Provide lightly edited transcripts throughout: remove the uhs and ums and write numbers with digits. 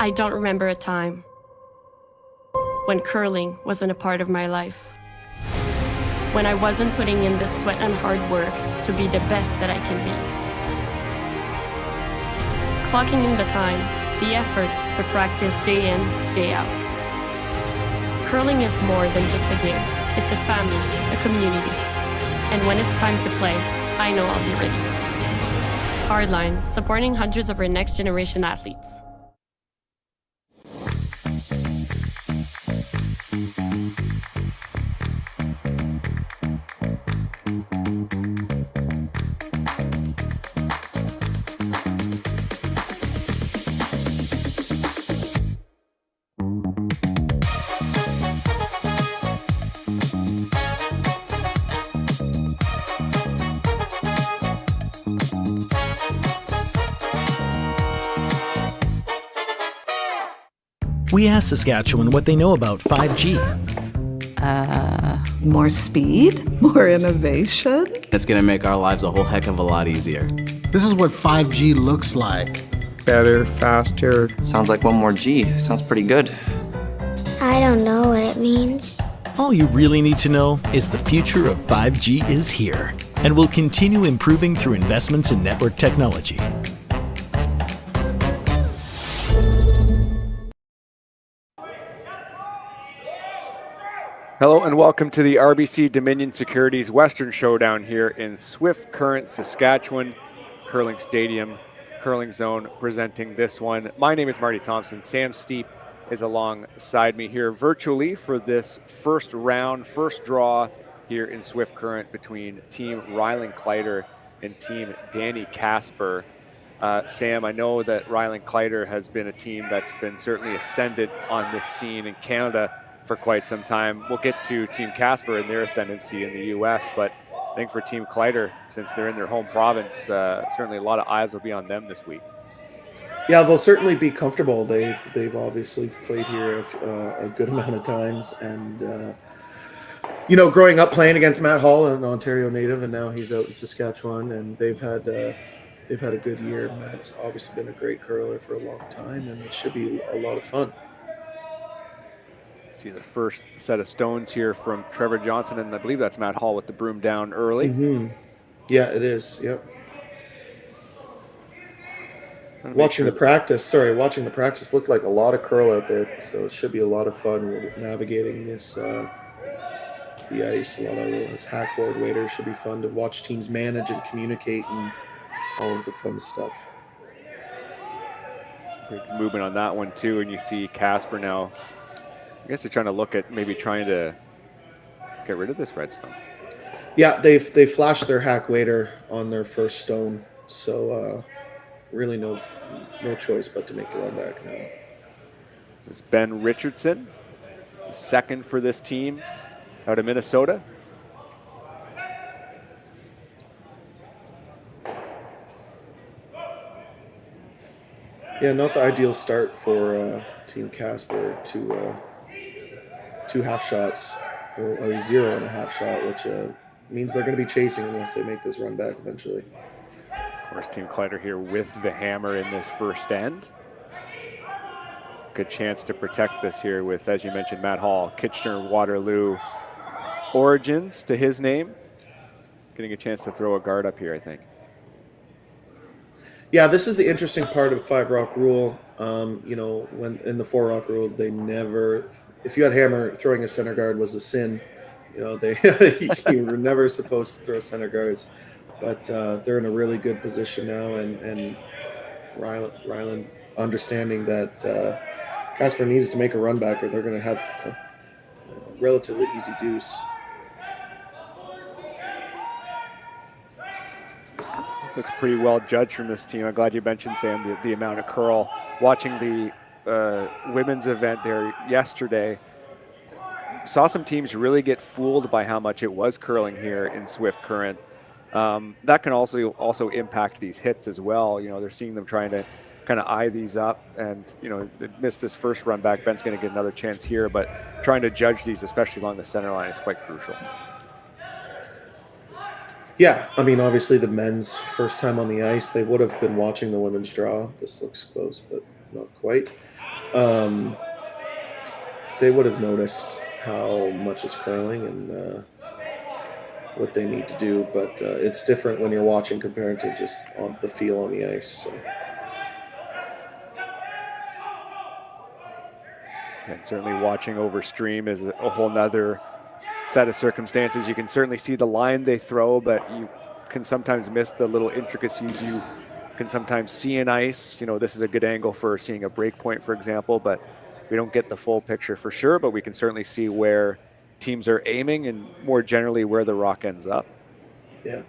I don't remember a time when curling wasn't a part of my life. When I wasn't putting in the sweat and hard work to be the best that I can be. Clocking in the time, the effort to practice day in, day out. Curling is more than just a game. It's a family, a community. And when it's time to play, I know I'll be ready. Hardline, supporting hundreds of our next generation athletes. We asked Saskatchewan what they know about 5G. More speed, more innovation. It's gonna make our lives a whole heck of a lot easier. This is what 5G looks like. Better, faster. Sounds like one more G. Sounds pretty good. I don't know what it means. All you really need to know is the future of 5G is here and will continue improving through investments in network technology. Hello and welcome to the RBC Dominion Securities Western Showdown here in Swift Current, Saskatchewan, Curling Stadium, Curling Zone presenting this one. My name is Marty Thompson. Sam Steep is alongside me here virtually for this first round, first draw here in Swift Current between Team Rylan Kleiter and Team Danny Casper. Sam, I know that Rylan Kleiter has been a team that's been certainly ascended on this scene in Canada for quite some time. We'll get to Team Casper and their ascendancy in the U.S., but I think for Team Kleiter, since they're in their home province, certainly a lot of eyes will be on them this week. Yeah, they'll certainly be comfortable. They've obviously played here a good amount of times, and growing up playing against Matt Hall, an Ontario native, and now he's out in Saskatchewan, and they've had a good year. Matt's obviously been a great curler for a long time, and it should be a lot of fun. See the first set of stones here from Trevor Johnson, and I believe that's Matt Hall with the broom down early. Mm-hmm. Yeah, it is. Yep. Watching the practice looked like a lot of curl out there, so it should be a lot of fun navigating this the ice. A lot of those hackboard waders should be fun to watch teams manage and communicate and all of the fun stuff. Some big movement on that one too, and you see Casper now. I guess they're trying to look at maybe trying to get rid of this redstone. Yeah, they flashed their hack wader on their first stone, so really no choice but to make the run back now. This is Ben Richardson, second for this team out of Minnesota. Yeah, not the ideal start for Team Casper to two half shots, or a 0.5 shot, which means they're going to be chasing unless they make this run back eventually. Of course, Team Kleiter here with the hammer in this first end. Good chance to protect this here with, as you mentioned, Matt Hall, Kitchener-Waterloo origins to his name. Getting a chance to throw a guard up here, I think. Yeah, this is the interesting part of 5-rock rule. When in the 4-rock rule, they never, if you had hammer, throwing a center guard was a sin. You were never supposed to throw center guards. But they're in a really good position now, and Rylan understanding that Casper needs to make a run back or they're going to have a relatively easy deuce. This looks pretty well judged from this team. I'm glad you mentioned, Sam, the amount of curl. Watching the women's event there yesterday, saw some teams really get fooled by how much it was curling here in Swift Current. That can also impact these hits as well. They're seeing them trying to kind of eye these up, and missed this first run back. Ben's going to get another chance here, but trying to judge these, especially along the center line, is quite crucial. Yeah, I mean, obviously the men's first time on the ice, they would have been watching the women's draw. This looks close, but not quite. they would have noticed how much it's curling and what they need to do. But it's different when you're watching compared to just on the feel on the ice. So. And certainly watching over stream is a whole nother set of circumstances. You can certainly see the line they throw, but you can sometimes miss the little intricacies you can sometimes see in ice. You know, this is a good angle for seeing a break point, for example, but we don't get the full picture for sure, but we can certainly see where teams are aiming and more generally where the rock ends up. Yeah.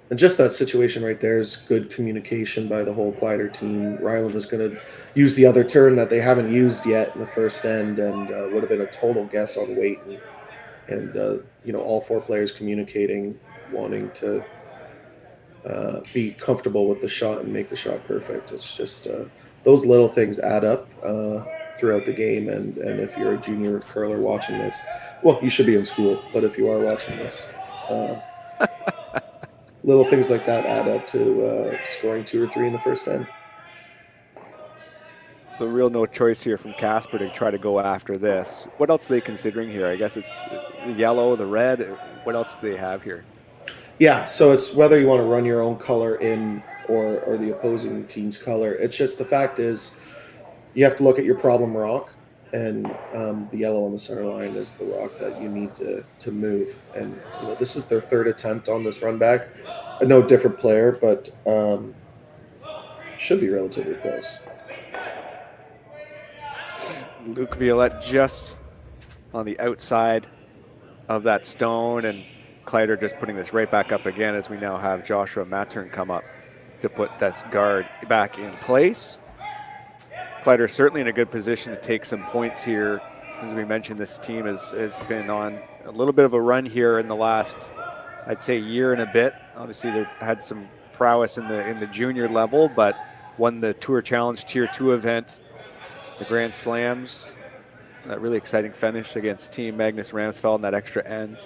And just that situation right there is good communication by the whole Kleiter team. Rylan was going to use the other turn that they haven't used yet in the first end, and would have been a total guess on weight. And you know, all four players communicating, wanting to be comfortable with the shot and make the shot perfect. It's just those little things add up throughout the game. And if you're a junior curler watching this, well, you should be in school, but if you are watching this, little things like that add up to scoring 2 or 3 in the first end. So real no choice here from Casper to try to go after this. What else are they considering here? I guess it's the yellow, the red. What else do they have here? Yeah, so it's whether you want to run your own color in or the opposing team's color. It's just the fact is you have to look at your problem rock, and the yellow on the center line is the rock that you need to move. And you know, this is their third attempt on this run back. A no different player, but should be relatively close. Luke Violette just on the outside of that stone, and Kleiter just putting this right back up again as we now have Joshua Mattern come up to put this guard back in place. Kleiter certainly in a good position to take some points here. As we mentioned, this team has been on a little bit of a run here in the last, I'd say, year and a bit. Obviously, they've had some prowess in the junior level, but won the Tour Challenge Tier 2 event, the Grand Slams, that really exciting finish against Team Magnus Ramsfeld in that extra end.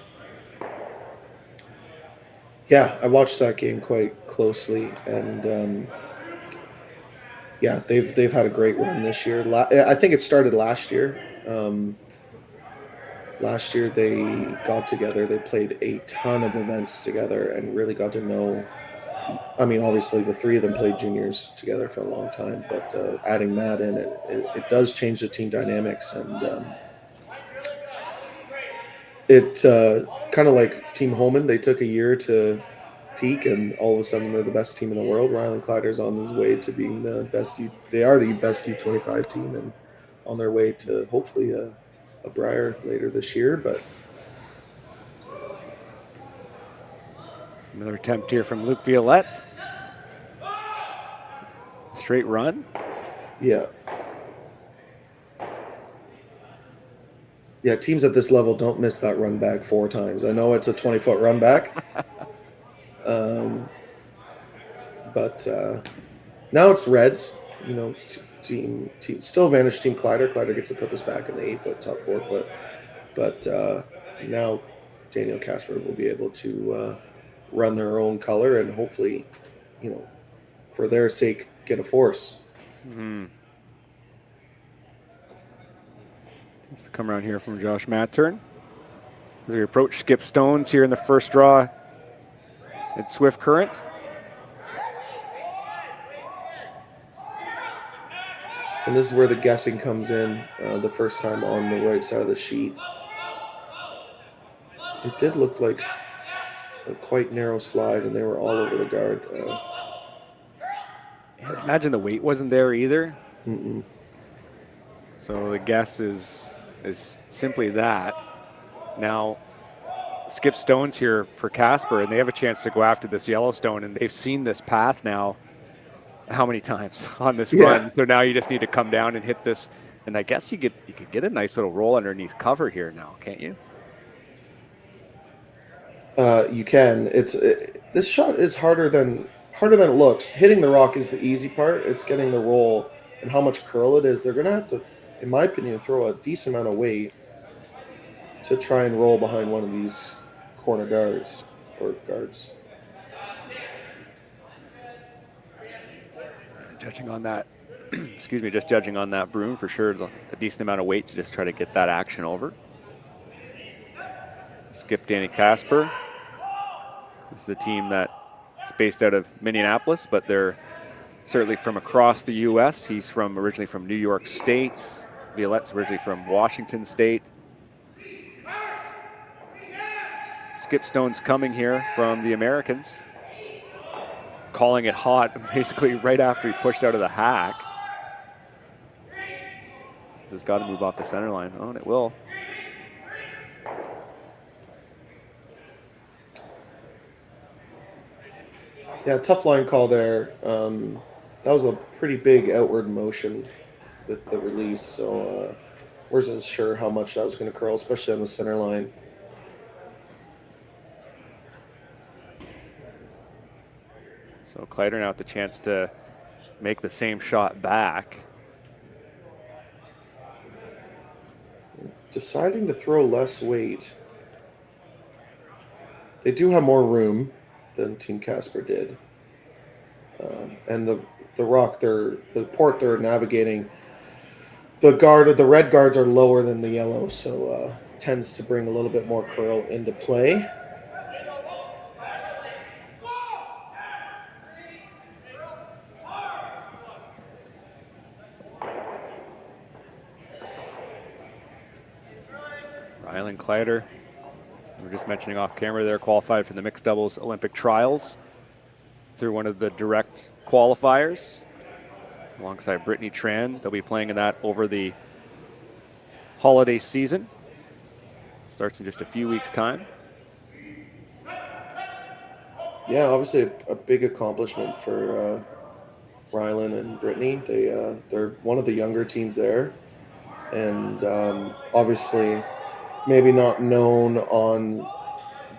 Yeah, I watched that game quite closely, and yeah, they've had a great run this year. I think it started last year. Last year they got together, they played a ton of events together and really got to know. I mean, obviously the three of them played juniors together for a long time, but adding Matt in, it does change the team dynamics, and it kind of like Team Holman. They took a year to peak, and all of a sudden they're the best team in the world. Rylan Kleiter's on his way to being the best. They are the best U25 team, and on their way to hopefully a Brier later this year. But another attempt here from Luke Violette. Straight run. Yeah. Yeah, teams at this level don't miss that run back 4 times. I know it's a 20-foot run back. But now it's Reds, you know, team still advantage Team Kleiter. Kleiter gets to put this back in the 8-foot, top 4-foot. But now Daniel Casper will be able to run their own color and hopefully, you know, for their sake, get a force. Mm-hmm. Needs to come around here from Josh Mattern. As we approach Skip Stones here in the first draw at Swift Current. And this is where the guessing comes in the first time on the right side of the sheet. It did look like a quite narrow slide, and they were all over the guard. Yeah, imagine the weight wasn't there either. Mm-mm. So the guess is simply that. Now, Skip Stones here for Casper, and they have a chance to go after this Yellowstone, and they've seen this path now how many times on this run. So now you just need to come down and hit this, and I guess you could get a nice little roll underneath cover here now, can't you? You can. This shot is harder than it looks. Hitting the rock is the easy part. It's getting the roll and how much curl it is. They're going to have to, in my opinion, throw a decent amount of weight to try and roll behind one of these corner guards or guards. Judging on that excuse me, just judging on that broom for sure. A decent amount of weight to just try to get that action over. Skip Danny Casper. This is a team that is based out of Minneapolis, but they're certainly from across the U.S. He's originally from New York State. Violette's originally from Washington State. Skip Stone's coming here from the Americans, calling it hot basically right after he pushed out of the hack. This has got to move off the center line. Oh, and it will. Yeah, tough line call there. That was a pretty big outward motion with the release, so wasn't sure how much that was going to curl, especially on the center line. So Kleiter now with the chance to make the same shot back. Deciding to throw less weight. They do have more room than Team Casper did. And the port they're navigating, the red guards are lower than the yellow, so tends to bring a little bit more curl into play. Rylan Kleiter, we were just mentioning off camera there, qualified for the mixed doubles Olympic trials through one of the direct qualifiers alongside Brittany Tran. They'll be playing in that over the holiday season. Starts in just a few weeks' time. Yeah, obviously a big accomplishment for Rylan and Brittany. They're one of the younger teams there, and obviously maybe not known on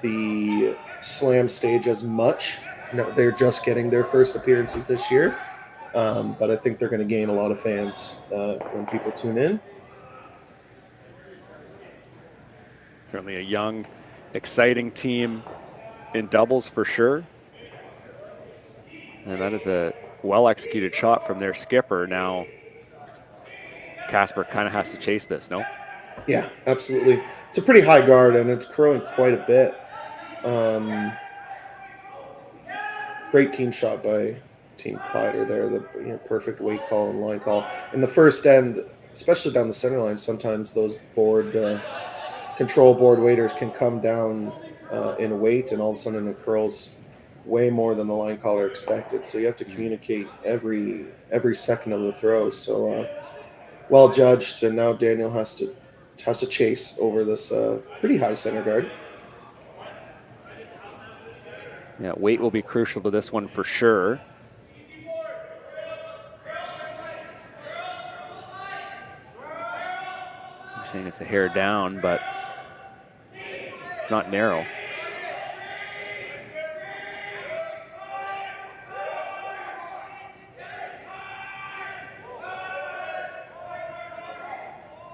the slam stage as much. No, they're just getting their first appearances this year, but I think they're going to gain a lot of fans when people tune in. Certainly a young, exciting team in doubles for sure. And that is a well-executed shot from their skipper. Now Casper kind of has to chase this, no? Yeah, absolutely. It's a pretty high guard, and it's curling quite a bit. Great team shot by Team Kleiter there. The perfect weight call and line call. In the first end, especially down the center line, sometimes those control board waiters can come down in weight, and all of a sudden it curls way more than the line caller expected. So you have to communicate every second of the throw. So well judged, and now Daniel has to chase over this pretty high center guard. Yeah, weight will be crucial to this one for sure. I'm saying it's a hair down, but it's not narrow.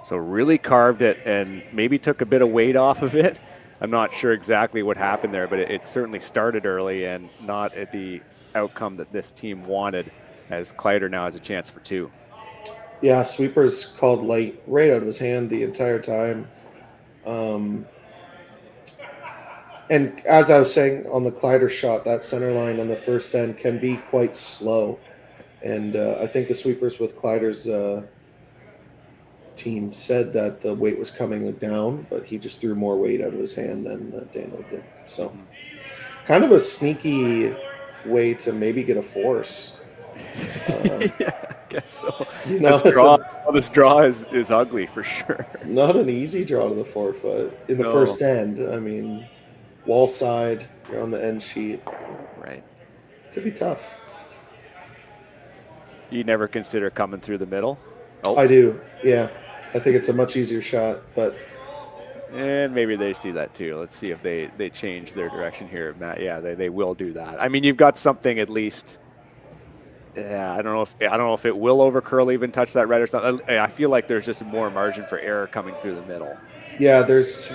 So really carved it and maybe took a bit of weight off of it. I'm not sure exactly what happened there, but it certainly started early and not at the outcome that this team wanted, as Kleiter now has a chance for two. Yeah, sweeper's called light right out of his hand the entire time. And as I was saying on the Kleiter shot, that center line on the first end can be quite slow. And I think the sweepers with Kleiter's team said that the weight was coming down, but he just threw more weight out of his hand than Daniel did. So kind of a sneaky way to maybe get a force. Yeah, I guess so. This draw is ugly for sure. Not an easy draw to the forefoot in the first end. I mean, wall side, you're on the end sheet. Right. Could be tough. You never consider coming through the middle? Oh. I do, yeah. I think it's a much easier shot, but... And maybe they see that too. Let's see if they change their direction here, Matt. Yeah, they will do that. I mean, you've got something at least... Yeah, I don't know if it will over curl, even touch that red or something. I feel like there's just more margin for error coming through the middle. Yeah, there's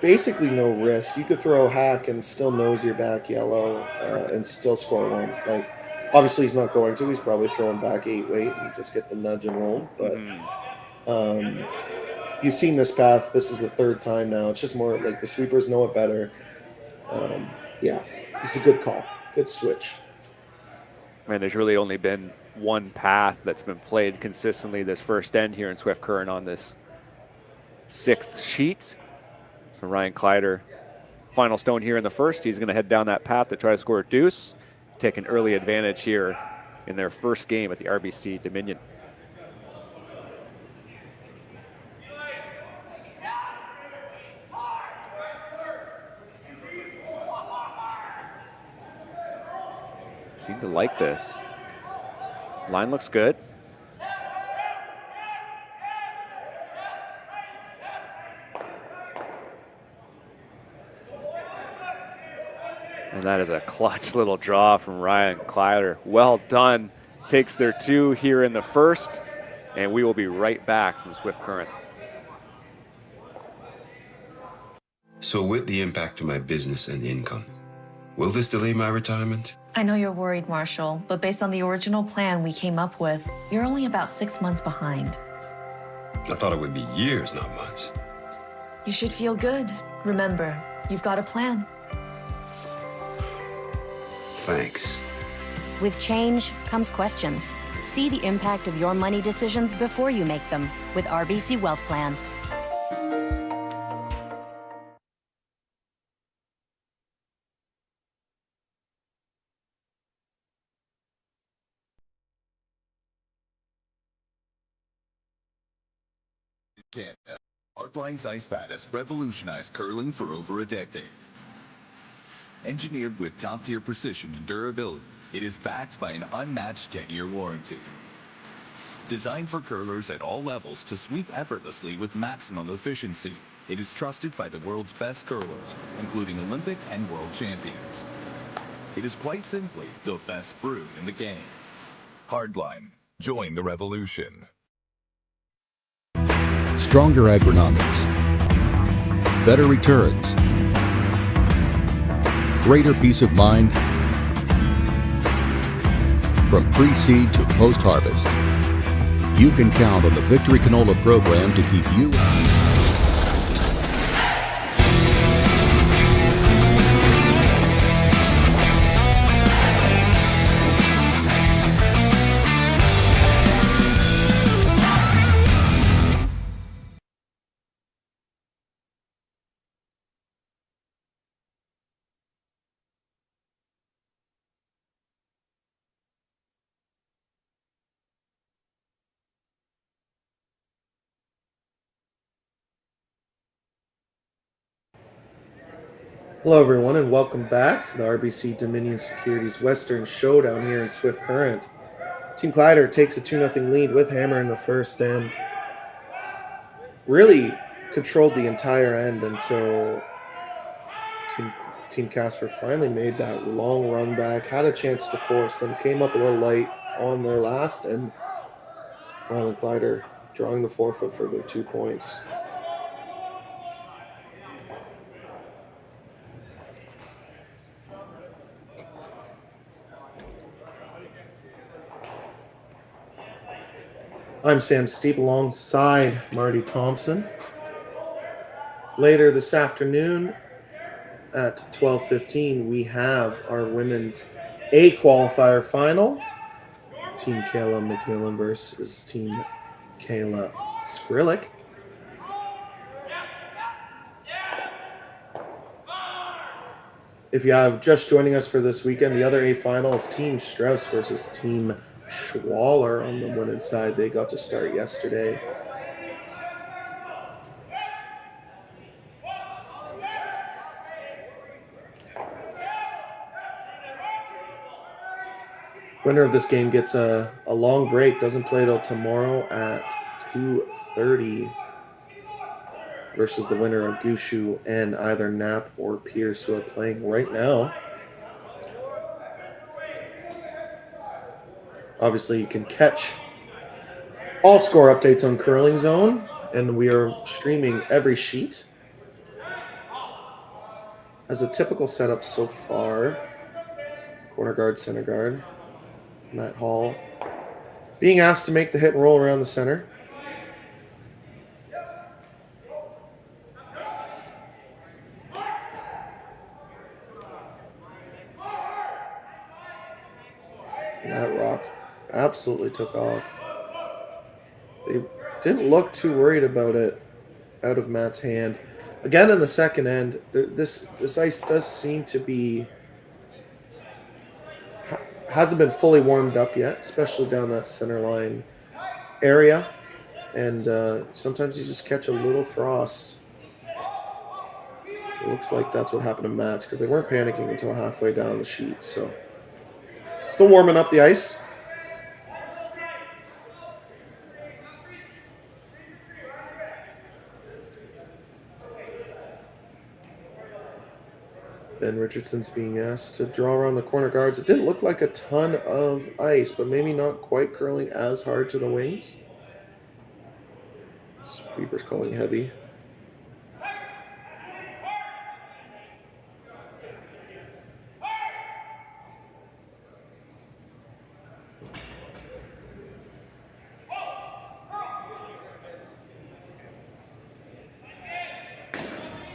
basically no risk. You could throw a hack and still nose your back yellow and still score one. Like, Obviously, he's not going to. He's probably throwing back 8 weight and just get the nudge and roll. But you've seen this path. This is the 3rd time now. It's just more like the sweepers know it better. Yeah, it's a good call. Good switch. Man, there's really only been one path that's been played consistently this first end here in Swift Current on this 6th sheet. So Rylan Kleiter, final stone here in the first. He's going to head down that path to try to score a deuce, take an early advantage here in their first game at the RBC Dominion. Seem to like this. Line looks good. And that is a clutch little draw from Rylan Kleiter. Well done. Takes their 2 here in the first, and we will be right back from Swift Current. So with the impact to my business and income, will this delay my retirement? I know you're worried, Marshall, but based on the original plan we came up with, you're only about 6 months behind. I thought it would be years, not months. You should feel good. Remember, you've got a plan. Thanks. With change comes questions. See the impact of your money decisions before you make them with RBC Wealth Plan. Canada. Hardline's ice pad has revolutionized curling for over a decade. Engineered with top-tier precision and durability, it is backed by an unmatched 10-year warranty. Designed for curlers at all levels to sweep effortlessly with maximum efficiency, it is trusted by the world's best curlers, including Olympic and world champions. It is quite simply the best brew in the game. Hardline. Join the revolution. Stronger agronomics, better returns, greater peace of mind from pre-seed to post-harvest. You can count on the Victory Canola program to keep you Hello, everyone, and welcome back to the RBC Dominion Securities Western Showdown here in Swift Current. Team Kleiter takes a 2-0 lead with hammer in the first and really controlled the entire end until Team Casper finally made that long run back, had a chance to force them, came up a little light on their last, and Rylan Kleiter drawing the forfeit for their 2 points. I'm Sam Steep alongside Marty Thompson. Later this afternoon at 12:15, we have our women's A qualifier final. Team Kayla McMillan versus Team Kayla Skrillick. If you have just joining us for this weekend, the other A final is Team Strauss versus Team Schwaller on the women's side. They got to start yesterday. Winner of this game gets a long break, doesn't play till tomorrow at 2:30 versus the winner of Gushu and either Knapp or Pierce, who are playing right now. Obviously, you can catch all score updates on Curling Zone, and we are streaming every sheet. As a typical setup so far, corner guard, center guard. Matt Hall being asked to make the hit and roll around the center. And that rock absolutely took off. They didn't look too worried about it out of Matt's hand. Again, in the second end, this ice does seem to be hasn't been fully warmed up yet, especially down that center line area. And sometimes you just catch a little frost. It looks like that's what happened to Matt's because they weren't panicking until halfway down the sheet. So still warming up the ice. Ben Richardson's being asked to draw around the corner guards. It didn't look like a ton of ice, but maybe not quite curling as hard to the wings. Sweeper's calling heavy.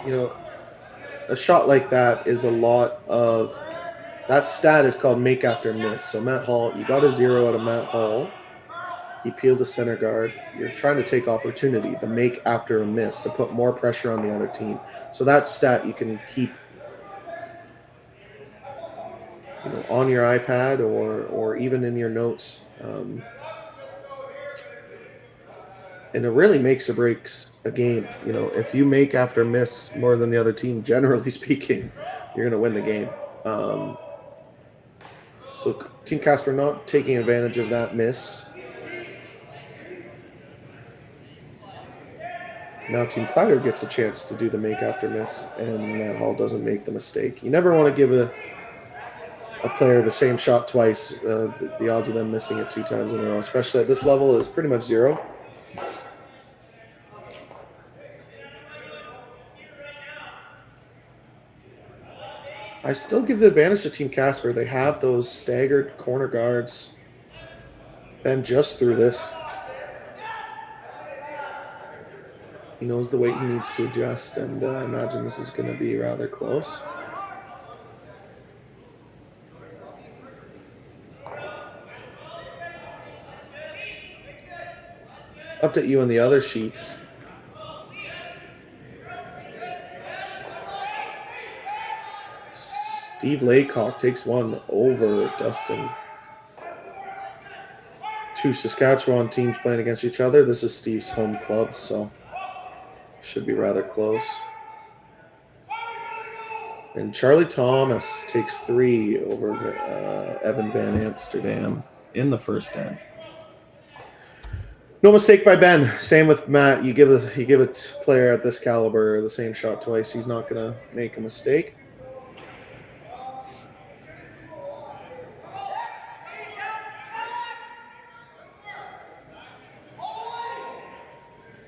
You know, a shot like that is a lot of, that stat is called make after miss. So Matt Hall, you got a 0 out of Matt Hall. He peeled the center guard. You're trying to take opportunity, the make after a miss, to put more pressure on the other team. So that stat you can keep, you know, on your iPad or even in your notes. And it really makes or breaks a game. You know, if you make after miss more than the other team, generally speaking, you're going to win the game. So Team Casper not taking advantage of that miss. Now Team Kleiter gets a chance to do the make after miss, and Matt Hall doesn't make the mistake. You never want to give a player the same shot twice. The odds of them missing it 2 times in a row, especially at this level, is pretty much 0. I still give the advantage to Team Casper. They have those staggered corner guards. Ben just threw this. He knows the weight he needs to adjust, and I imagine this is going to be rather close. Update you on the other sheets. Steve Laycock takes one over Dustin. 2 Saskatchewan teams playing against each other. This is Steve's home club, so should be rather close. And Charlie Thomas takes 3 over Evan Van Amsterdam in the first end. No mistake by Ben. Same with Matt. You give a player at this caliber the same shot twice, he's not going to make a mistake.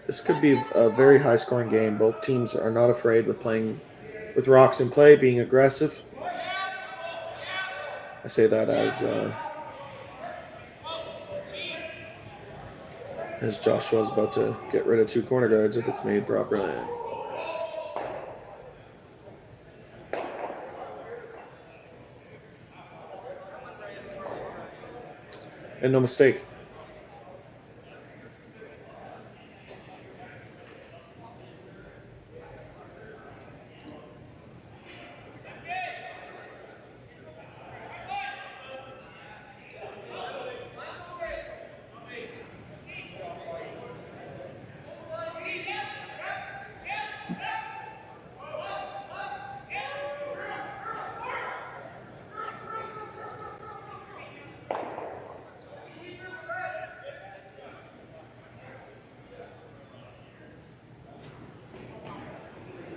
This could be a very high-scoring game. Both teams are not afraid with playing with rocks in play, being aggressive. I say that as Joshua's about to get rid of 2 corner guards if it's made properly. And no mistake.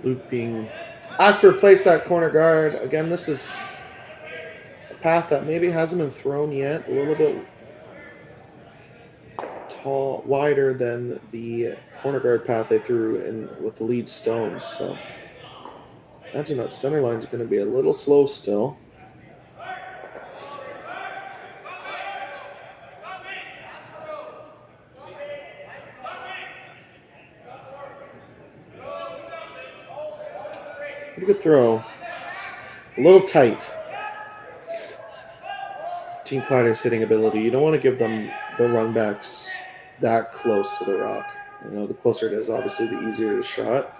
Luke being asked to replace that corner guard. Again, this is a path that maybe hasn't been thrown yet. A little bit wider than the corner guard path they threw in with the lead stones. So imagine that center line's going to be a little slow still. Pretty good throw. A little tight. Team Kleiter's hitting ability. You don't want to give them the run backs that close to the rock. You know, the closer it is, obviously, the easier the shot.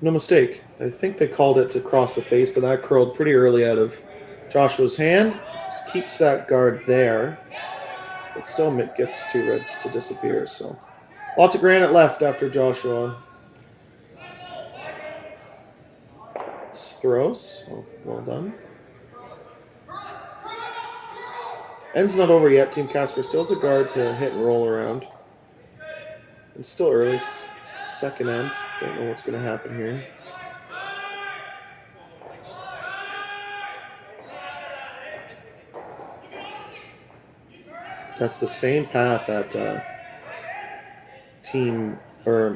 No mistake. I think they called it to cross the face, but that curled pretty early out of Joshua's hand. Just keeps that guard there, but still gets two reds to disappear. So lots of granite left after Joshua throws. So well done. End's not over yet. Team Casper still has a guard to hit and roll around. It's still early. It's second end. Don't know what's going to happen here. That's the same path that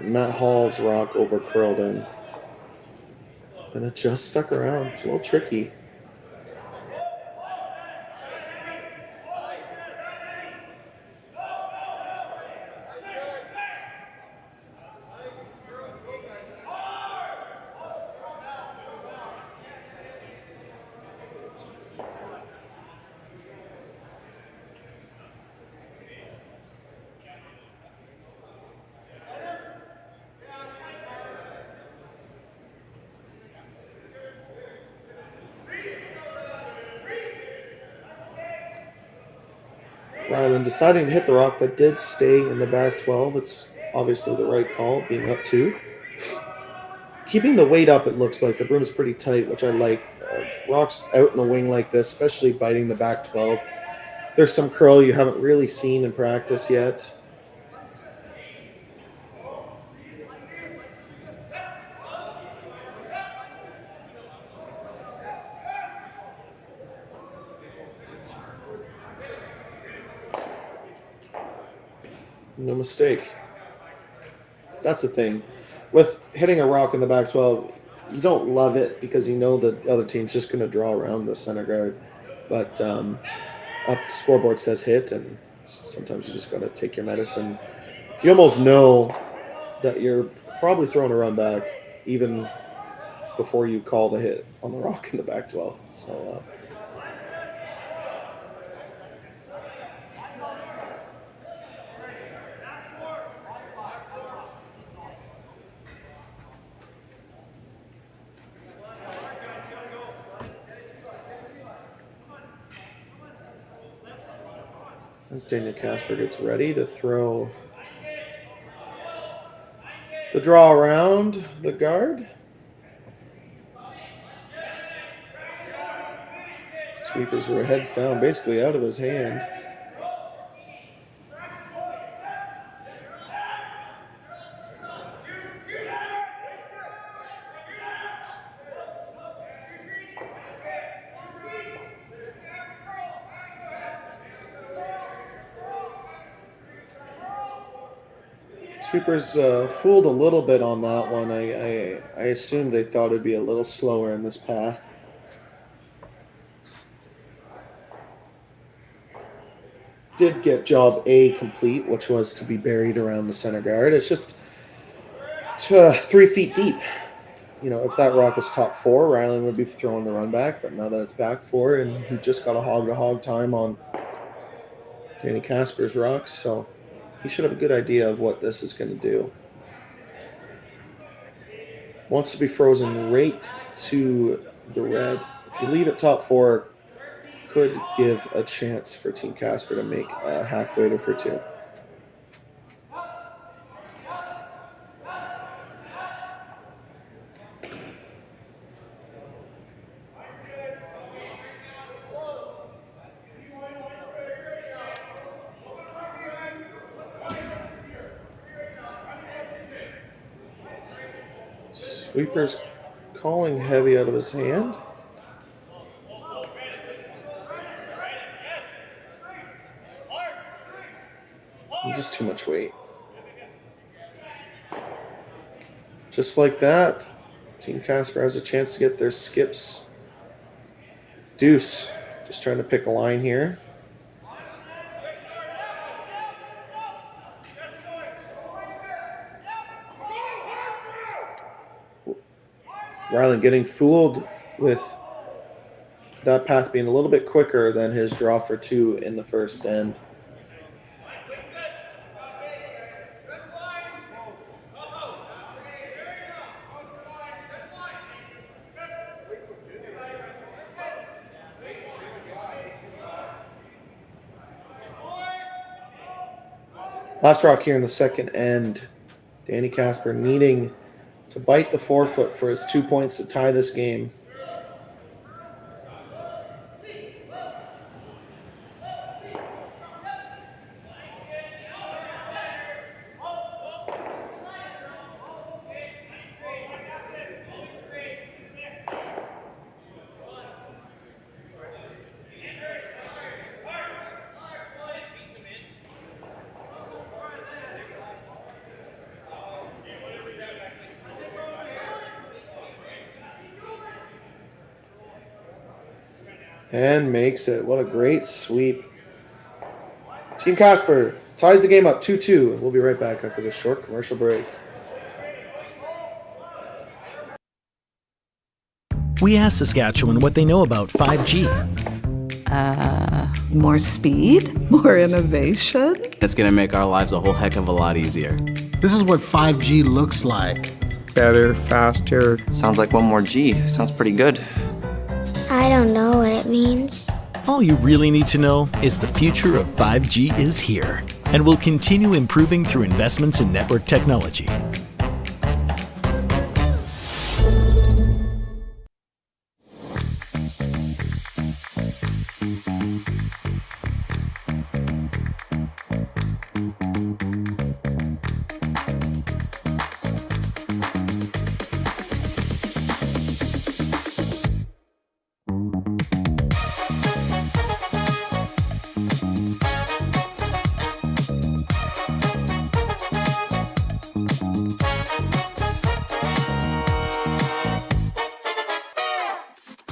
Matt Hall's rock over curled in. And it just stuck around. It's a little tricky. Rylan deciding to hit the rock that did stay in the back 12. It's obviously the right call, being up 2. Keeping the weight up, it looks like. The broom's pretty tight, which I like. Rocks out in the wing like this, especially biting the back 12. There's some curl you haven't really seen in practice yet. No mistake. That's the thing. With hitting a rock in the back 12, you don't love it because you know the other team's just going to draw around the center guard. But up scoreboard says hit, and sometimes you just got to take your medicine. You almost know that you're probably throwing a run back even before you call the hit on the rock in the back 12. So as Daniel Casper gets ready to throw the draw around the guard. Sweepers were heads down, basically out of his hand. Sweepers fooled a little bit on that one. I assumed they thought it'd be a little slower in this path. Did get job A complete, which was to be buried around the center guard. It's just 3 feet deep. You know, if that rock was top 4, Rylan would be throwing the run back, but now that it's back 4, and he just got a hog-to-hog time on Danny Casper's rocks, so he should have a good idea of what this is going to do. Wants to be frozen right to the red. If you leave it top 4, could give a chance for Team Casper to make a hack waiter for 2. Sweepers calling heavy out of his hand. Just too much weight. Just like that, Team Casper has a chance to get their skips. Deuce, just trying to pick a line here. Rylan getting fooled with that path being a little bit quicker than his draw for 2 in the first end. Last rock here in the second end. Danny Casper needing to bite the forefoot for his 2 points to tie this game. And makes it. What a great sweep. Team Casper ties the game up 2-2. We'll be right back after this short commercial break. We asked Saskatchewan what they know about 5G. More speed? More innovation? It's going to make our lives a whole heck of a lot easier. This is what 5G looks like. Better, faster. Sounds like one more G. Sounds pretty good. I don't know what it means. All you really need to know is the future of 5G is here and will continue improving through investments in network technology.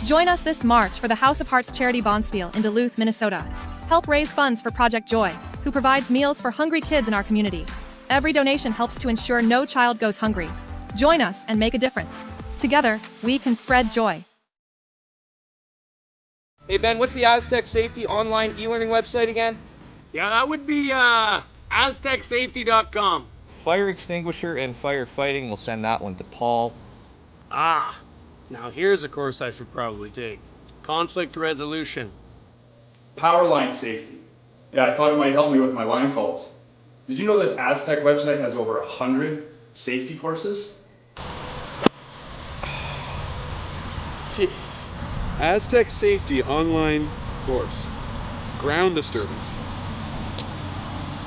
Join us this March for the House of Hearts Charity Bonspiel in Duluth, Minnesota. Help raise funds for Project Joy, who provides meals for hungry kids in our community. Every donation helps to ensure no child goes hungry. Join us and make a difference. Together, we can spread joy. Hey Ben, what's the Aztec Safety online e-learning website again? Yeah, that would be aztecsafety.com. Fire extinguisher and firefighting, we'll send that one to Paul. Ah, now here's a course I should probably take. Conflict resolution. Power line safety. Yeah, I thought it might help me with my line calls. Did you know this Aztec website has over 100 safety courses? Jeez. Aztec Safety online course. Ground disturbance.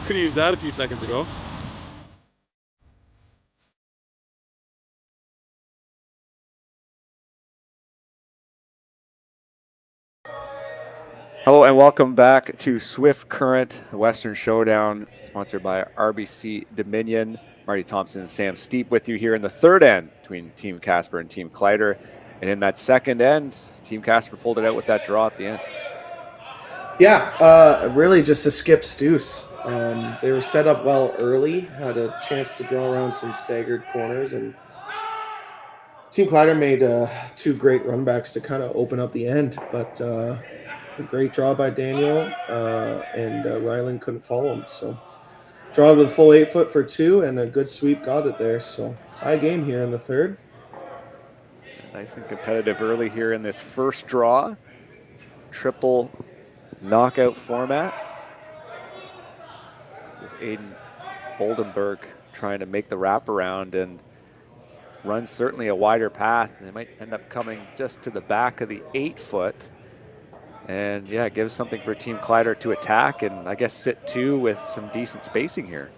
Could have used that a few seconds ago. Hello and welcome back to Swift Current Western Showdown, sponsored by RBC Dominion. Marty Thompson and Sam Steep with you here in the third end between Team Casper and Team Kleiter. And in that second end, Team Casper pulled it out with that draw at the end. Yeah, really just a skip deuce. They were set up well early, had a chance to draw around some staggered corners, and Team Kleiter made 2 great runbacks to kind of open up the end, but a great draw by Daniel, and Rylan couldn't follow him. So draw to the full 8-foot for 2, and a good sweep got it there. So tie game here in the third. Nice and competitive early here in this first draw. Triple knockout format. This is Aiden Oldenburg trying to make the wraparound and run certainly a wider path. They might end up coming just to the back of the 8-foot. And yeah, it gives something for Team Kleiter to attack and I guess sit 2 with some decent spacing here.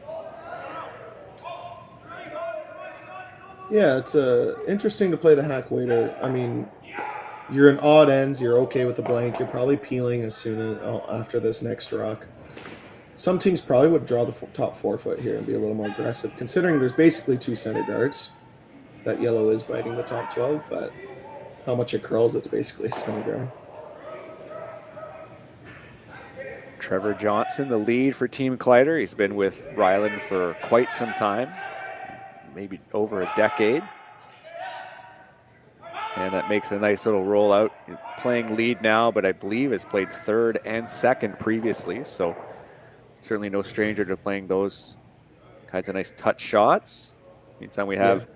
Yeah, it's interesting to play the hack waiter. I mean, you're in odd ends. You're okay with the blank. You're probably peeling as soon as after this next rock. Some teams probably would draw the top 4 foot here and be a little more aggressive, considering there's basically 2 center guards. That yellow is biting the top 12, but how much it curls, it's basically a center guard. Trevor Johnson, the lead for Team Kleiter. He's been with Rylan for quite some time, maybe over a decade. And that makes a nice little rollout. Playing lead now, but I believe has played third and second previously. So certainly no stranger to playing those kinds of nice touch shots. Meantime, we have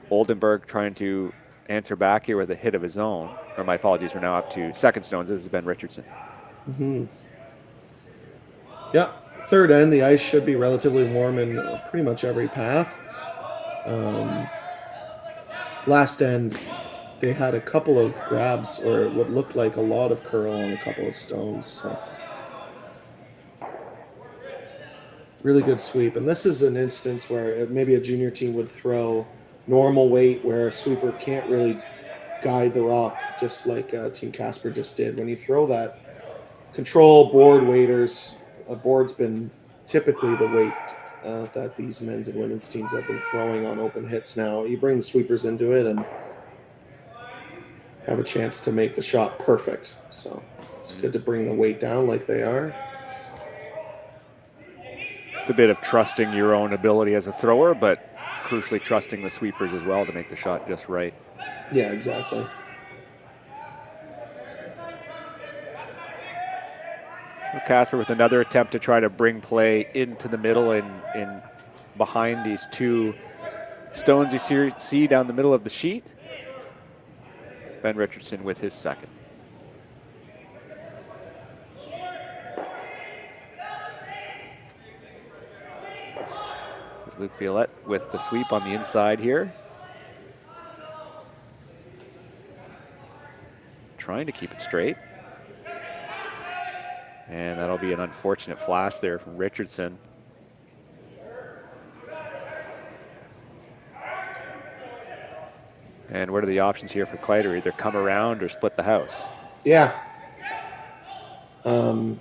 Oldenburg trying to answer back here with a hit of his own. Or my apologies, we're now up to second stones. This is Ben Richardson. Yeah, third end, the ice should be relatively warm in pretty much every path. Last end, they had a couple of grabs, or what looked like a lot of curl on a couple of stones. So. Really good sweep. And this is an instance where maybe a junior team would throw normal weight where a sweeper can't really guide the rock, just like Team Casper just did. When you throw that control board waiters, a board's been typically the weight that these men's and women's teams have been throwing on open hits now. You bring the sweepers into it and have a chance to make the shot perfect. So it's good to bring the weight down like they are. It's a bit of trusting your own ability as a thrower, but crucially trusting the sweepers as well to make the shot just right. Yeah, exactly. So Casper with another attempt to try to bring play into the middle and behind these 2 stones you see down the middle of the sheet. Ben Richardson with his second. This is Luke Violette with the sweep on the inside here. Trying to keep it straight. And that'll be an unfortunate flash there from Richardson. And what are the options here for Kleiter? Either come around or split the house. Yeah. I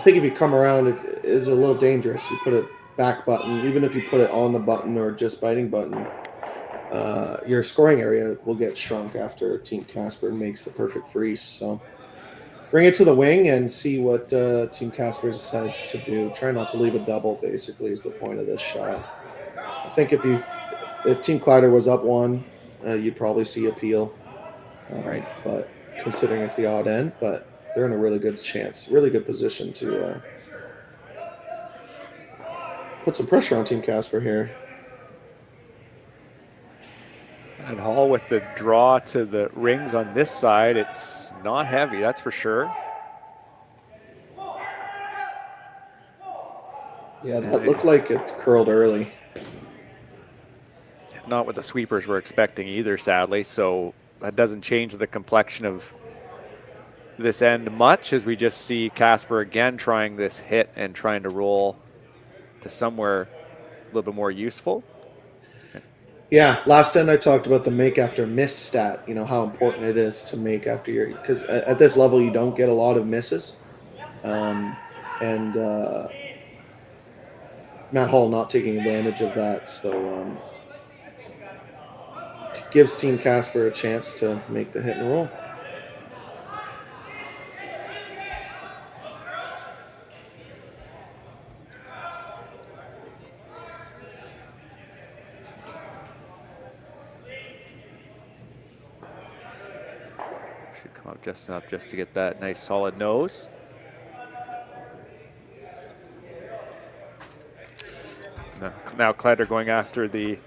think if you come around, it is a little dangerous. You put a back button, even if you put it on the button or just biting button, your scoring area will get shrunk after Team Casper makes the perfect freeze. So bring it to the wing and see what Team Casper decides to do. Try not to leave a double, basically, is the point of this shot. I think if Team Kleiter was up 1, you'd probably see a peel. Right. But considering it's the odd end, but they're in a really good chance, really good position to put some pressure on Team Casper here. And Hall with the draw to the rings on this side. It's not heavy, that's for sure. Yeah, that looked like it curled early. Not what the sweepers were expecting either, sadly. So that doesn't change the complexion of this end much, as we just see Casper again trying this hit and trying to roll to somewhere a little bit more useful. Yeah, last end I talked about the make after miss stat, you know, how important it is to make after your, because at this level you don't get a lot of misses. And Matt Hall not taking advantage of that. So it gives Team Casper a chance to make the hit and roll. Come up just enough just to get that nice solid nose. Now Kleiter going after the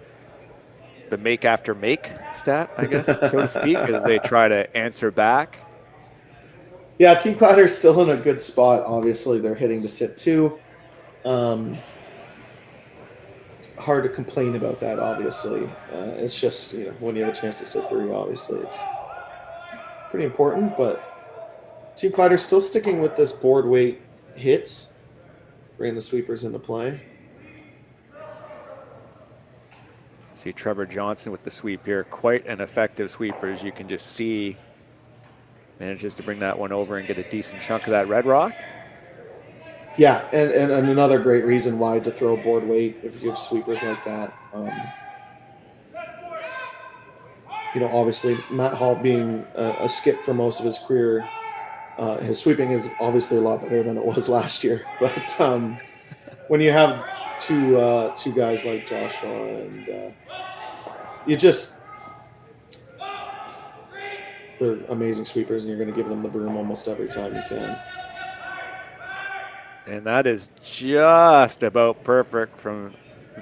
make after make stat, I guess, so to speak, as they try to answer back. Yeah, Team Kleiter is still in a good spot. Obviously, they're hitting to sit 2. Hard to complain about that, obviously. It's just, you know, when you have a chance to sit 3, obviously, it's pretty important, but Team Kleiter still sticking with this board weight hits, bringing the sweepers into play. See Trevor Johnson with the sweep here. Quite an effective sweeper, as you can just see. Manages to bring that one over and get a decent chunk of that red rock. Yeah, and another great reason why to throw board weight if you have sweepers like that. You know, obviously, Matt Hall being a skip for most of his career, his sweeping is obviously a lot better than it was last year. But when you have two guys like Joshua and they're amazing sweepers, and you're going to give them the broom almost every time you can. And that is just about perfect from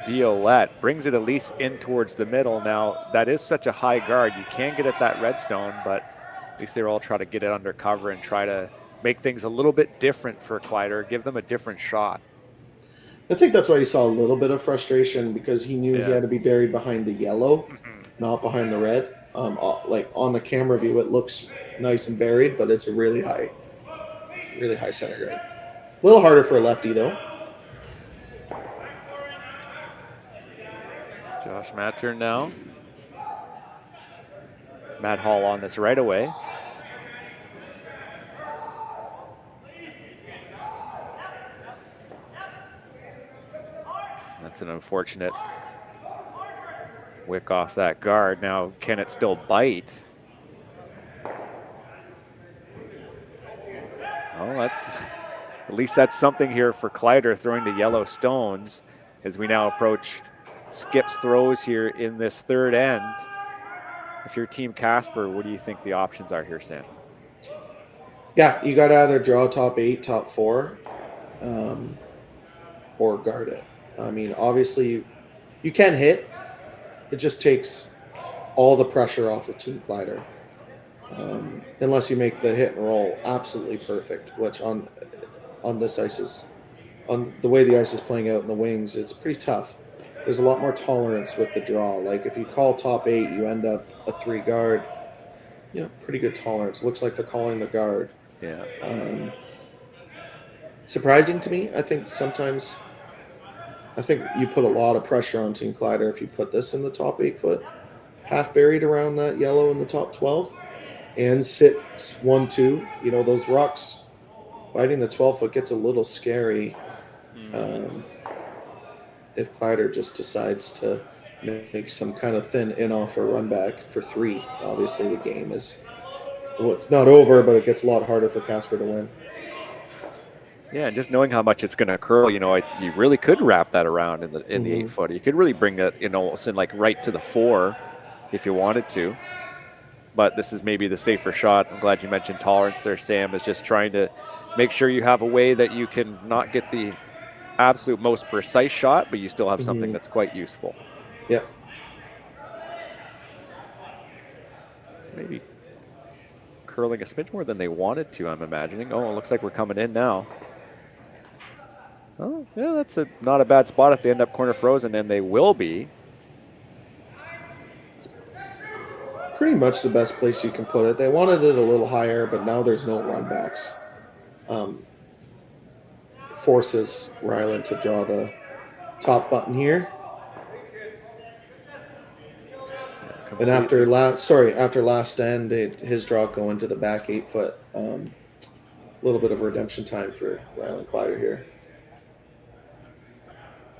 Violette. Brings it at least in towards the middle. Now, that is such a high guard. You can get at that redstone, but at least they're all trying to get it under cover and try to make things a little bit different for Kleiter, give them a different shot. I think that's why you saw a little bit of frustration, because he knew he had to be buried behind the yellow, not behind the red. Like on the camera view, it looks nice and buried, but it's a really high center guard. A little harder for a lefty, though. Josh Mattern now. Matt Hall on this right away. That's an unfortunate wick off that guard. Now, can it still bite? Oh, that's at least that's something here for Kleiter, throwing the yellow stones as we now approach Skip's throws here in this third end. If you're Team Casper, what do you think the options are here, Sam? Yeah, you got to either draw top 8, top 4, or guard it. I mean, obviously, you can hit. It just takes all the pressure off of Team Kleiter. Unless you make the hit and roll absolutely perfect, which on this ice is, on the way the ice is playing out in the wings, it's pretty tough. There's a lot more tolerance with the draw. Like if you call top 8, you end up a 3 guard. You know, pretty good tolerance. Looks like they're calling the guard. Yeah. Surprising to me. I think sometimes. I think you put a lot of pressure on Team Kleiter if you put this in the top 8 foot, half buried around that yellow in the top 12, and sit 1-2. You know, those rocks biting the 12 foot gets a little scary if Kleiter just decides to make some kind of thin in-off or run back for 3. Obviously, the game is, well, it's not over, but it gets a lot harder for Casper to win. Yeah, and just knowing how much it's going to curl, you know, you really could wrap that around in the 8 foot. You could really bring that, you know, almost in like right to the 4 if you wanted to. But this is maybe the safer shot. I'm glad you mentioned tolerance there, Sam, is just trying to make sure you have a way that you can not get the absolute most precise shot, but you still have something that's quite useful. Yeah. So maybe curling a smidge more than they wanted to, I'm imagining. Oh, it looks like we're coming in now. Oh, yeah, that's not a bad spot if they end up corner frozen, and they will be. Pretty much the best place you can put it. They wanted it a little higher, but now there's no run backs. Forces Rylan to draw the top button here. And after last end, his draw going to the back 8 foot. A little bit of redemption time for Rylan Kleiter here.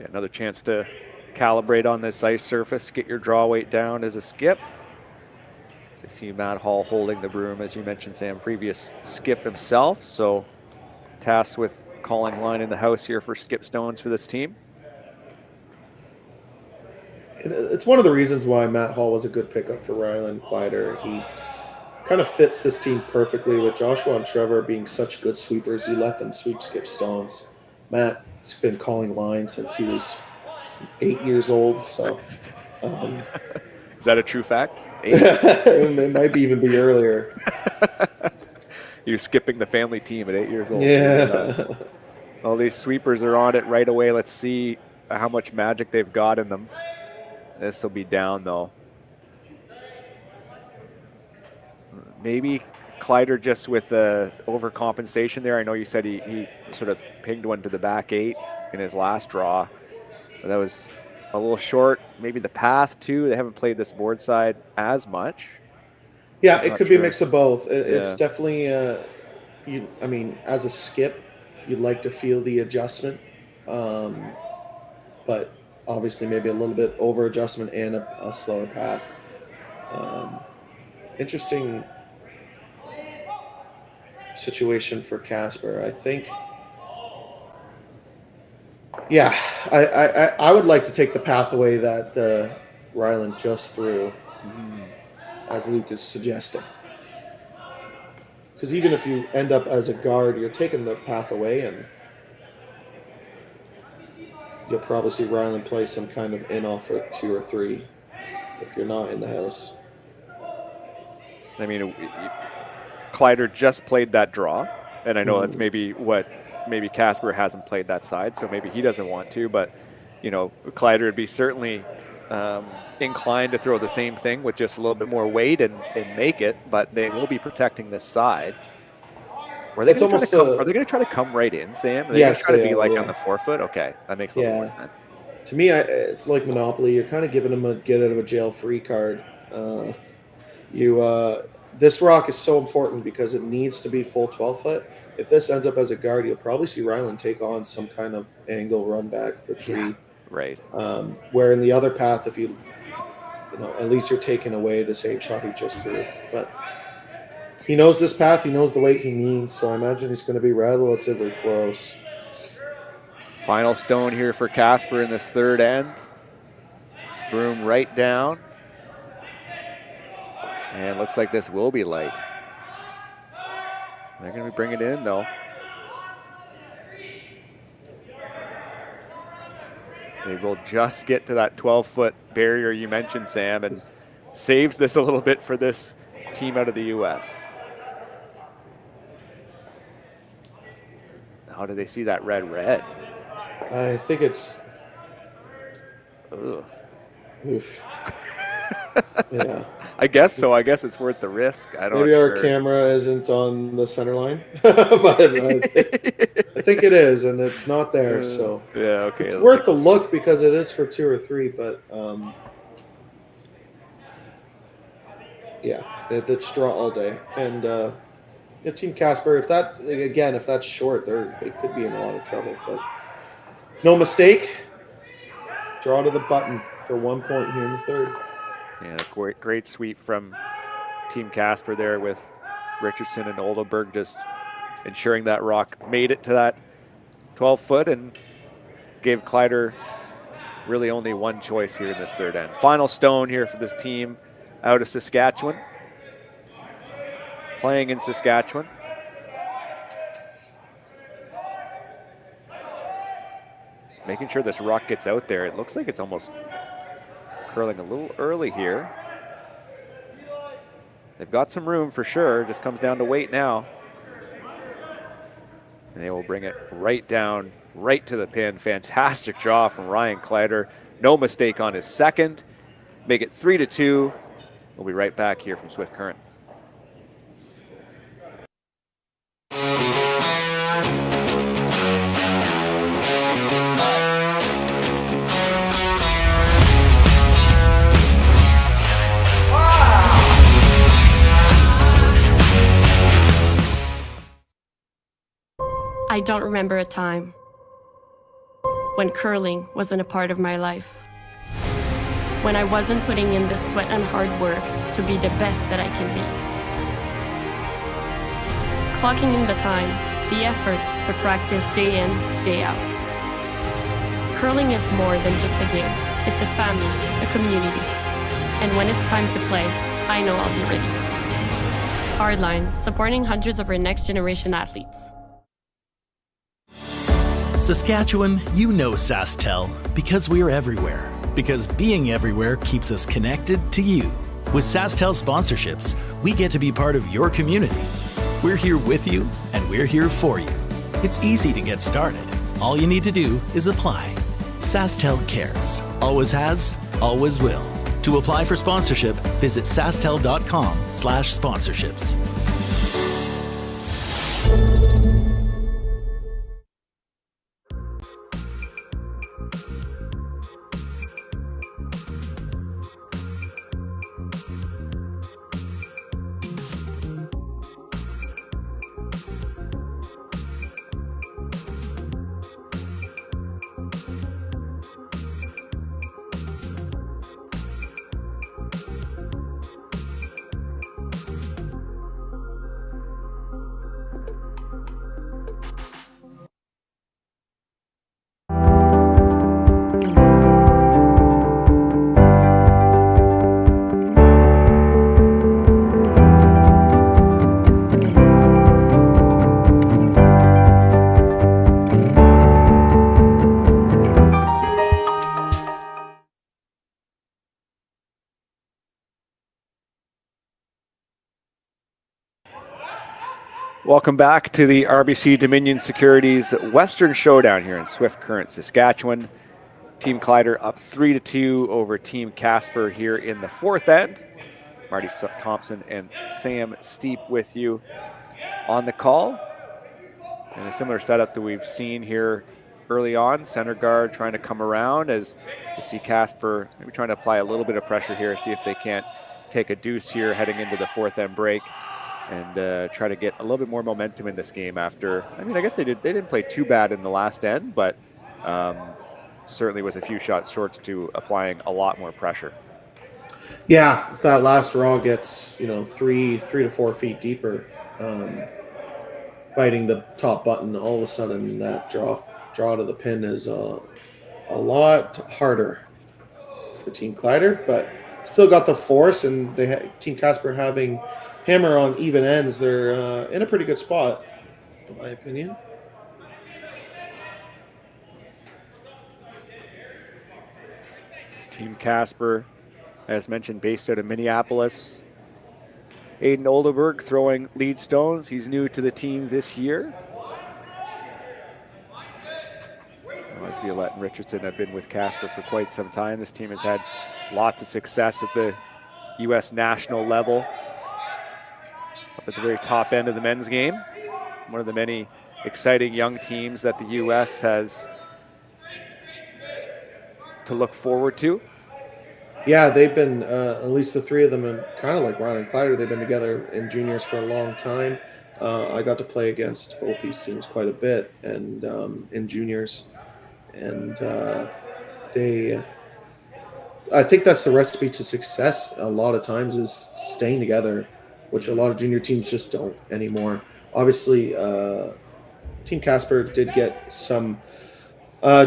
Yeah, another chance to calibrate on this ice surface, get your draw weight down as a skip. So you see Matt Hall holding the broom, as you mentioned, Sam, previous skip himself. So tasked with calling line in the house here for skip stones for this team. It's one of the reasons why Matt Hall was a good pickup for Rylan Kleiter. He kind of fits this team perfectly with Joshua and Trevor being such good sweepers. You let them sweep skip stones. Matt's been calling line since he was 8 years old. So, is that a true fact? 8? It might even be earlier. You're skipping the family team at 8 years old. Yeah. All these sweepers are on it right away. Let's see how much magic they've got in them. This will be down, though. Maybe Kleiter just with overcompensation there. I know you said he sort of pinged one to the back 8 in his last draw. But that was a little short. Maybe the path too. They haven't played this board side as much. Yeah, I'm it not could be a sure. mix of both. It's Yeah. definitely, I mean, as a skip, you'd like to feel the adjustment, but obviously maybe a little bit over adjustment and a slower path. Interesting situation for Casper. I think, yeah, I would like to take the pathway that Rylan just threw, as Luke is suggesting. Because even if you end up as a guard, you're taking the path away, and you'll probably see Rylan play some kind of in-off for 2 or 3 if you're not in the house. I mean, Kleiter just played that draw, and I know that's maybe Casper hasn't played that side, so maybe he doesn't want to, but, you know, Kleiter would be certainly inclined to throw the same thing with just a little bit more weight and make it, but they will be protecting this side. Are they going to try to come right in, Sam? Are they going to try to be like on the 4-foot? Okay, that makes a little more sense. To me, it's like Monopoly. You're kind of giving them a get-out-of-a-jail-free card. This rock is so important because it needs to be full 12-foot. If this ends up as a guard, you'll probably see Rylan take on some kind of angle run back for 3. Yeah, right. Where in the other path, if you know, at least you're taking away the same shot he just threw. But he knows this path. He knows the weight he needs, so I imagine he's going to be relatively close. Final stone here for Casper in this third end. Broom right down. And looks like this will be light. They're going to bring it in, though. They will just get to that 12-foot barrier you mentioned, Sam, and saves this a little bit for this team out of the U.S. How do they see that red? I think it's... Ugh. Oof. Yeah. I guess so. I guess it's worth the risk. Maybe our camera isn't on the center line, but I think it is, and it's not there. So yeah, okay. It's worth the look because it is for 2 or 3, but yeah, it's draw all day. And Team Casper, if that's short, they could be in a lot of trouble. But no mistake, draw to the button for 1 point here in the third. And a great sweep from Team Casper there with Richardson and Oldenburg just ensuring that rock made it to that 12-foot and gave Kleiter really only one choice here in this third end. Final stone here for this team out of Saskatchewan. Playing in Saskatchewan. Making sure this rock gets out there. It looks like it's almost curling a little early here. They've got some room for sure. Just comes down to weight now. And they will bring it right down, right to the pin. Fantastic draw from Rylan Kleiter. No mistake on his second. Make it 3-2. We'll be right back here from Swift Current. I don't remember a time when curling wasn't a part of my life. When I wasn't putting in the sweat and hard work to be the best that I can be. Clocking in the time, the effort to practice day in, day out. Curling is more than just a game. It's a family, a community. And when it's time to play, I know I'll be ready. Hardline, supporting hundreds of our next generation athletes. Saskatchewan, you know Sasktel because we're everywhere. Because being everywhere keeps us connected to you. With Sasktel sponsorships, we get to be part of your community. We're here with you, and we're here for you. It's easy to get started. All you need to do is apply. Sasktel cares. Always has, always will. To apply for sponsorship, visit sastel.com/sponsorships. Welcome back to the RBC Dominion Securities Western Showdown here in Swift Current, Saskatchewan. Team Kleiter up 3-2 over Team Casper here in the fourth end. Marty Thompson and Sam Steep with you on the call. And a similar setup that we've seen here early on. Center guard trying to come around as you see Casper maybe trying to apply a little bit of pressure here, see if they can't take a deuce here heading into the fourth end break and try to get a little bit more momentum in this game after, I mean, I guess they didn't play too bad in the last end, but certainly was a few shots short to applying a lot more pressure. Yeah, if that last raw gets, 3 to 4 feet deeper, biting the top button, all of a sudden that draw to the pin is a lot harder for Team Kleiter, but still got the force, and Team Casper having hammer on even ends, they're in a pretty good spot, in my opinion. This Team Casper, as mentioned, based out of Minneapolis. Aiden Oldenburg throwing lead stones. He's new to the team this year. As Violette and Richardson have been with Casper for quite some time. This team has had lots of success at the U.S. national level, up at the very top end of the men's game. One of the many exciting young teams that the U.S. has to look forward to. Yeah, they've been, at least the three of them, and kind of like Rylan Kleiter, they've been together in juniors for a long time. I got to play against both these teams quite a bit and in juniors. And I think that's the recipe to success a lot of times, is staying together, which a lot of junior teams just don't anymore. Obviously, Team Casper did get some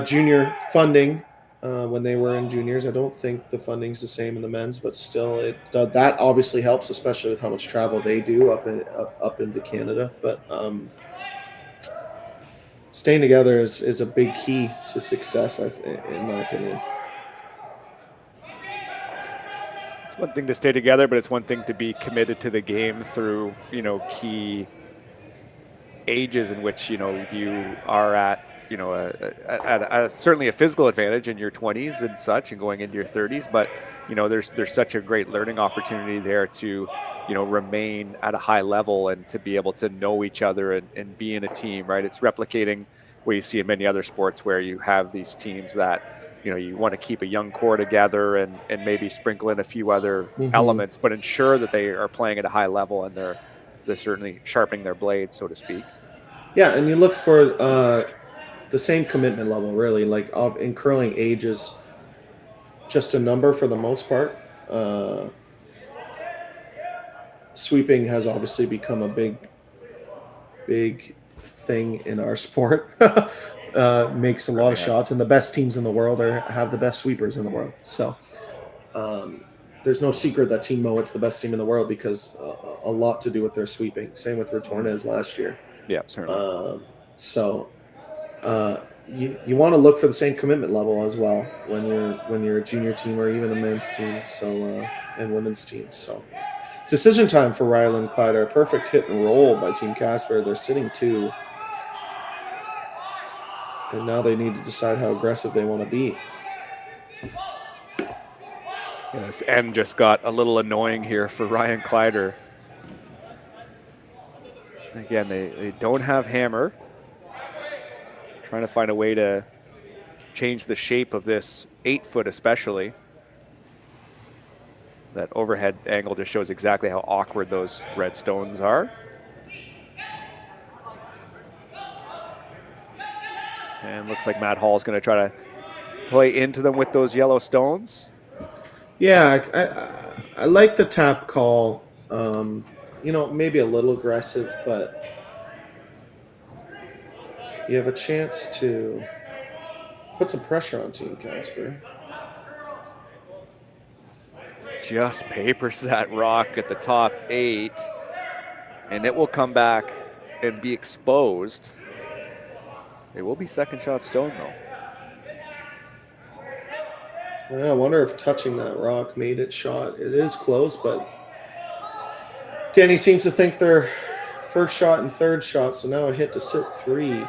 junior funding when they were in juniors. I don't think the funding's the same in the men's, but still, that obviously helps, especially with how much travel they do up into Canada. But staying together is a big key to success, in my opinion. It's one thing to stay together, but it's one thing to be committed to the game through, key ages in which, you are at, certainly a physical advantage in your 20s and such and going into your 30s. But, there's such a great learning opportunity there to, remain at a high level and to be able to know each other and be in a team, right? It's replicating what you see in many other sports where you have these teams that, you want to keep a young core together and maybe sprinkle in a few other elements, but ensure that they are playing at a high level and they're certainly sharpening their blade, so to speak. Yeah, and you look for the same commitment level, really. Like in curling, age is just a number for the most part. Sweeping has obviously become a big thing in our sport. Makes a lot of shots, and the best teams in the world have the best sweepers in the world. So there's no secret that Team Mowat's the best team in the world because a lot to do with their sweeping. Same with Retornez last year. Yeah, certainly. You want to look for the same commitment level as well when you're a junior team or even a men's team, and women's teams. So decision time for Rylan Kleiter. Perfect hit and roll by Team Casper. They're sitting 2. And now they need to decide how aggressive they want to be. Yeah, this end just got a little annoying here for Rylan Kleiter. Again, they don't have hammer. Trying to find a way to change the shape of this 8-foot especially. That overhead angle just shows exactly how awkward those red stones are. And looks like Matt Hall is going to try to play into them with those yellow stones. Yeah, I like the tap call. Maybe a little aggressive, but you have a chance to put some pressure on Team Casper. Just papers that rock at the top 8, and it will come back and be exposed. It will be second shot stone, though. Yeah, I wonder if touching that rock made it shot. It is close, but Danny seems to think they're first shot and third shot, so now a hit to sit 3.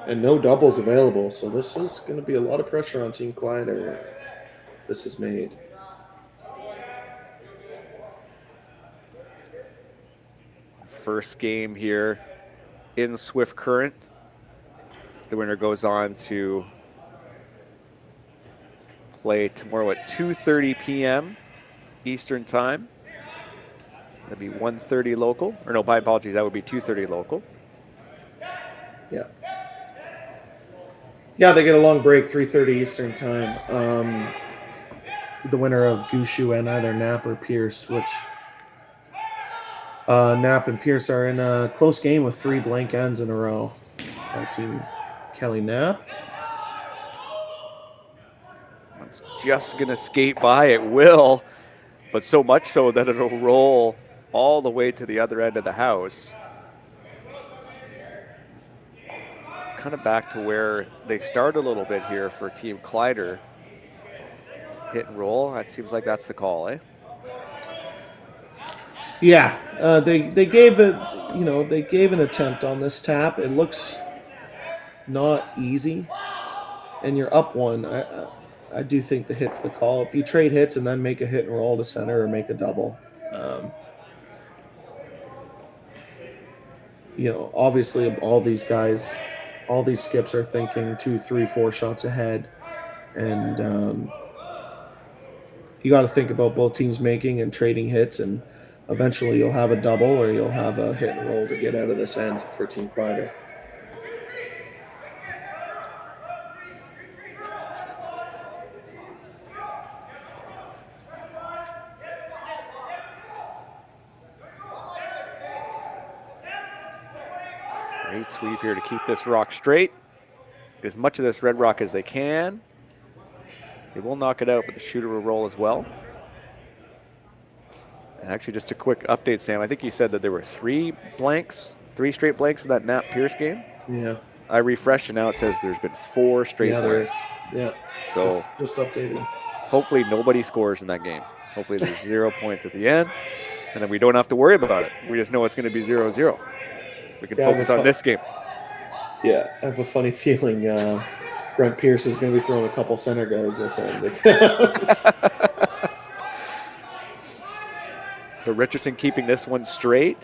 And no doubles available, so this is going to be a lot of pressure on Team Kleiter. This is made. First game here in Swift Current. The winner goes on to play tomorrow at 2:30 p.m. Eastern Time. That'd be 1:30 local. Or no, my apologies, that would be 2:30 local. Yeah. Yeah, they get a long break, 3:30 Eastern Time. The winner of Gushu and either Knapp or Pierce, which Knapp and Pierce are in a close game with 3 blank ends in a row by Team Kelly Knapp. It's just going to skate by. It will, but so much so that it'll roll all the way to the other end of the house. Kind of back to where they start a little bit here for Team Kleiter. Hit and roll. That seems like that's the call, eh? Yeah, they gave it. They gave an attempt on this tap. It looks not easy, and you're up 1. I do think the hit's the call. If you trade hits and then make a hit and roll to center or make a double, obviously all these guys. All these skips are thinking 2, 3, 4 shots ahead. And you got to think about both teams making and trading hits. And eventually you'll have a double or you'll have a hit and roll to get out of this end for Team Kleiter. Great sweep here to keep this rock straight. Get as much of this red rock as they can. They will knock it out, but the shooter will roll as well. And actually, just a quick update, Sam. I think you said that there were 3 straight blanks in that Knapp Pierce game. Yeah. I refreshed, and now it says there's been 4 straight blanks. Yeah. So just updated. Hopefully nobody scores in that game. Hopefully there's 0 points at the end, and then we don't have to worry about it. We just know it's going to be 0-0. We can focus on this game. Yeah, I have a funny feeling Brent Pierce is going to be throwing a couple center guards this end. So Richardson keeping this one straight.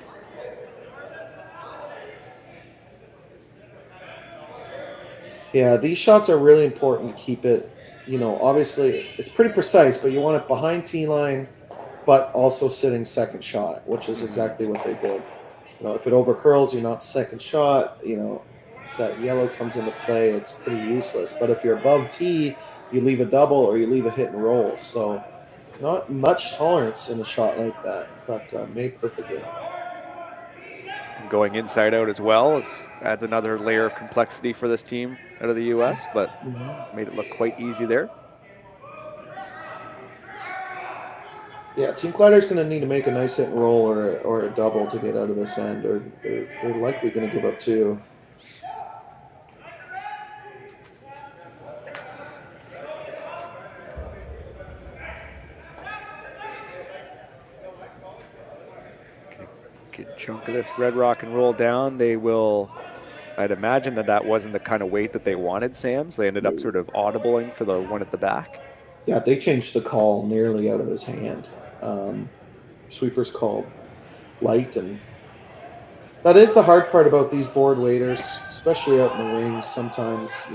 Yeah, these shots are really important to keep it. Obviously it's pretty precise, but you want it behind T line, but also sitting second shot, which is exactly what they did. If it overcurls, you're not second shot. That yellow comes into play. It's pretty useless. But if you're above T, you leave a double or you leave a hit and roll. So not much tolerance in a shot like that, but made perfectly. And going inside out as well adds another layer of complexity for this team out of the U.S., but made it look quite easy there. Yeah, Team Kleiter's going to need to make a nice hit and roll or a double to get out of this end, or they're likely going to give up 2. Good chunk of this red rock and roll down. They will, I'd imagine that wasn't the kind of weight that they wanted, Sam, so they ended up sort of audibling for the one at the back. Yeah, they changed the call nearly out of his hand. Sweeper's called light, and that is the hard part about these board waiters, especially out in the wings. Sometimes,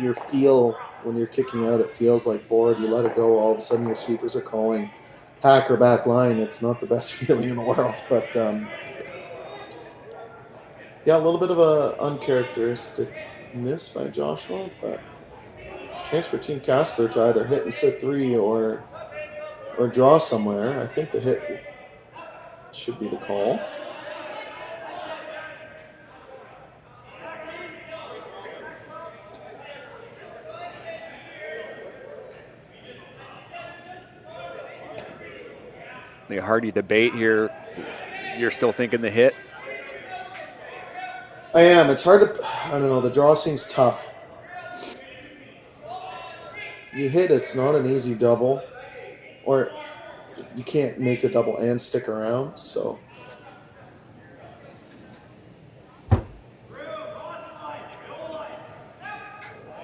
your feel when you're kicking out, it feels like board. You let it go, all of a sudden your sweepers are calling hack or back line. It's not the best feeling in the world, but yeah, a little bit of a uncharacteristic miss by Joshua, but chance for Team Casper to either hit and sit 3 or draw somewhere. I think the hit should be the call. The hearty debate here. You're still thinking the hit? I am. It's hard to, I don't know, the draw seems tough. You hit, it's not an easy double, or you can't make a double and stick around, so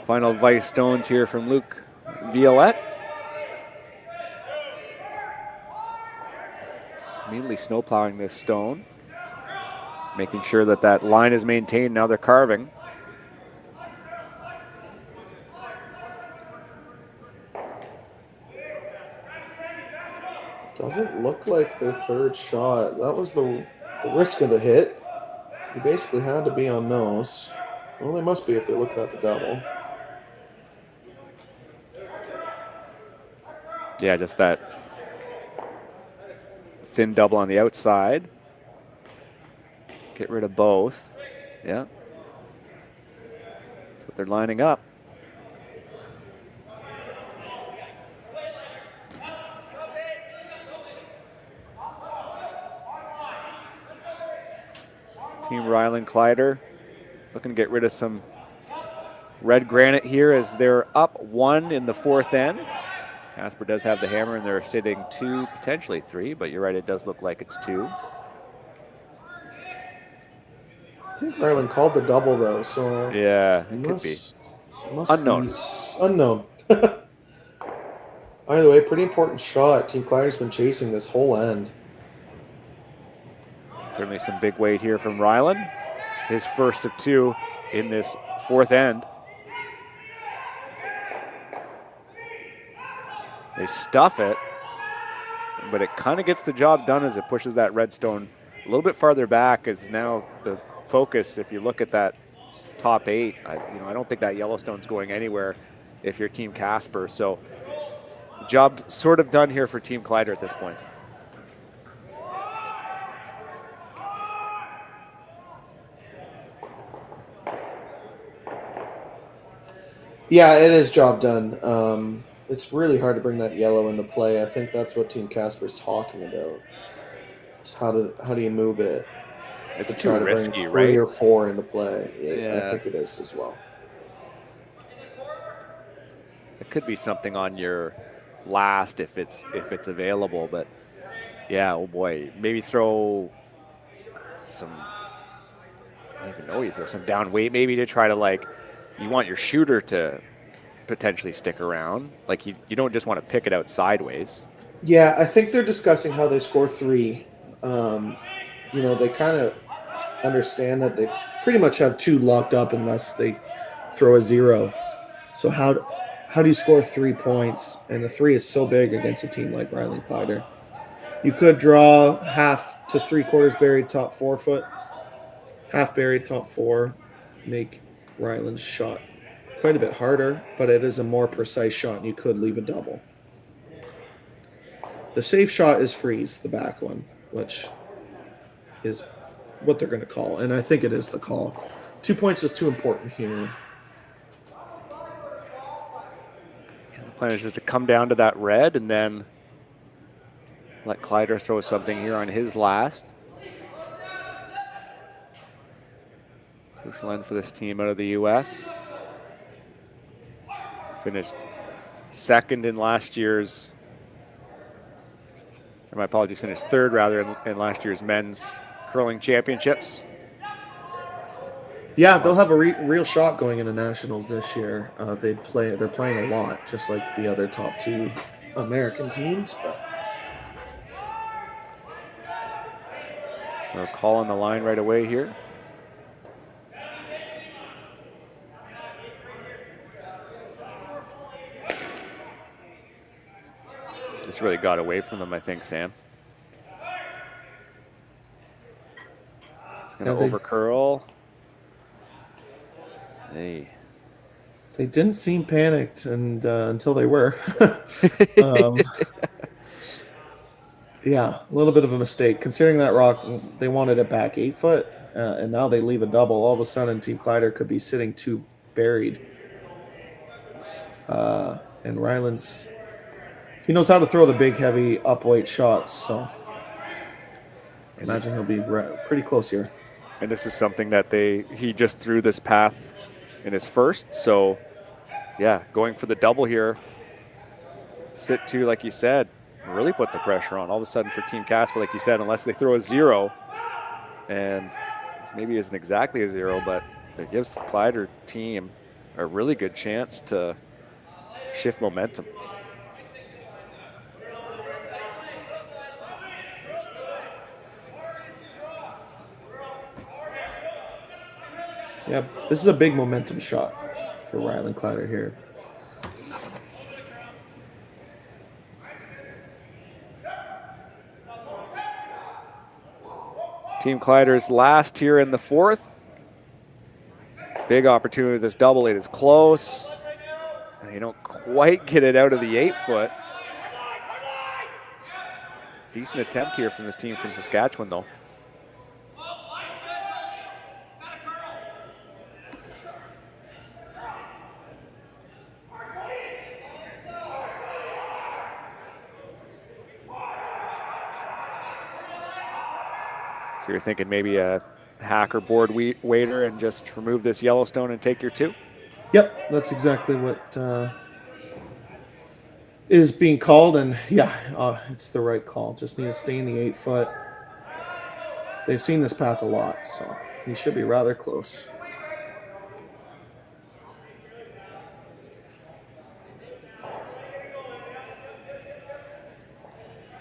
Final vice stones here from Luke Violette. Immediately snowplowing this stone, making sure that that line is maintained. Now they're carving. Doesn't look like their third shot. That was the risk of the hit. He basically had to be on nose. Well, they must be if they're looking at the double. Yeah, just that thin double on the outside. Get rid of both. Yeah. That's what they're lining up. Team Rylan Kleiter looking to get rid of some red granite here as they're up 1 in the 4th end. Casper does have the hammer and they're sitting 2, potentially 3, but you're right, it does look like it's 2. I think Rylan called the double though, so yeah, it could be. Unknown. Unknown. Either way, pretty important shot. Team Kleiter's been chasing this whole end. Certainly some big weight here from Rylan. His first of 2 in this 4th end. They stuff it, but it kind of gets the job done as it pushes that redstone a little bit farther back, as now the focus, if you look at that top 8, I don't think that Yellowstone's going anywhere if you're Team Casper. So job sort of done here for Team Kleiter at this point. Yeah, it is job done. It's really hard to bring that yellow into play. I think that's what Team Casper's talking about. It's how do you move it? It's to try too to risky, bring 3 right? or 4 into play. Yeah. I think it is as well. It could be something on your last if it's available, but yeah, oh boy, maybe throw some. I don't even know. You throw some down weight maybe to try to, like, you want your shooter to potentially stick around. Like you don't just want to pick it out sideways. Yeah, I think they're discussing how they score 3. They kind of understand that they pretty much have 2 locked up unless they throw a 0. So how do you score 3 points? And the 3 is so big against a team like Rylan Kleiter. You could draw half to 3/4 buried top 4 foot, half buried top 4, make Rylan's shot quite a bit harder, but it is a more precise shot, and you could leave a double. The safe shot is freeze, the back one, which is what they're going to call, and I think it is the call. 2 points is too important here. Yeah, the plan is just to come down to that red and then let Kleiter throw something here on his last. Crucial end for this team out of the U.S. Finished 2nd in last year's, or my apologies, finished 3rd rather in last year's men's curling championships. Yeah, they'll have a real shot going into nationals this year. They're playing a lot, just like the other top 2 American teams. But so call on the line right away here. This really got away from them, I think, Sam. It's going to over curl. Hey. They didn't seem panicked until they were. Yeah, a little bit of a mistake. Considering that rock, they wanted it back 8 foot, and now they leave a double. All of a sudden, Team Kleiter could be sitting 2 buried. And Rylan's... He knows how to throw the big, heavy, upweight shots, so I imagine he'll be pretty close here. And this is something that he just threw this path in his first, so yeah, going for the double here. Sit 2, like you said, really put the pressure on. All of a sudden for Team Casper, like you said, unless they throw a 0, and this maybe isn't exactly a 0, but it gives the Kleiter team a really good chance to shift momentum. Yeah, this is a big momentum shot for Rylan Kleiter here. Team Kleiter's last here in the fourth. Big opportunity with this double. It is close. They don't quite get it out of the 8-foot. Decent attempt here from this team from Saskatchewan, though. So you're thinking maybe a hack or board waiter and just remove this Yellowstone and take your 2? Yep, that's exactly what is being called, and yeah, it's the right call. Just need to stay in the 8-foot. They've seen this path a lot, so he should be rather close.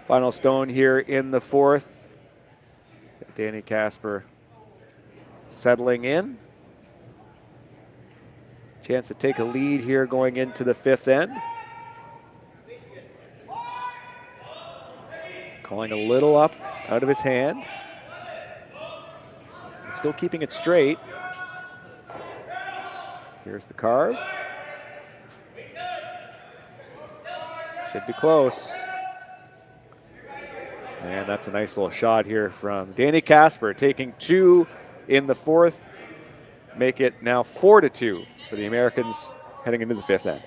Final stone here in the fourth. Danny Casper settling in. Chance to take a lead here going into the 5th end. Calling a little up out of his hand. Still keeping it straight. Here's the carve. Should be close. And that's a nice little shot here from Danny Casper, taking 2 in the 4th. Make it now 4-2 for the Americans heading into the 5th end.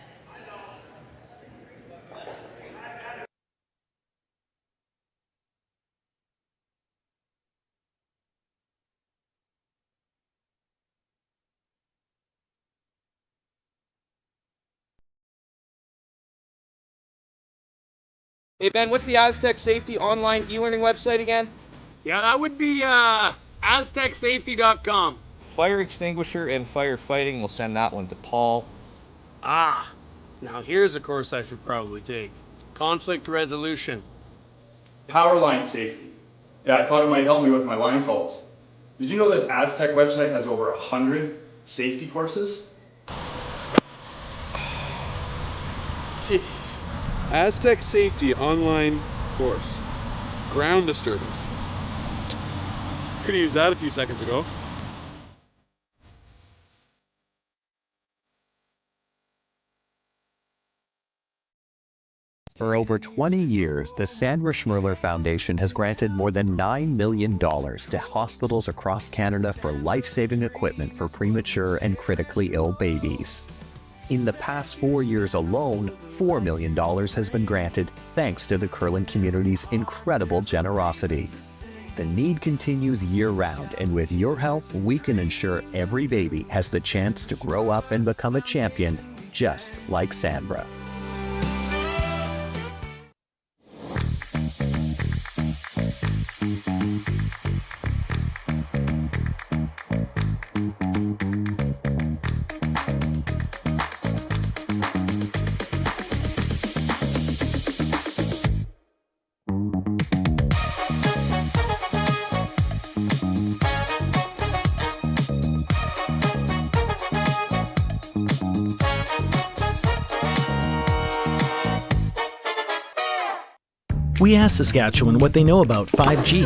Hey Ben, what's the Aztec Safety online e-learning website again? Yeah, that would be aztecsafety.com. Fire extinguisher and firefighting, we'll send that one to Paul. Now here's a course I should probably take. Conflict resolution. Power line safety. Yeah, I thought it might help me with my line calls. Did you know this Aztec website has over 100 safety courses? Jeez. Aztec Safety online course. Ground disturbance. Could have used that a few seconds ago. For over 20 years, the Sandra Schmirler Foundation has granted more than $9 million to hospitals across Canada for life-saving equipment for premature and critically ill babies. In the past 4 years alone, $4 million has been granted thanks to the Curling community's incredible generosity. The need continues year-round, and with your help, we can ensure every baby has the chance to grow up and become a champion, just like Sandra. We asked Saskatchewan what they know about 5G.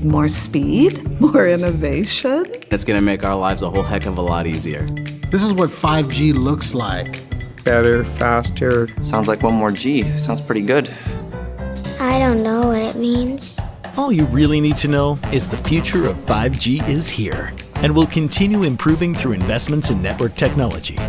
More speed, more innovation. It's going to make our lives a whole heck of a lot easier. This is what 5G looks like. Better, faster. Sounds like one more G. Sounds pretty good. I don't know what it means. All you really need to know is the future of 5G is here and will continue improving through investments in network technology.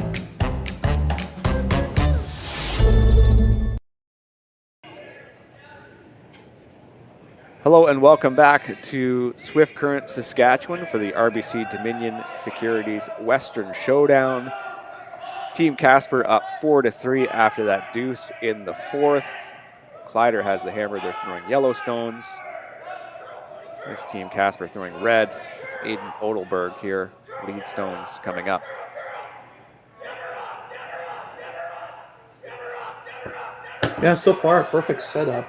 Hello and welcome back to Swift Current, Saskatchewan for the RBC Dominion Securities Western Showdown. Team Casper up 4-3 after that deuce in the 4th. Kleiter has the hammer. They're throwing Yellowstones. This Team Casper throwing red. It's Aiden Odelberg here lead stones coming up. Yeah, so far, perfect setup.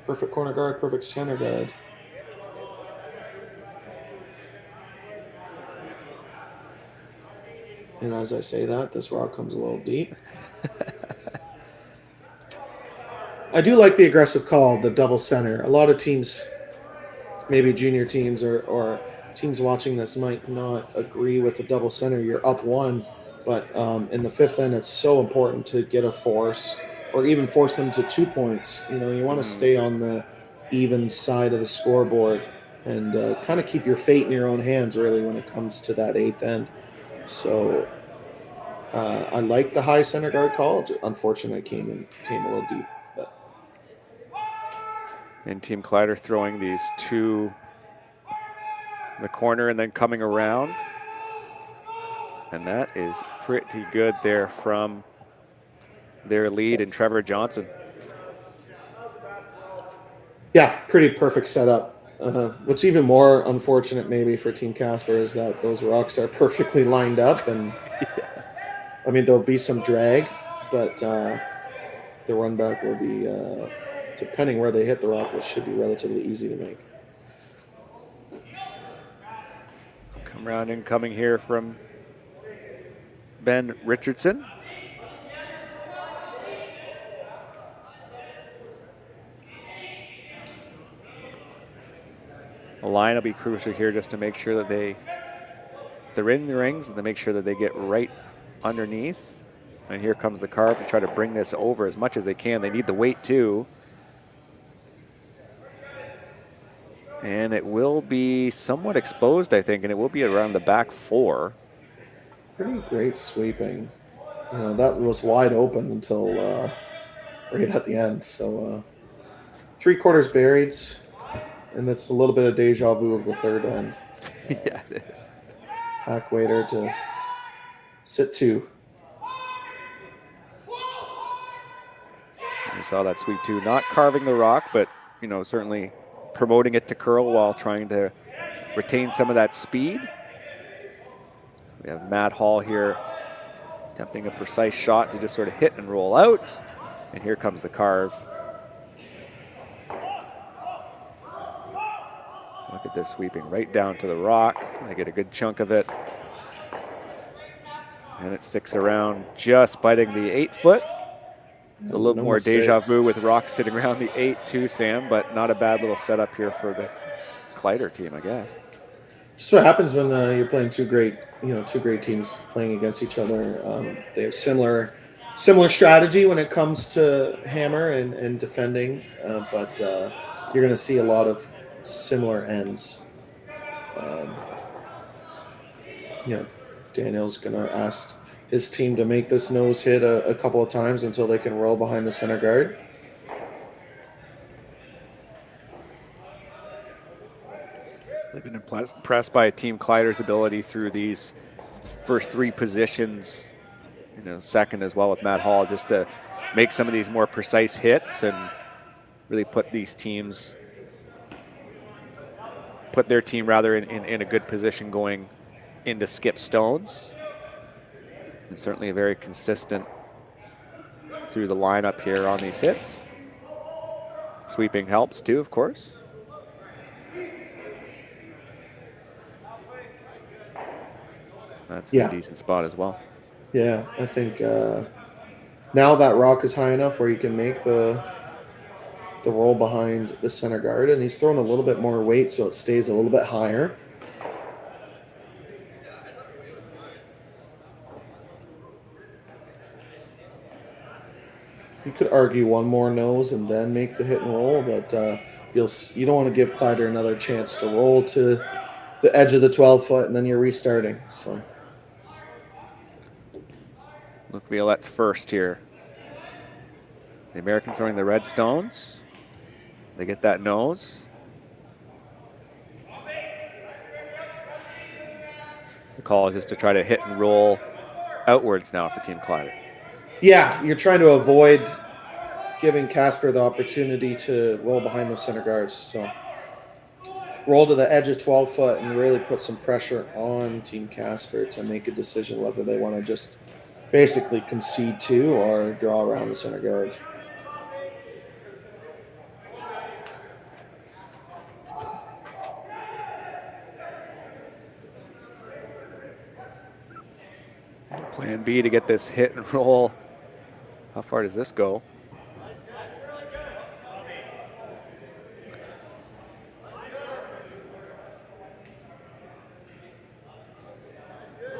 Perfect corner guard, perfect center guard. And as I say that, this rock comes a little deep. I do like the aggressive call, the double center. A lot of teams, maybe junior teams or teams watching this, might not agree with the double center. You're up one, but in the fifth end, it's so important to get a force or even force them to 2 points. You know, you want to stay on the even side of the scoreboard and kind of keep your fate in your own hands, really, when it comes to that eighth end. So I like the high center guard call. Unfortunately, it came a little deep. But. And Team Kleiter throwing these to the corner and then coming around. And that is pretty good there from their lead and Trevor Johnson. Yeah, pretty perfect setup. What's even more unfortunate maybe for Team Casper is that those rocks are perfectly lined up, and I mean there'll be some drag, but the run back will be, depending where they hit the rock, which should be relatively easy to make. Come around incoming here from Ben Richardson. The line will be crucial here just to make sure that if they're in the rings, and to make sure that they get right underneath. And here comes the carve to try to bring this over as much as they can. They need the weight too. And it will be somewhat exposed, I think, and it will be around the back four. Pretty great sweeping. You know, that was wide open until right at the end. So 3/4 buried. And it's a little bit of deja vu of the third end. Yeah, it is. Hack waiter to sit two. You saw that sweep too. Not carving the rock, but, you know, certainly promoting it to curl while trying to retain some of that speed. We have Matt Hall here attempting a precise shot to just sort of hit and roll out. And here comes the carve. Look at this sweeping right down to the rock. They get a good chunk of it. And it sticks around, just biting the 8 foot. It's a little more deja vu with rocks sitting around the 8 too, Sam, but not a bad little setup here for the Kleiter team, I guess. Just what happens when you're playing two great teams playing against each other. They have similar strategy when it comes to hammer and defending, but you're going to see a lot of similar ends. Daniel's going to ask his team to make this nose hit a couple of times until they can roll behind the center guard. They've been impressed by Team Kleiter's ability through these first 3 positions, second as well with Matt Hall, just to make some of these more precise hits and really put their team in a good position going into skip stones. And certainly very consistent through the lineup here on these hits. Sweeping helps too, of course. That's a decent spot as well. Yeah, I think now that rock is high enough where you can make the roll behind the center guard, and he's throwing a little bit more weight so it stays a little bit higher. You could argue one more nose and then make the hit and roll, but you don't want to give Kleiter another chance to roll to the edge of the 12 foot and then you're restarting. So Luke Violette's first here. The Americans throwing the red stones. They get that nose. The call is just to try to hit and roll outwards now for Team Kleiter. Yeah, you're trying to avoid giving Casper the opportunity to roll behind those center guards. So roll to the edge of 12 foot and really put some pressure on Team Casper to make a decision whether they want to just basically concede to or draw around the center guard. Plan B to get this hit and roll. How far does this go?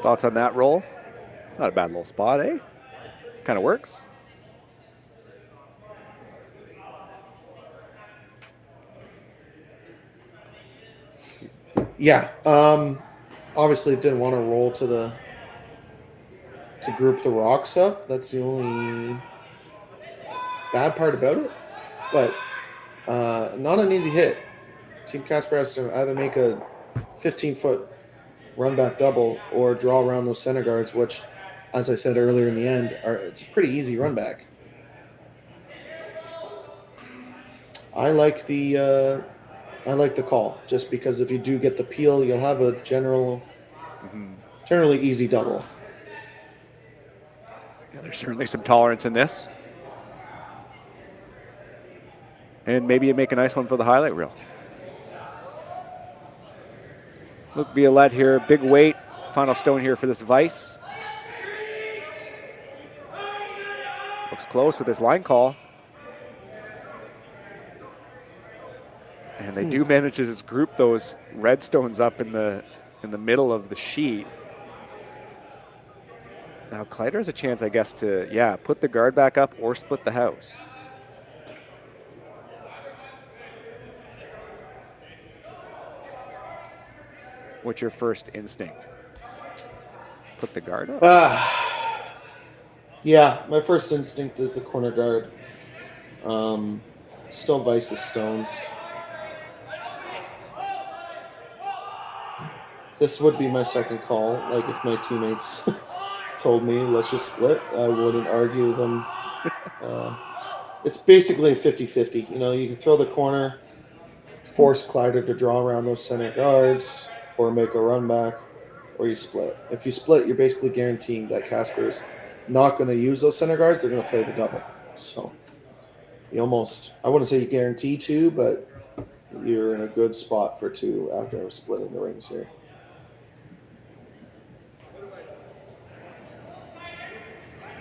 Thoughts on that roll? Not a bad little spot, eh? Kind of works. Yeah. Obviously didn't want to roll to group the rocks up. That's the only bad part about it. But not an easy hit. Team Casper has to either make a 15-foot run back double or draw around those center guards, which, as I said earlier in the end, it's a pretty easy run back. I like the call, just because if you do get the peel, you'll have a generally easy double. Yeah, there's certainly some tolerance in this. And maybe you make a nice one for the highlight reel. Luke Violette here, big weight. Final stone here for this vise. Looks close with this line call. And they do manage to just group those red stones up in the middle of the sheet. Now Kleiter has a chance, I guess, to, put the guard back up or split the house. What's your first instinct? Put the guard up? Yeah, my first instinct is the corner guard. Still Vice's stones. This would be my second call. Like, if my teammates told me, let's just split, I wouldn't argue with them. It's basically a 50-50. You know, you can throw the corner, force Kleiter to draw around those center guards, or make a run back, or you split. If you split, you're basically guaranteeing that Casper's not going to use those center guards. They're going to play the double. So you almost, I wouldn't say you guarantee two, but you're in a good spot for two after splitting the rings here.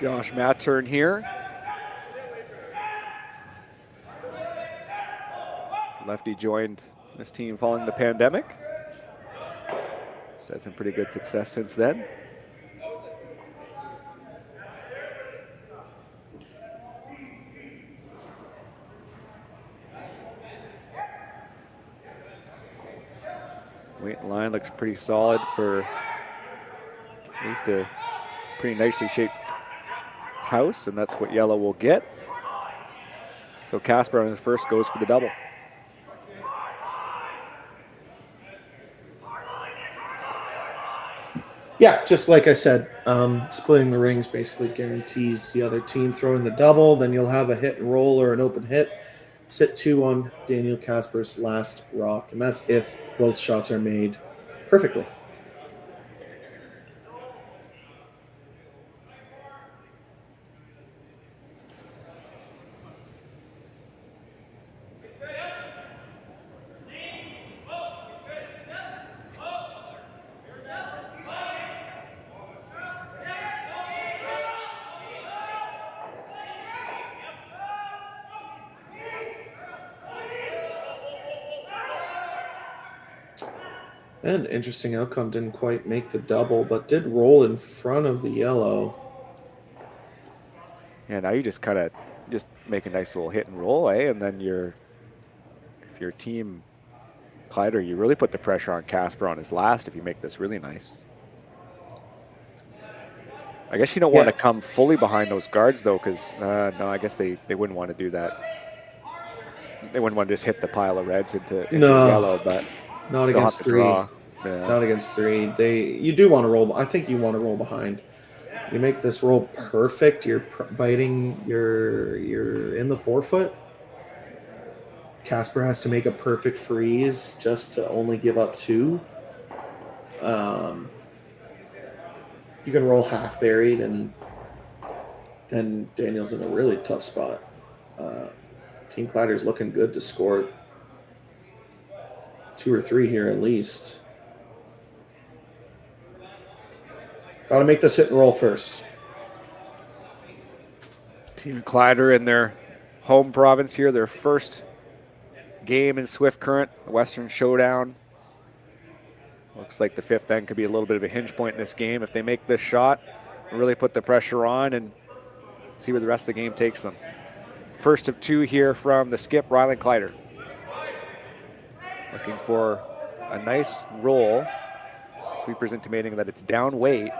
Josh Mattern here. Lefty joined this team following the pandemic. He's had some pretty good success since then. Weight line looks pretty solid for at least a pretty nicely shaped house, and that's what yellow will get. So Casper on his first goes for the double. Yeah, just like I said, splitting the rings basically guarantees the other team throwing the double. Then you'll have a hit and roll or an open hit. Sit two on Daniel Casper's last rock, and that's if both shots are made perfectly. An interesting outcome, didn't quite make the double, but did roll in front of the yellow. Yeah, now you just kind of just make a nice little hit and roll, eh? And then if your team Kleiter, you really put the pressure on Casper on his last if you make this really nice. I guess you don't want to come fully behind those guards though, because no, I guess they wouldn't want to do that. They wouldn't want to just hit the pile of reds into yellow, but not against three. Yeah. Not against three. You do want to roll. I think you want to roll behind. You make this roll perfect. You're biting. You're in the 4 foot. Casper has to make a perfect freeze just to only give up 2. You can roll half buried, and then Daniel's in a really tough spot. Team Kleiter's looking good to score 2 or 3 here at least. Got to make this hit and roll first. Team Kleiter in their home province here, their first game in Swift Current, Western Showdown. Looks like the 5th end could be a little bit of a hinge point in this game. If they make this shot, really put the pressure on and see where the rest of the game takes them. First of 2 here from the skip, Rylan Kleiter. Looking for a nice roll. Sweeper's intimating that it's down weight.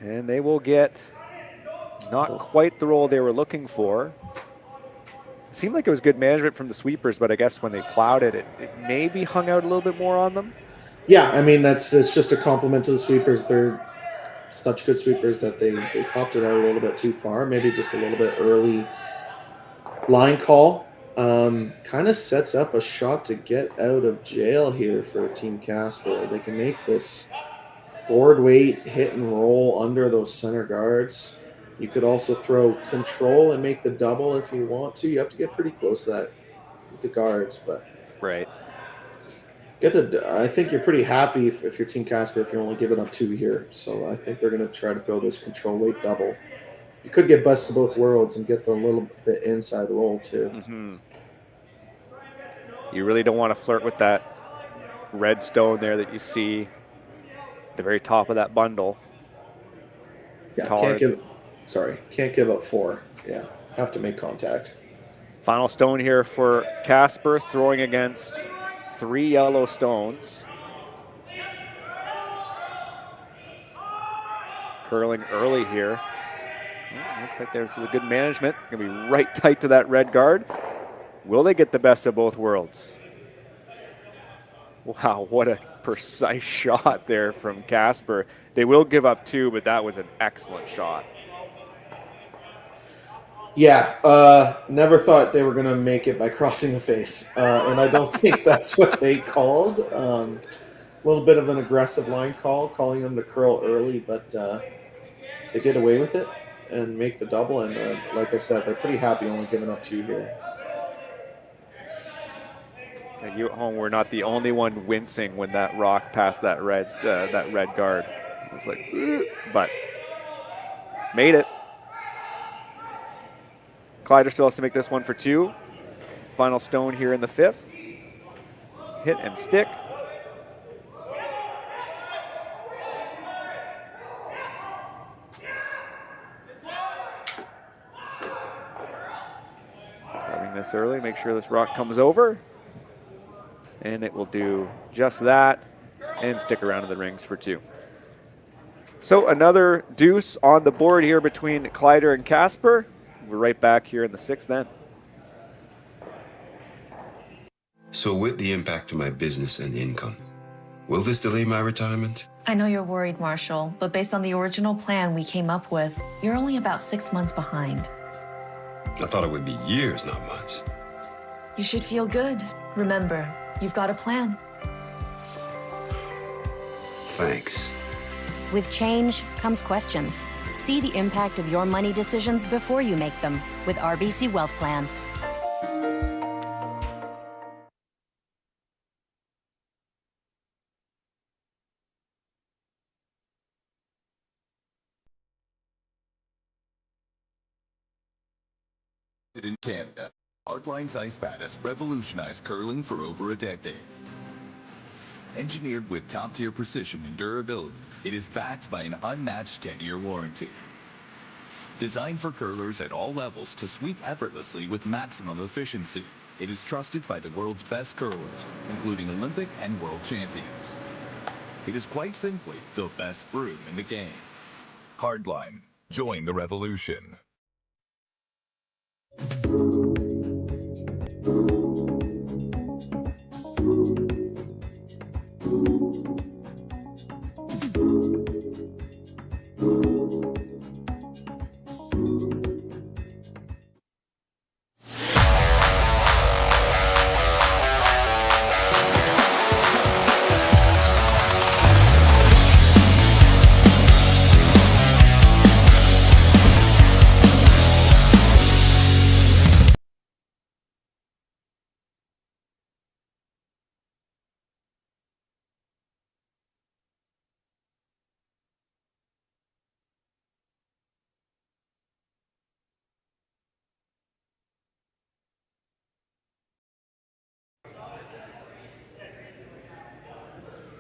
And they will get not quite the roll they were looking for. It seemed like it was good management from the sweepers, but I guess when they plowed it, it maybe hung out a little bit more on them. Yeah, I mean, it's just a compliment to the sweepers. They're such good sweepers that they popped it out a little bit too far, maybe just a little bit early line call. Kind of sets up a shot to get out of jail here for Team Casper. They can make this board weight hit and roll under those center guards. You could also throw control and make the double if you want to. You have to get pretty close to that with the guards, but right. I think you're pretty happy if you're Team Casper if you're only giving up 2 here. So I think they're going to try to throw this control weight double. You could get best of both worlds and get the little bit inside roll too. Mm-hmm. You really don't want to flirt with that red stone there that you see at the very top of that bundle. Yeah, can't give up 4. Yeah, have to make contact. Final stone here for Casper, throwing against 3 yellow stones. Curling early here. Well, looks like there's a good management. Gonna be right tight to that red guard. Will they get the best of both worlds? Wow, what a precise shot there from Casper. They will give up 2, but that was an excellent shot. Yeah, never thought they were going to make it by crossing the face. And I don't think that's what they called. A little bit of an aggressive line call, calling them to curl early, but they get away with it and make the double. And like I said, they're pretty happy only giving up 2 here. And you at home were not the only one wincing when that rock passed that red guard. It was like, but made it. Kleiter still has to make this one for 2. Final stone here in the 5th. Hit and stick. Grabbing this early, make sure this rock comes over. And it will do just that and stick around in the rings for 2. So another deuce on the board here between Kleiter and Casper. We're right back here in the 6th then. So with the impact to my business and income, will this delay my retirement? I know you're worried, Marshall, but based on the original plan we came up with, you're only about 6 months behind. I thought it would be years, not months. You should feel good. Remember, you've got a plan. Thanks. With change comes questions. See the impact of your money decisions before you make them with RBC Wealth Plan. In Canada, Hardline's ice pad has revolutionized curling for over a decade. Engineered with top-tier precision and durability, it is backed by an unmatched 10-year warranty. Designed for curlers at all levels to sweep effortlessly with maximum efficiency, it is trusted by the world's best curlers, including Olympic and world champions. It is quite simply the best broom in the game. Hardline, join the revolution.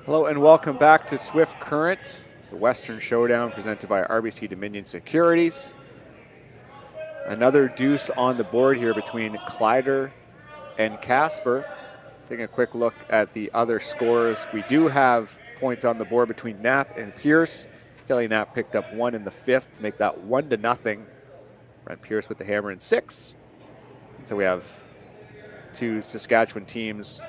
Hello and welcome back to Swift Current, the Western Showdown presented by RBC Dominion Securities. Another deuce on the board here between Kleiter and Casper. Taking a quick look at the other scores. We do have points on the board between Knapp and Pierce. Kelly Knapp picked up 1 in the 5th to make that 1-0. Brent Pierce with the hammer in 6. So we have 2 Saskatchewan teams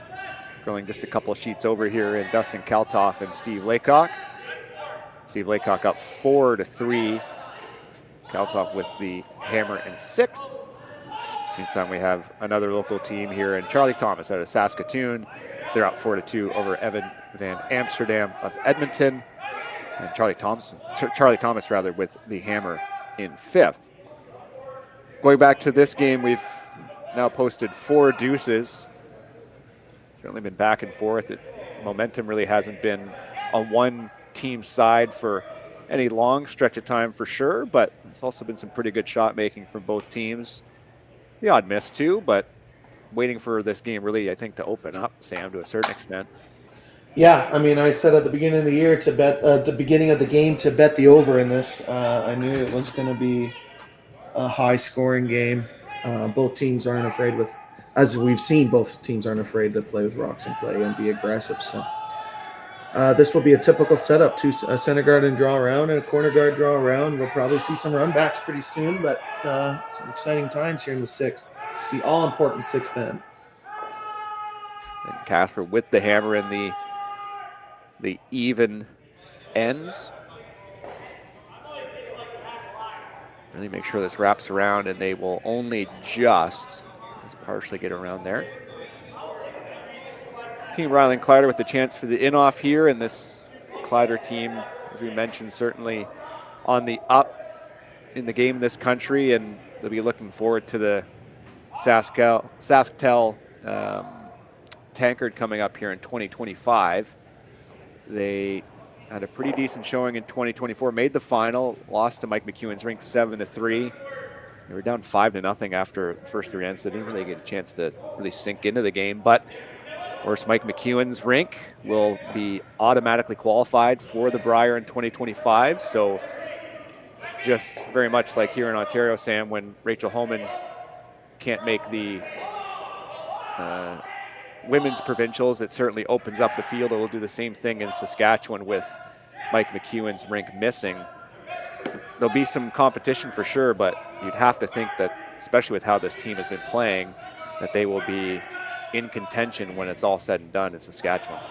curling just a couple of sheets over here in Dustin Kaltoff and Steve Laycock. Steve Laycock up 4-3. Kaltoff with the hammer in 6th. Meantime, we have another local team here in Charlie Thomas out of Saskatoon. They're up 4-2 over Evan Van Amsterdam of Edmonton. And Charlie Thomas with the hammer in 5th. Going back to this game, we've now posted 4 deuces. Certainly been back and forth. The momentum really hasn't been on one team's side for any long stretch of time for sure, but it's also been some pretty good shot making from both teams. The odd miss too, but waiting for this game really, I think, to open up, Sam, to a certain extent. Yeah, I mean, I said at the beginning of the year to bet, at the beginning of the game to bet the over in this. I knew it was going to be a high-scoring game. Both teams aren't afraid with, as we've seen, both teams aren't afraid to play with rocks and play and be aggressive. So this will be a typical setup: a center guard and draw around and a corner guard draw around. We'll probably see some run backs pretty soon, but some exciting times here in the 6th, the all-important 6th end. And Casper with the hammer in the even ends. Really make sure this wraps around, and they will only just partially get around there. Team Rylan Kleiter with the chance for the in-off here, and this Kleiter team, as we mentioned, certainly on the up in the game in this country, and they'll be looking forward to the Sasktel Tankard coming up here in 2025. They had a pretty decent showing in 2024, made the final, lost to Mike McEwen's rink 7-3. They were down 5-0 after the first 3 ends, so they didn't really get a chance to really sink into the game. But of course, Mike McEwen's rink will be automatically qualified for the Brier in 2025. So just very much like here in Ontario, Sam, when Rachel Homan can't make the women's provincials, it certainly opens up the field. It will do the same thing in Saskatchewan with Mike McEwen's rink missing. There'll be some competition for sure, but you'd have to think that, especially with how this team has been playing, that they will be in contention when it's all said and done in Saskatchewan.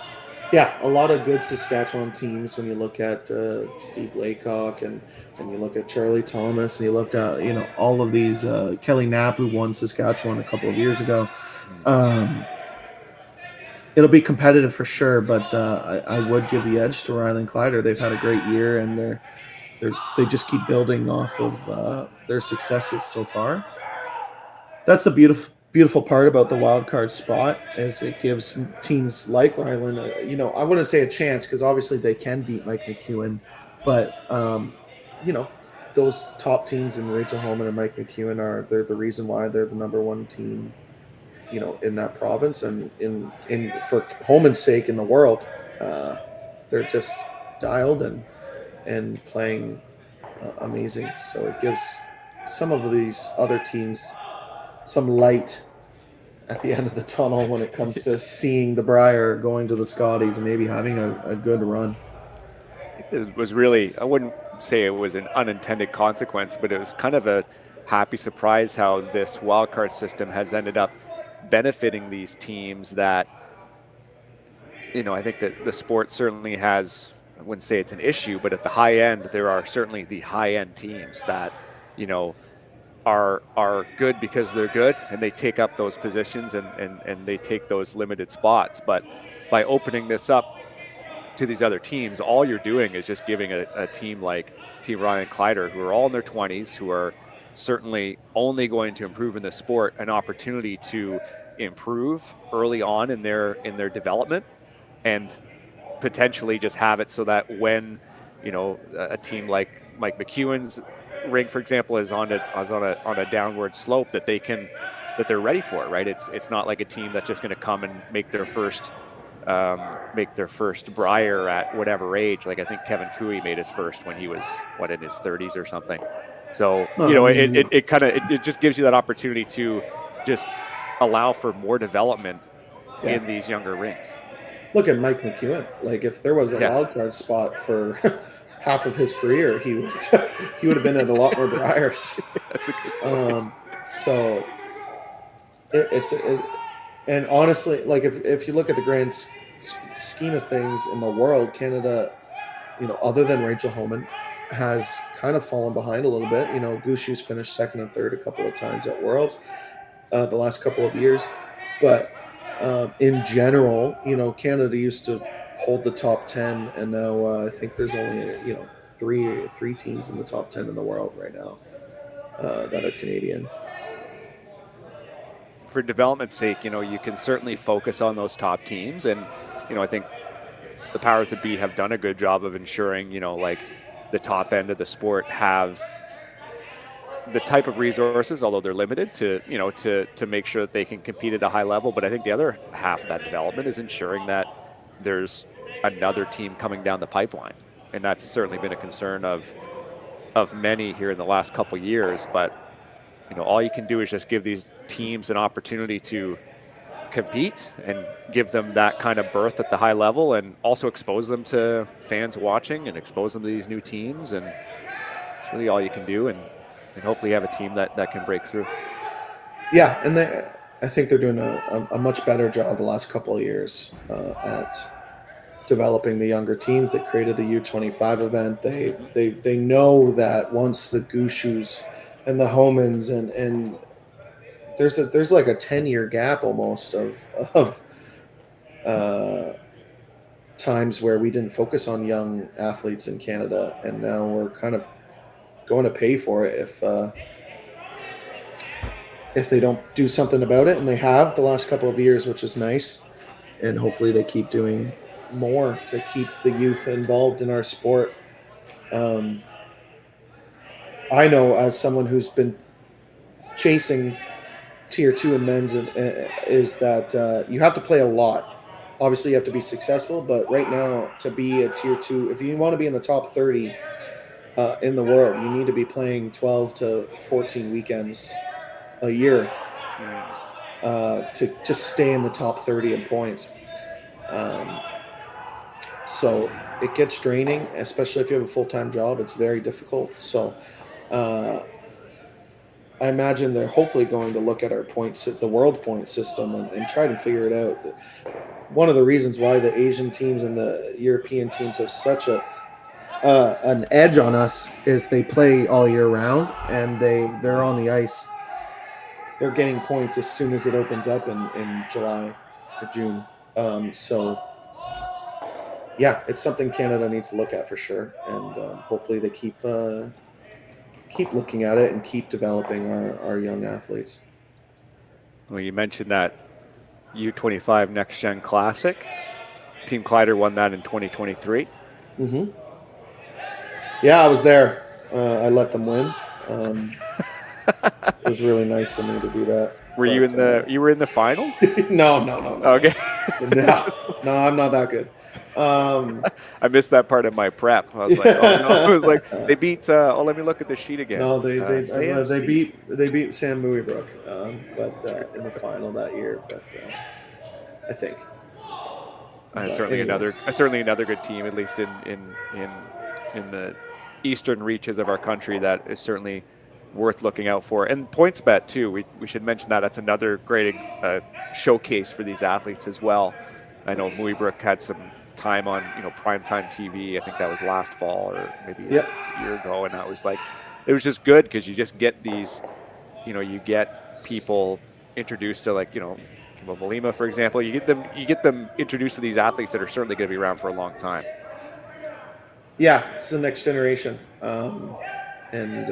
Yeah, a lot of good Saskatchewan teams when you look at Steve Laycock and you look at Charlie Thomas and you look at, all of these, Kelly Knapp, who won Saskatchewan a couple of years ago. It'll be competitive for sure, but I would give the edge to Rylan Kleiter. They've had a great year, and they just keep building off of their successes so far. That's the beautiful part about the wild card spot, is it gives teams like Rylan, I wouldn't say a chance, because obviously they can beat Mike McEwen, but those top teams in Rachel Homan and Mike McEwen they're the reason why they're the number 1 team, in that province, and in for Homan's sake in the world. They're just dialed and playing amazing. So it gives some of these other teams some light at the end of the tunnel when it comes to seeing the Brier going to the Scotties and maybe having a good run. It was really, I wouldn't say it was an unintended consequence, but it was kind of a happy surprise how this wildcard system has ended up benefiting these teams that, I think that the sport certainly has, I wouldn't say it's an issue, but at the high end, there are certainly the high-end teams that, are good because they're good, and they take up those positions and they take those limited spots. But by opening this up to these other teams, all you're doing is just giving a team like Team Rylan Kleiter, who are all in their 20s, who are certainly only going to improve in the sport, an opportunity to improve early on in their development, and potentially just have it so that when a team like Mike McEwen's rink, for example, is on a downward slope, that they're ready for it, right? It's not like a team that's just going to come and make their first make their first Brier at whatever age. Like I think Kevin Cooey made his first when he was in his 30s or something. So it just gives you that opportunity to just allow for more development in these younger rinks. Look at Mike McEwen. Like if there was a wild card spot for half of his career, he would have been at a lot more Briers. That's a good point. So and honestly, like if you look at the grand scheme of things in the world, Canada, other than Rachel Homan, has kind of fallen behind a little bit. Gushu's finished second and third a couple of times at Worlds the last couple of years, but in general, Canada used to hold the top 10, and now I think there's only three teams in the top 10 in the world right now that are Canadian. For development's sake, you can certainly focus on those top teams, and I think the powers that be have done a good job of ensuring like the top end of the sport have the type of resources, although they're limited, to make sure that they can compete at a high level. But I think the other half of that development is ensuring that there's another team coming down the pipeline, and that's certainly been a concern of many here in the last couple of years. But all you can do is just give these teams an opportunity to compete and give them that kind of berth at the high level, and also expose them to fans watching and expose them to these new teams. And it's really all you can do, and hopefully have a team that can break through. Yeah, and I think they're doing a much better job the last couple of years at developing the younger teams. They created the U25 event. They know that once the Gushus and the Homans and there's like a 10-year gap almost of times where we didn't focus on young athletes in Canada, and now we're kind of going to pay for it if they don't do something about it, and they have the last couple of years, which is nice, and hopefully they keep doing more to keep the youth involved in our sport. I know, as someone who's been chasing Tier 2 in men's, is that you have to play a lot. Obviously, you have to be successful, but right now, to be a Tier 2, if you want to be in the top 30 in the world, you need to be playing 12 to 14 weekends a year to just stay in the top 30 in points. So it gets draining, especially if you have a full-time job. It's very difficult. So I imagine they're hopefully going to look at our points, the world point system, and try to figure it out. One of the reasons why the Asian teams and the European teams have such an edge on us is they play all year round, and they're on the ice. They're getting points as soon as it opens up in July or June. So yeah, it's something Canada needs to look at for sure, and hopefully they keep looking at it and keep developing our young athletes. Well, you mentioned that U25 Next Gen Classic. Team Kleiter won that in 2023. Mm-hmm. Yeah, I was there. I let them win. It was really nice of me to do that. Were you in the final? No. Okay. No, I'm not that good. I missed that part of my prep. I was like, oh no! I was like, they beat. Let me look at the sheet again. No, they beat Sam Muibruk, but in the final that year. But I think certainly another good team, at least in the eastern reaches of our country, that is certainly worth looking out for. And PointsBet too. We should mention that. That's another great showcase for these athletes as well. I know Muibruk had some time on primetime TV. I think that was last fall or maybe a year ago, and that was like, it was just good because you just get these, you get people introduced to, like, Kimbo Malima, for example. You get them introduced to these athletes that are certainly going to be around for a long time. Yeah, it's the next generation, and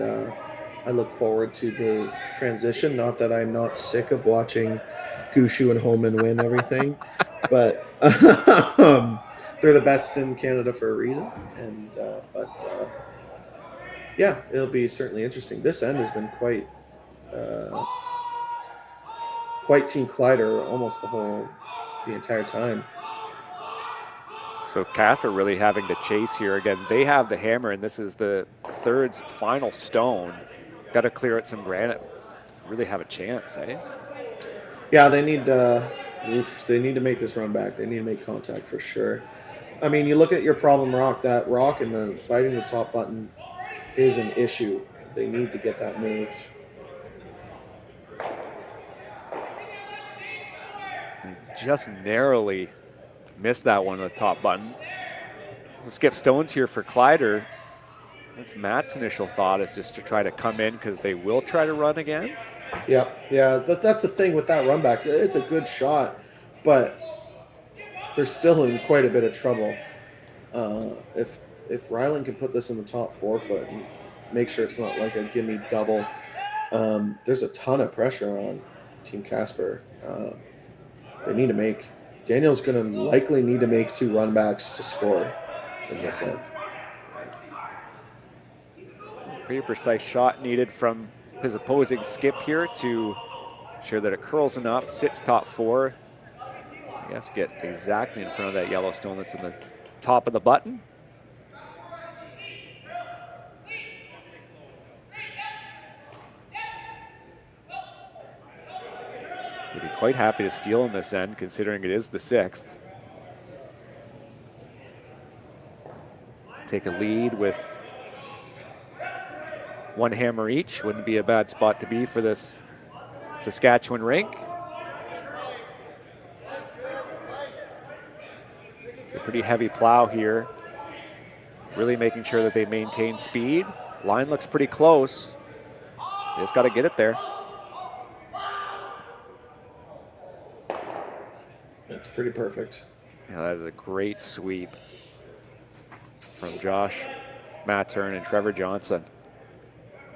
I look forward to the transition. Not that I'm not sick of watching Gushu and Homan win everything, but they're the best in Canada for a reason. And yeah, it'll be certainly interesting. This end has been quite Team Kleiter almost the entire time. So Casper really having to chase here again. They have the hammer, and this is the third's final stone. Got to clear out some granite. Really have a chance, eh? Yeah, they need to make this run back. They need to make contact for sure. I mean, you look at your problem rock. That rock and the biting the top button is an issue. They need to get that moved. They just narrowly missed that one on the top button. We'll skip stones here for Kleiter. That's Matt's initial thought, is just to try to come in because they will try to run again. Yeah. That's the thing with that run back. It's a good shot, but they're still in quite a bit of trouble. If Rylan can put this in the top 4 foot and make sure it's not like a gimme double, there's a ton of pressure on Team Casper. They need to make. Daniel's going to likely need to make 2 run backs to score in this end. Pretty precise shot needed from his opposing skip here to ensure that it curls enough, sits top 4. He has to get exactly in front of that yellow stone that's in the top of the button. He'd be quite happy to steal in this end, considering it is the 6th. Take a lead with 1 hammer each. Wouldn't be a bad spot to be for this Saskatchewan rink. It's a pretty heavy plow here. Really making sure that they maintain speed. Line looks pretty close. They just got to get it there. That's pretty perfect. Yeah, that is a great sweep from Josh Mattern and Trevor Johnson.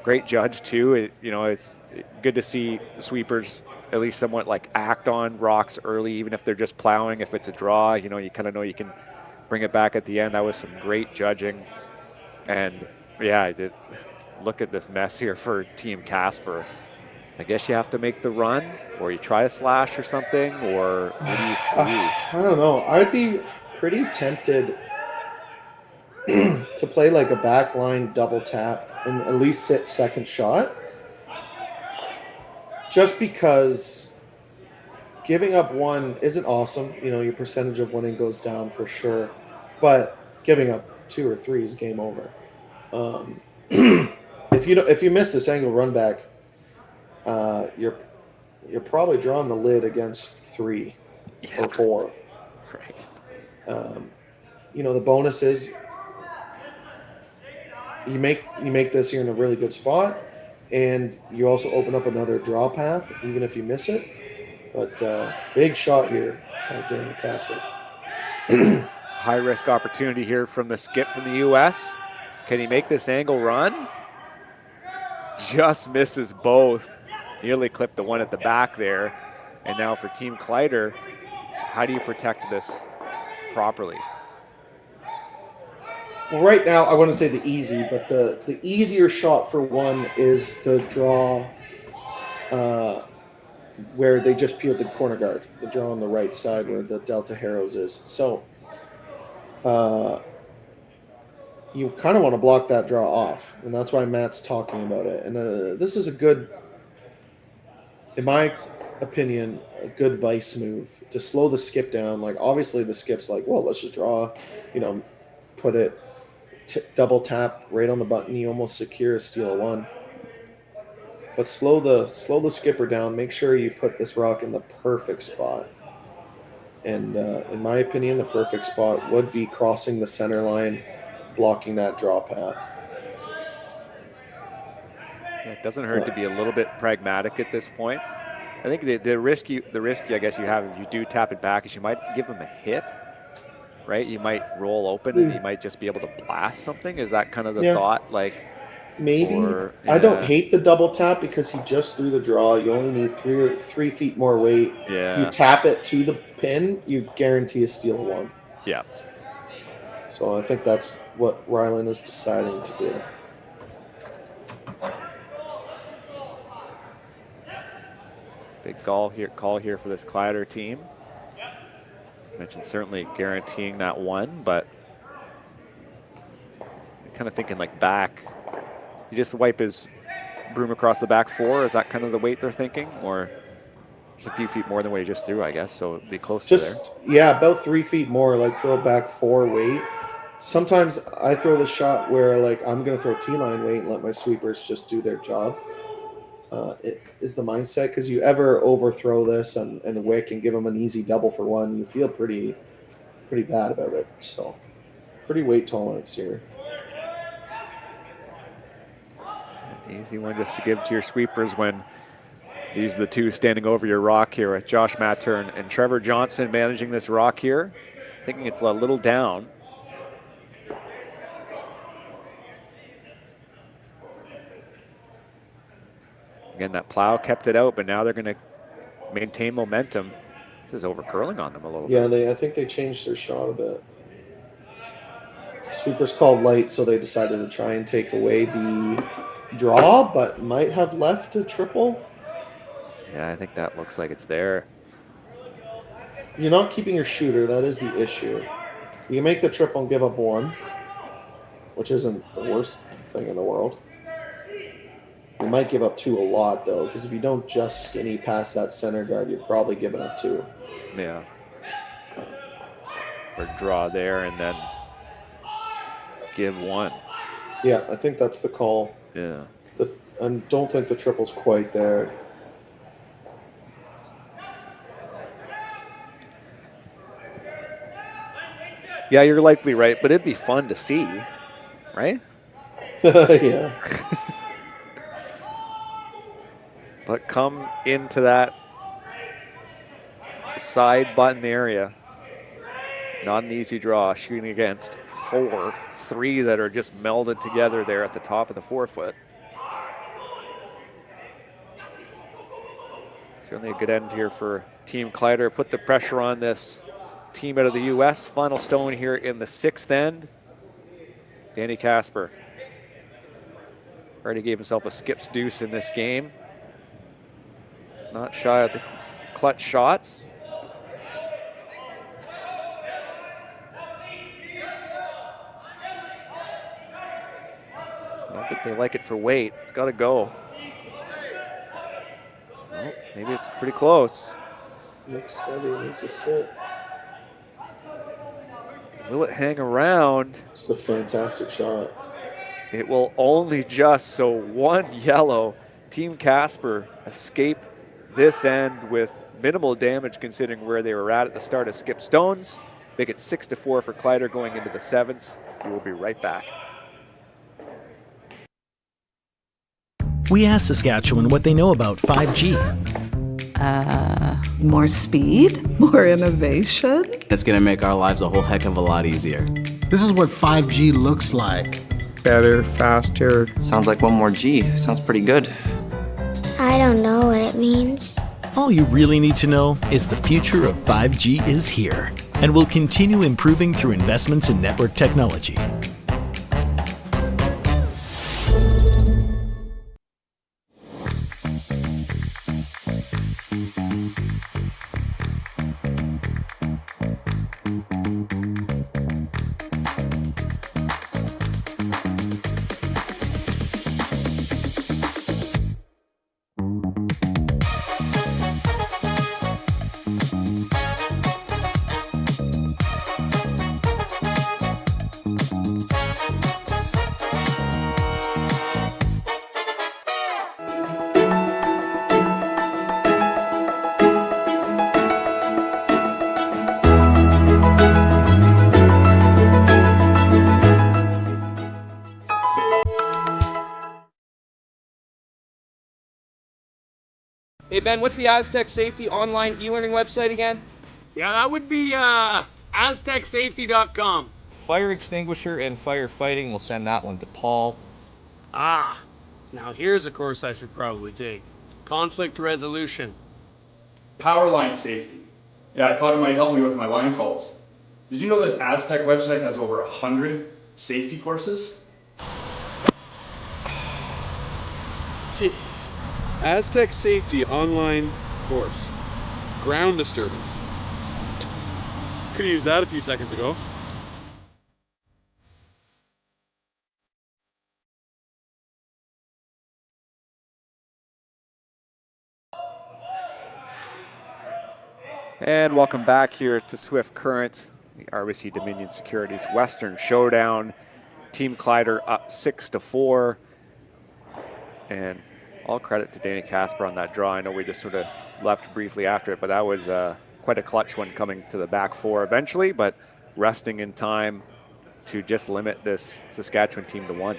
Great judge too. It's good to see sweepers at least somewhat like act on rocks early, even if they're just plowing. If it's a draw, you kind of know you can bring it back at the end. That was some great judging. And yeah, look at this mess here for Team Casper. I guess you have to make the run, or you try a slash or something, or what do you see? I don't know. I'd be pretty tempted to play like a backline double tap and at least sit second shot. Just because giving up 1 isn't awesome. Your percentage of winning goes down for sure. But giving up 2 or 3 is game over. If you miss this angle run back, you're probably drawing the lid against 3 or 4. Right. The bonus is you make this here in a really good spot, and you also open up another draw path, even if you miss it. But big shot here by Daniel Casper. High risk opportunity here from the skip from the U.S. Can he make this angle run? Just misses both. Nearly clipped the one at the back there. And now for Team Kleiter, how do you protect this properly? Well, right now, I want to say the easy, but the easier shot for 1 is the draw where they just peeled the corner guard, the draw on the right side where the Delta Harrows is. So you kind of want to block that draw off, and that's why Matt's talking about it. And this is a good, in my opinion, a good vice move to slow the skip down. Like, obviously the skip's like, well, let's just draw, put it, double tap right on the button. You almost secure a steal of 1. But slow the skipper down. Make sure you put this rock in the perfect spot. And in my opinion, the perfect spot would be crossing the center line, blocking that draw path. It doesn't hurt to be a little bit pragmatic at this point. I think the risk I guess you have if you do tap it back is you might give him a hit, right? You might roll open and you might just be able to blast something. Is that kind of the thought? Like, maybe. I don't hate the double tap because he just threw the draw. You only need 3 feet more weight. Yeah. You tap it to the pin, you guarantee a steal of 1. Yeah. So I think that's what Rylan is deciding to do. Big call here for this Kleiter team. mentioned certainly guaranteeing that one, but kind of thinking like back. You just wipe his broom across the back 4. Is that kind of the weight they're thinking? Or just a few feet more than what he just threw, I guess. So it'd be close to there. Yeah, about 3 feet more, like throw back 4 weight. Sometimes I throw the shot where like I'm going to throw T-line weight and let my sweepers just do their job. It is the mindset, because you ever overthrow this and wick and give them an easy double for 1, you feel pretty bad about it. So pretty weight tolerance here. An easy one just to give to your sweepers when these are the 2 standing over your rock here with Josh Matter and Trevor Johnson managing this rock here. Thinking it's a little down. Again, that plow kept it out, but now they're going to maintain momentum. This is over curling on them a little bit. Yeah, I think they changed their shot a bit. Sweepers called light, so they decided to try and take away the draw, but might have left a triple. Yeah, I think that looks like it's there. You're not keeping your shooter. That is the issue. You make the triple and give up 1, which isn't the worst thing in the world. You might give up 2 a lot, though, because if you don't just skinny past that center guard, you're probably giving up 2. Yeah. Or draw there and then give 1. Yeah, I think that's the call. Yeah. I don't think the triple's quite there. Yeah, you're likely right, but it'd be fun to see, right? Yeah. But come into that side button area. Not an easy draw, shooting against 4, 3 that are just melded together there at the top of the 4-foot. Certainly a good end here for Team Kleiter. Put the pressure on this team out of the U.S. Final stone here in the 6th end. Danny Casper already gave himself a skip's deuce in this game. Not shy of the clutch shots. I don't think they like it for weight. It's got to go. Oh, maybe it's pretty close. Looks heavy. It needs to sit. Will it hang around? It's a fantastic shot. It will only just, so 1 yellow. Team Casper escape this end with minimal damage considering where they were at the start of skip stones. Make it 6-4 for Kleiter going into the 7th. We will be right back. We asked Saskatchewan what they know about 5G. More speed, more innovation. It's going to make our lives a whole heck of a lot easier. This is what 5G looks like. Better, faster. Sounds like 1 more G. Sounds pretty good. I don't know what it means. All you really need to know is the future of 5G is here and will continue improving through investments in network technology. Hey Ben, what's the Aztec Safety online e-learning website again? Yeah, that would be aztecsafety.com. Fire extinguisher and firefighting, we'll send that one to Paul. Ah, now here's a course I should probably take. Conflict resolution. Power line safety. Yeah, I thought it might help me with my line calls. Did you know this Aztec website has over 100 safety courses? Jeez. Aztec Safety online course. Ground disturbance. Could have used that a few seconds ago. And welcome back here to Swift Current, the RBC Dominion Securities Western Showdown. Team Kleiter up 6-4. And all credit to Danny Casper on that draw. I know we just sort of left briefly after it, but that was quite a clutch one coming to the back four eventually, but resting in time to just limit this Saskatchewan team to 1.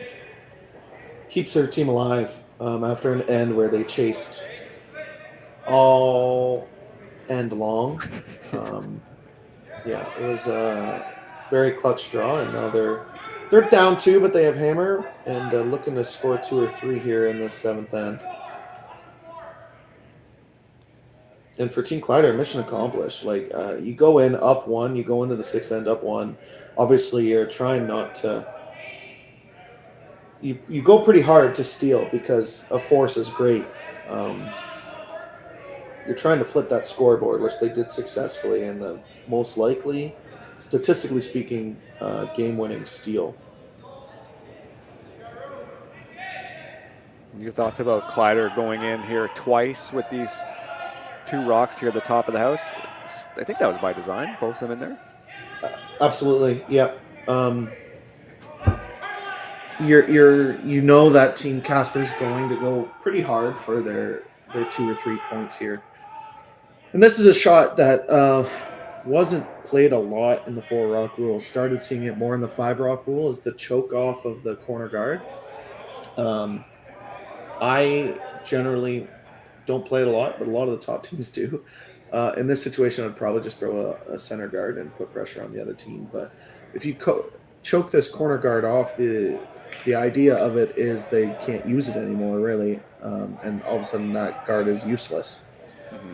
Keeps their team alive after an end where they chased all end long. Yeah, it was a very clutch draw, and now they're down 2, but they have hammer and looking to score 2 or 3 here in this 7th end. And for Team Kleiter, mission accomplished. Like you go in up 1, you go into the 6th end up 1. Obviously, you're trying not to. You go pretty hard to steal because a force is great. You're trying to flip that scoreboard, which they did successfully, and the most likely, statistically speaking, game-winning steal. Your thoughts about Kleiter going in here twice with these 2 rocks here at the top of the house? I think that was by design, both of them in there. Absolutely, yep. You know that Team Casper's going to go pretty hard for their 2 or 3 points here. And this is a shot that wasn't played a lot in the 4-rock rule. Started seeing it more in the 5-rock rule, is the choke off of the corner guard. I generally don't play it a lot, but a lot of the top teams do. In this situation, I'd probably just throw a center guard and put pressure on the other team. But if you choke this corner guard off, the idea of it is they can't use it anymore, really. And all of a sudden, that guard is useless.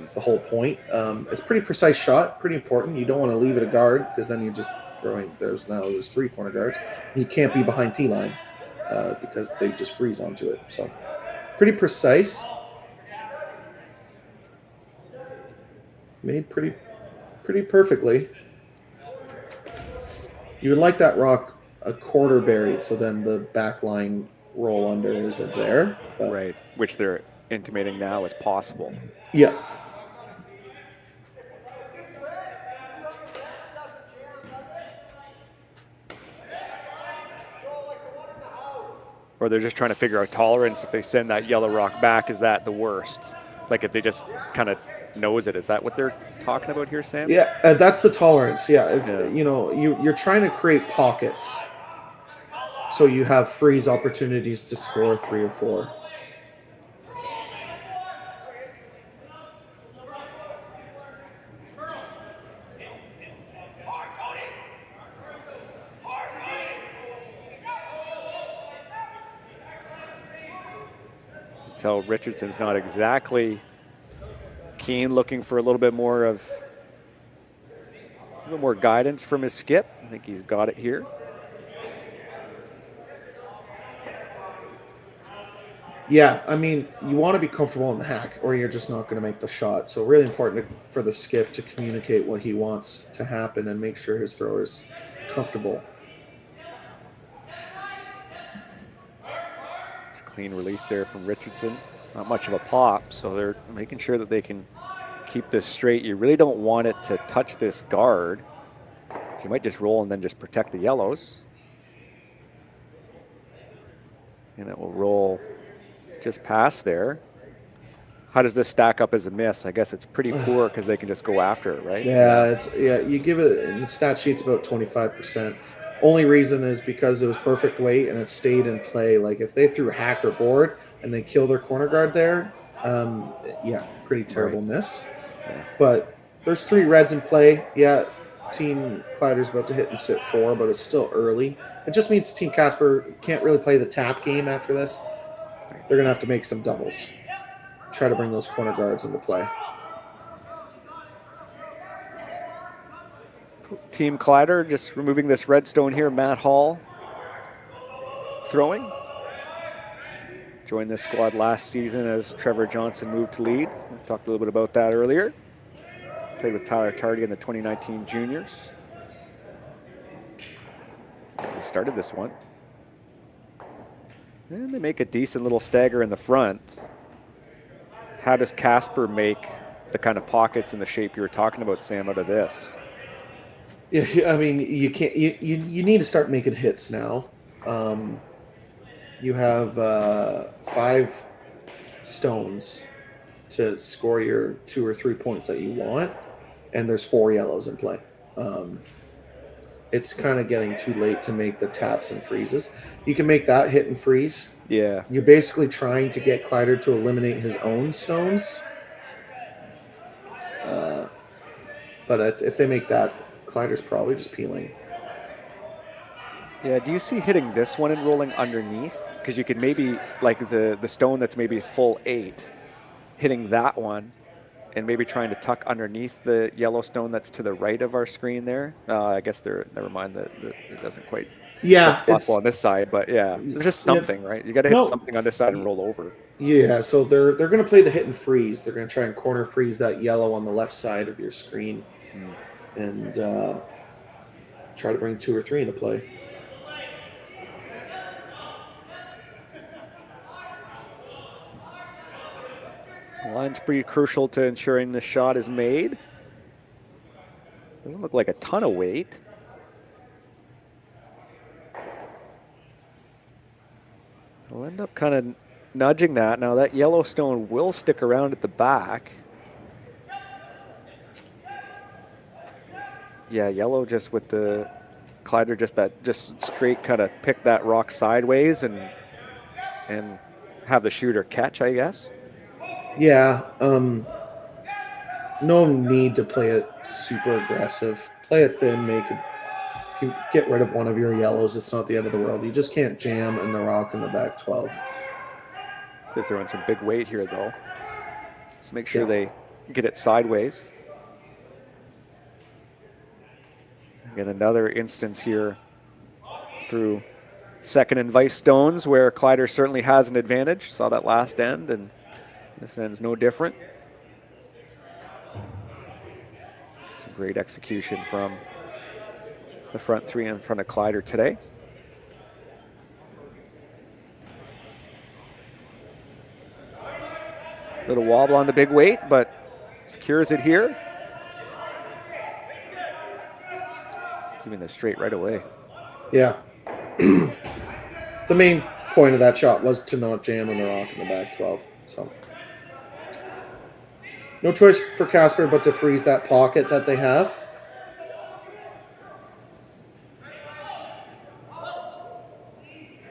It's the whole point. It's a pretty precise shot, pretty important. You don't want to leave it a guard because then you're just throwing. There's 3 corner guards. You can't be behind T-line because they just freeze onto it. So pretty precise. Made pretty perfectly. You would like that rock a quarter buried, so then the back line roll under isn't there. But right, which they're intimating now is possible. Yeah. Or they're just trying to figure out tolerance. If they send that yellow rock back, is that the worst? Like if they just kind of nose it, is that what they're talking about here, Sam? Yeah, that's the tolerance. Yeah, if you know, you're trying to create pockets, so you have freeze opportunities to score 3 or 4. So Richardson's not exactly keen, looking for a little bit more guidance from his skip. I think he's got it here. Yeah, I mean, you want to be comfortable in the hack or you're just not going to make the shot. So really important for the skip to communicate what he wants to happen and make sure his thrower is comfortable. Clean release there from Richardson. Not much of a pop, so they're making sure that they can keep this straight. You really don't want it to touch this guard. You might just roll and then just protect the yellows. And it will roll just past there. How does this stack up as a miss? I guess it's pretty poor because they can just go after it, right? Yeah, you give it in the stat sheet's about 25%. Only reason is because it was perfect weight and it stayed in play. Like if they threw hack or board and they kill their corner guard there, yeah, pretty terrible miss. Yeah. But there's 3 reds in play. Yeah, Team Kleiter's about to hit and sit 4, but it's still early. It just means Team Casper can't really play the tap game after this. They're going to have to make some doubles. Try to bring those corner guards into play. Team Kleiter just removing this redstone here. Matt Hall throwing. Joined this squad last season as Trevor Johnson moved to lead. We talked a little bit about that earlier. Played with Tyler Tardy in the 2019 juniors. He started this one. And they make a decent little stagger in the front. How does Casper make the kind of pockets and the shape you were talking about, Sam, out of this? Yeah, I mean, you can't. You need to start making hits now. You have 5 stones to score your 2 or 3 points that you want, and there's 4 yellows in play. It's kind of getting too late to make the taps and freezes. You can make that hit and freeze. Yeah. You're basically trying to get Kleiter to eliminate his own stones. But if they make that, Kleiter's probably just peeling. Yeah, do you see hitting this one and rolling underneath? Because you could maybe, like the stone that's maybe full 8, hitting that one and maybe trying to tuck underneath the yellow stone that's to the right of our screen there. I guess never mind, it doesn't quite possible on this side, but yeah, there's just something, right? You got to hit something on this side and roll over. Yeah, so they're going to play the hit and freeze. They're going to try and corner freeze that yellow on the left side of your screen and try to bring 2 or 3 into play. The line's pretty crucial to ensuring the shot is made. Doesn't look like a ton of weight. We'll end up kind of nudging that. Now that yellow stone will stick around at the back. Yeah, yellow just with the Kleiter, just straight kind of pick that rock sideways and have the shooter catch, I guess. Yeah, no need to play it super aggressive. Play it thin, if you get rid of one of your yellows, it's not the end of the world. You just can't jam in the rock in the back 12. They're throwing some big weight here, though. So make sure they get it sideways. Again, another instance here through second and vice stones where Kleiter certainly has an advantage. Saw that last end, and this end's no different. Some great execution from the front 3 in front of Kleiter today. Little wobble on the big weight, but secures it here. Giving this straight right away. Yeah. The main point of that shot was to not jam on the rock in the back 12. So no choice for Casper but to freeze that pocket that they have.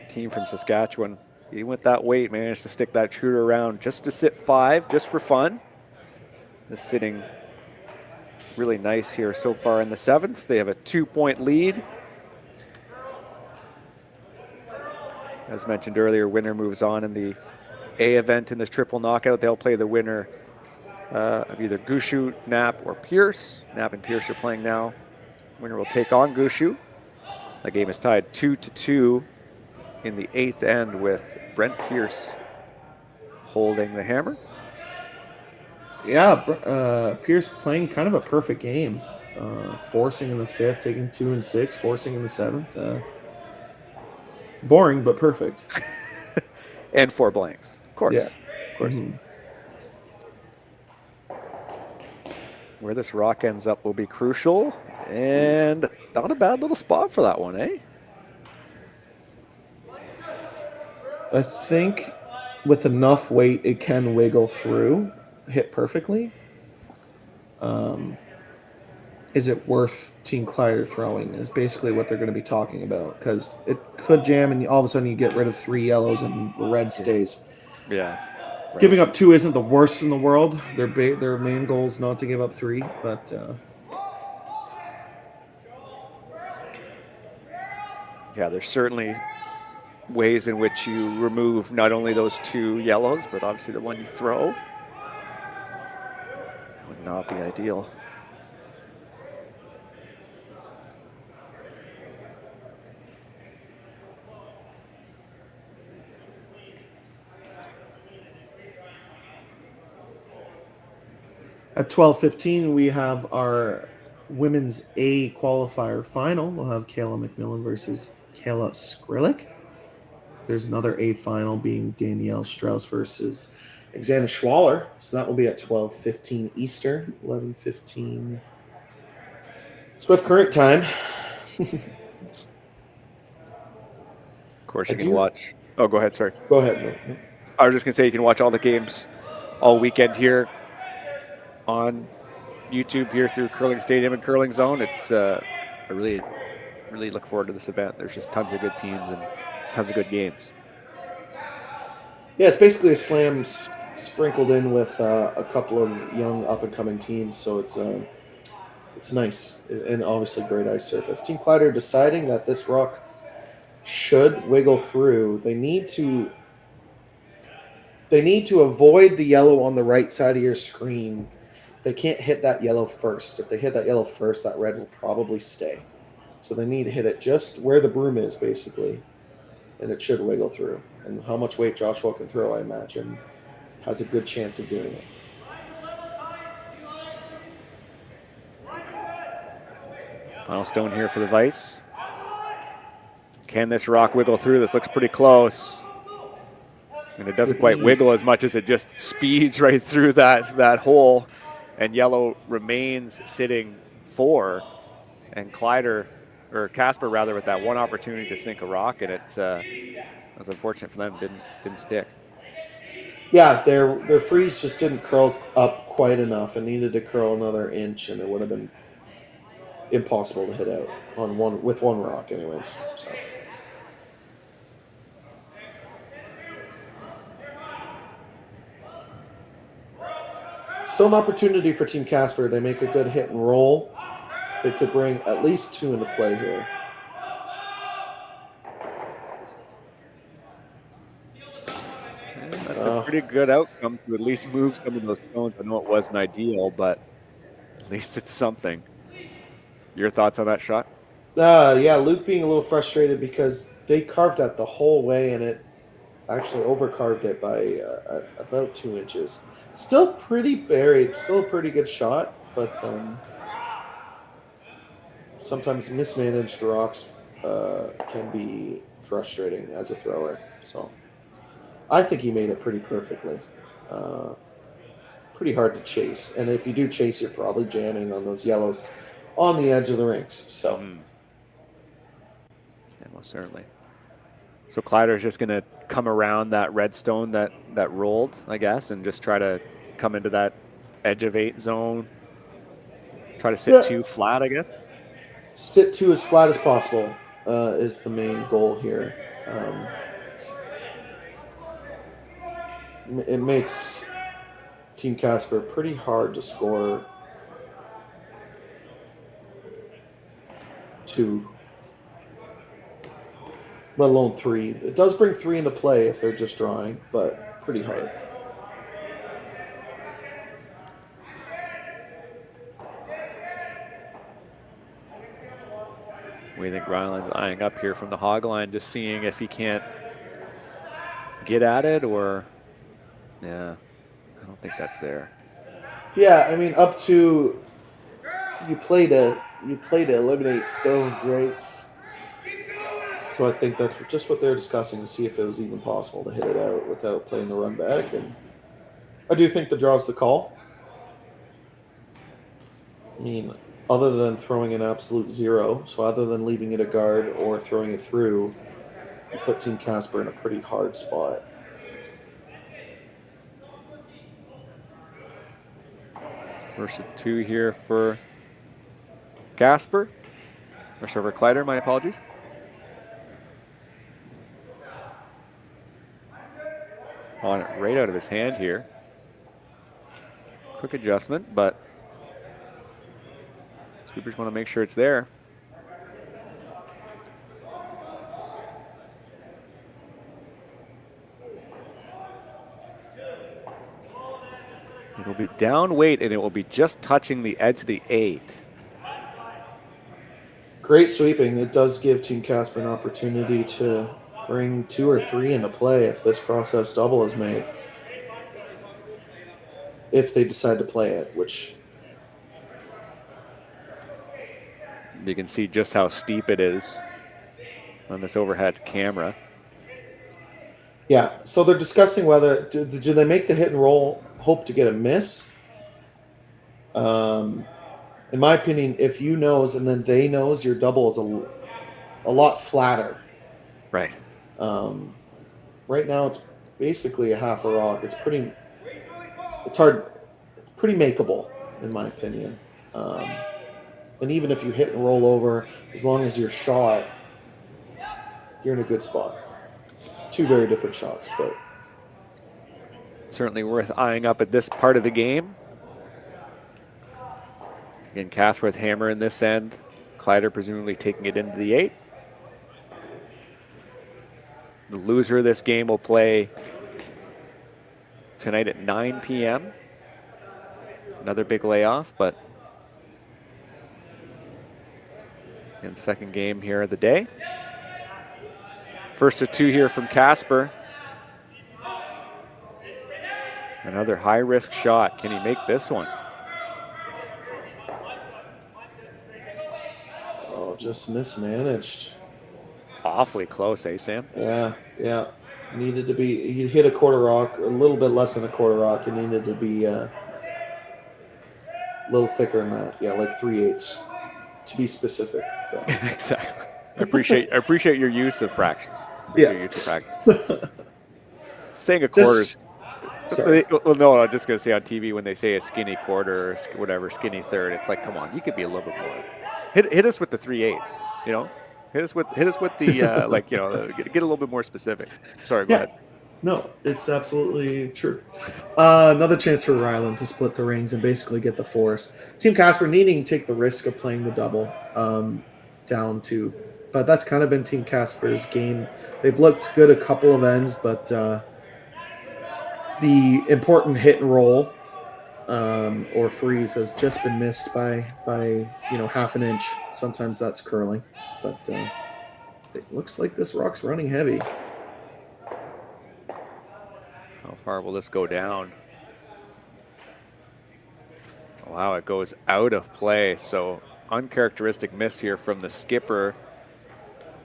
The team from Saskatchewan, even with that weight, managed to stick that shooter around just to sit 5, just for fun. Just sitting really nice here so far in the 7th. They have a 2-point lead. As mentioned earlier, winner moves on in the A event in this triple knockout. They'll play the winner of either Gushu, Knapp, or Pierce. Knapp and Pierce are playing now. Winner will take on Gushu. The game is tied 2-2 in the 8th end with Brent Pierce holding the hammer. Yeah, Pierce playing kind of a perfect game. Forcing in the 5th, taking 2 and 6, forcing in the 7th. Boring, but perfect. And 4 blanks, of course. Yeah. Of course. Where this rock ends up will be crucial. And not a bad little spot for that one, eh? I think with enough weight, it can wiggle through, hit perfectly. Is it worth Team Kleiter throwing is basically what they're going to be talking about, because it could jam and all of a sudden you get rid of 3 yellows and the red stays. Yeah. Right. Giving up 2 isn't the worst in the world. Their main goal is not to give up 3, but yeah, there's certainly ways in which you remove not only those 2 yellows, but obviously the one you throw. That would not be ideal. At 12:15, we have our women's A qualifier final. We'll have Kayla McMillan versus Kayla Skrillik. There's another A final being Danielle Strauss versus Xana Schwaller. So that will be at 12:15 Eastern, 11:15 Swift Current time. Of course, you can watch. Oh, go ahead. Sorry. Go ahead. No. I was just going to say you can watch all the games all weekend here on YouTube here through Curling Stadium and Curling Zone. It's I really look forward to this event. There's just tons of good teams and tons of good games. Yeah, it's basically a slam sprinkled in with a couple of young up-and-coming teams, so it's nice and obviously great ice surface. Team Kleiter deciding that this rock should wiggle through. They need to avoid the yellow on the right side of your screen. They can't hit that yellow first. If they hit that yellow first, that red will probably stay. So they need to hit it just where the broom is, basically, and it should wiggle through. And how much weight Joshua can throw, I imagine, has a good chance of doing it. Final stone here for the Vice. Can this rock wiggle through? This looks pretty close. And it doesn't quite wiggle as much as it just speeds right through that hole. And yellow remains sitting 4. And Kleiter, or Casper rather, with that one opportunity to sink a rock, and it was unfortunate for them, didn't stick. Yeah, their freeze just didn't curl up quite enough and needed to curl another inch, and it would have been impossible to hit out with one rock anyways. So. Still an opportunity for Team Casper. They make a good hit and roll. They could bring at least 2 into play here. That's a pretty good outcome to at least move some of those stones. I know it wasn't ideal, but at least it's something. Your thoughts on that shot? Yeah, Luke being a little frustrated because they carved that the whole way, and it actually overcarved it by about 2 inches. Still pretty buried, still a pretty good shot, but sometimes mismanaged rocks can be frustrating as a thrower. So I think he made it pretty perfectly. Pretty hard to chase, and if you do chase, you're probably jamming on those yellows on the edge of the rings. So, yeah, most certainly. So Kleiter is just going to come around that red stone that rolled, I guess, and just try to come into that edge of 8 zone. Try to sit 2 flat, I guess. Sit 2 as flat as possible is the main goal here. It makes Team Casper pretty hard to score 2, let alone 3. It does bring 3 into play if they're just drawing, but pretty hard. We think Rylan's eyeing up here from the hog line, just seeing if he can't get at it, or yeah, I don't think that's there. Yeah, I mean, up to you play to eliminate stones, right? So I think that's just what they're discussing, to see if it was even possible to hit it out without playing the run back. And I do think the draw's the call. I mean, other than throwing an absolute 0, so other than leaving it a guard or throwing it through, you put Team Casper in a pretty hard spot. First and 2 here for Casper. Or server Kleiter, my apologies. On it right out of his hand here. Quick adjustment, but sweepers want to make sure it's there. It will be down weight, and it will be just touching the edge of the 8. Great sweeping. It does give Team Casper an opportunity to bring 2 or 3 into play if this crosshouse double is made. if they decide to play it, which you can see just how steep it is on this overhead camera. Yeah, so they're discussing whether do they make the hit and roll, hope to get a miss. In my opinion, if you nose and then they nose, your double is a lot flatter. Right. Right now, it's basically a half a rock. It's pretty makeable, in my opinion. And even if you hit and roll over, as long as you're shot, you're in a good spot. Two very different shots, but certainly worth eyeing up at this part of the game. Again, Casper with hammer in this end. Kleiter presumably taking it into the 8th. The loser of this game will play tonight at 9 p.m. Another big layoff, but in second game here of the day. First of 2 here from Casper. Another high-risk shot. Can he make this one? oh, just mismanaged. Awfully close, eh, Sam? Yeah. Needed to be. He hit a quarter rock, a little bit less than a quarter rock. It needed to be a little thicker than that. Yeah, like 3/8 to be specific. Exactly. I appreciate your use of fractions. Saying a quarter. Well, no, I'm just going to say on TV when they say a skinny quarter or whatever, skinny third, it's like, come on, you could be a little bit more. Hit us with the 3/8, you know? Hit us with the, like, you know, get a little bit more specific. Sorry, go ahead. No, it's absolutely true. Another chance for Rylan to split the rings and basically get the force. Team Casper needing to take the risk of playing the double down to, but that's kind of been Team Casper's game. They've looked good a couple of ends, but the important hit and roll or freeze has just been missed by half an inch. Sometimes that's curling, but it looks like this rock's running heavy. How far will this go down? Wow, it goes out of play. So uncharacteristic miss here from the skipper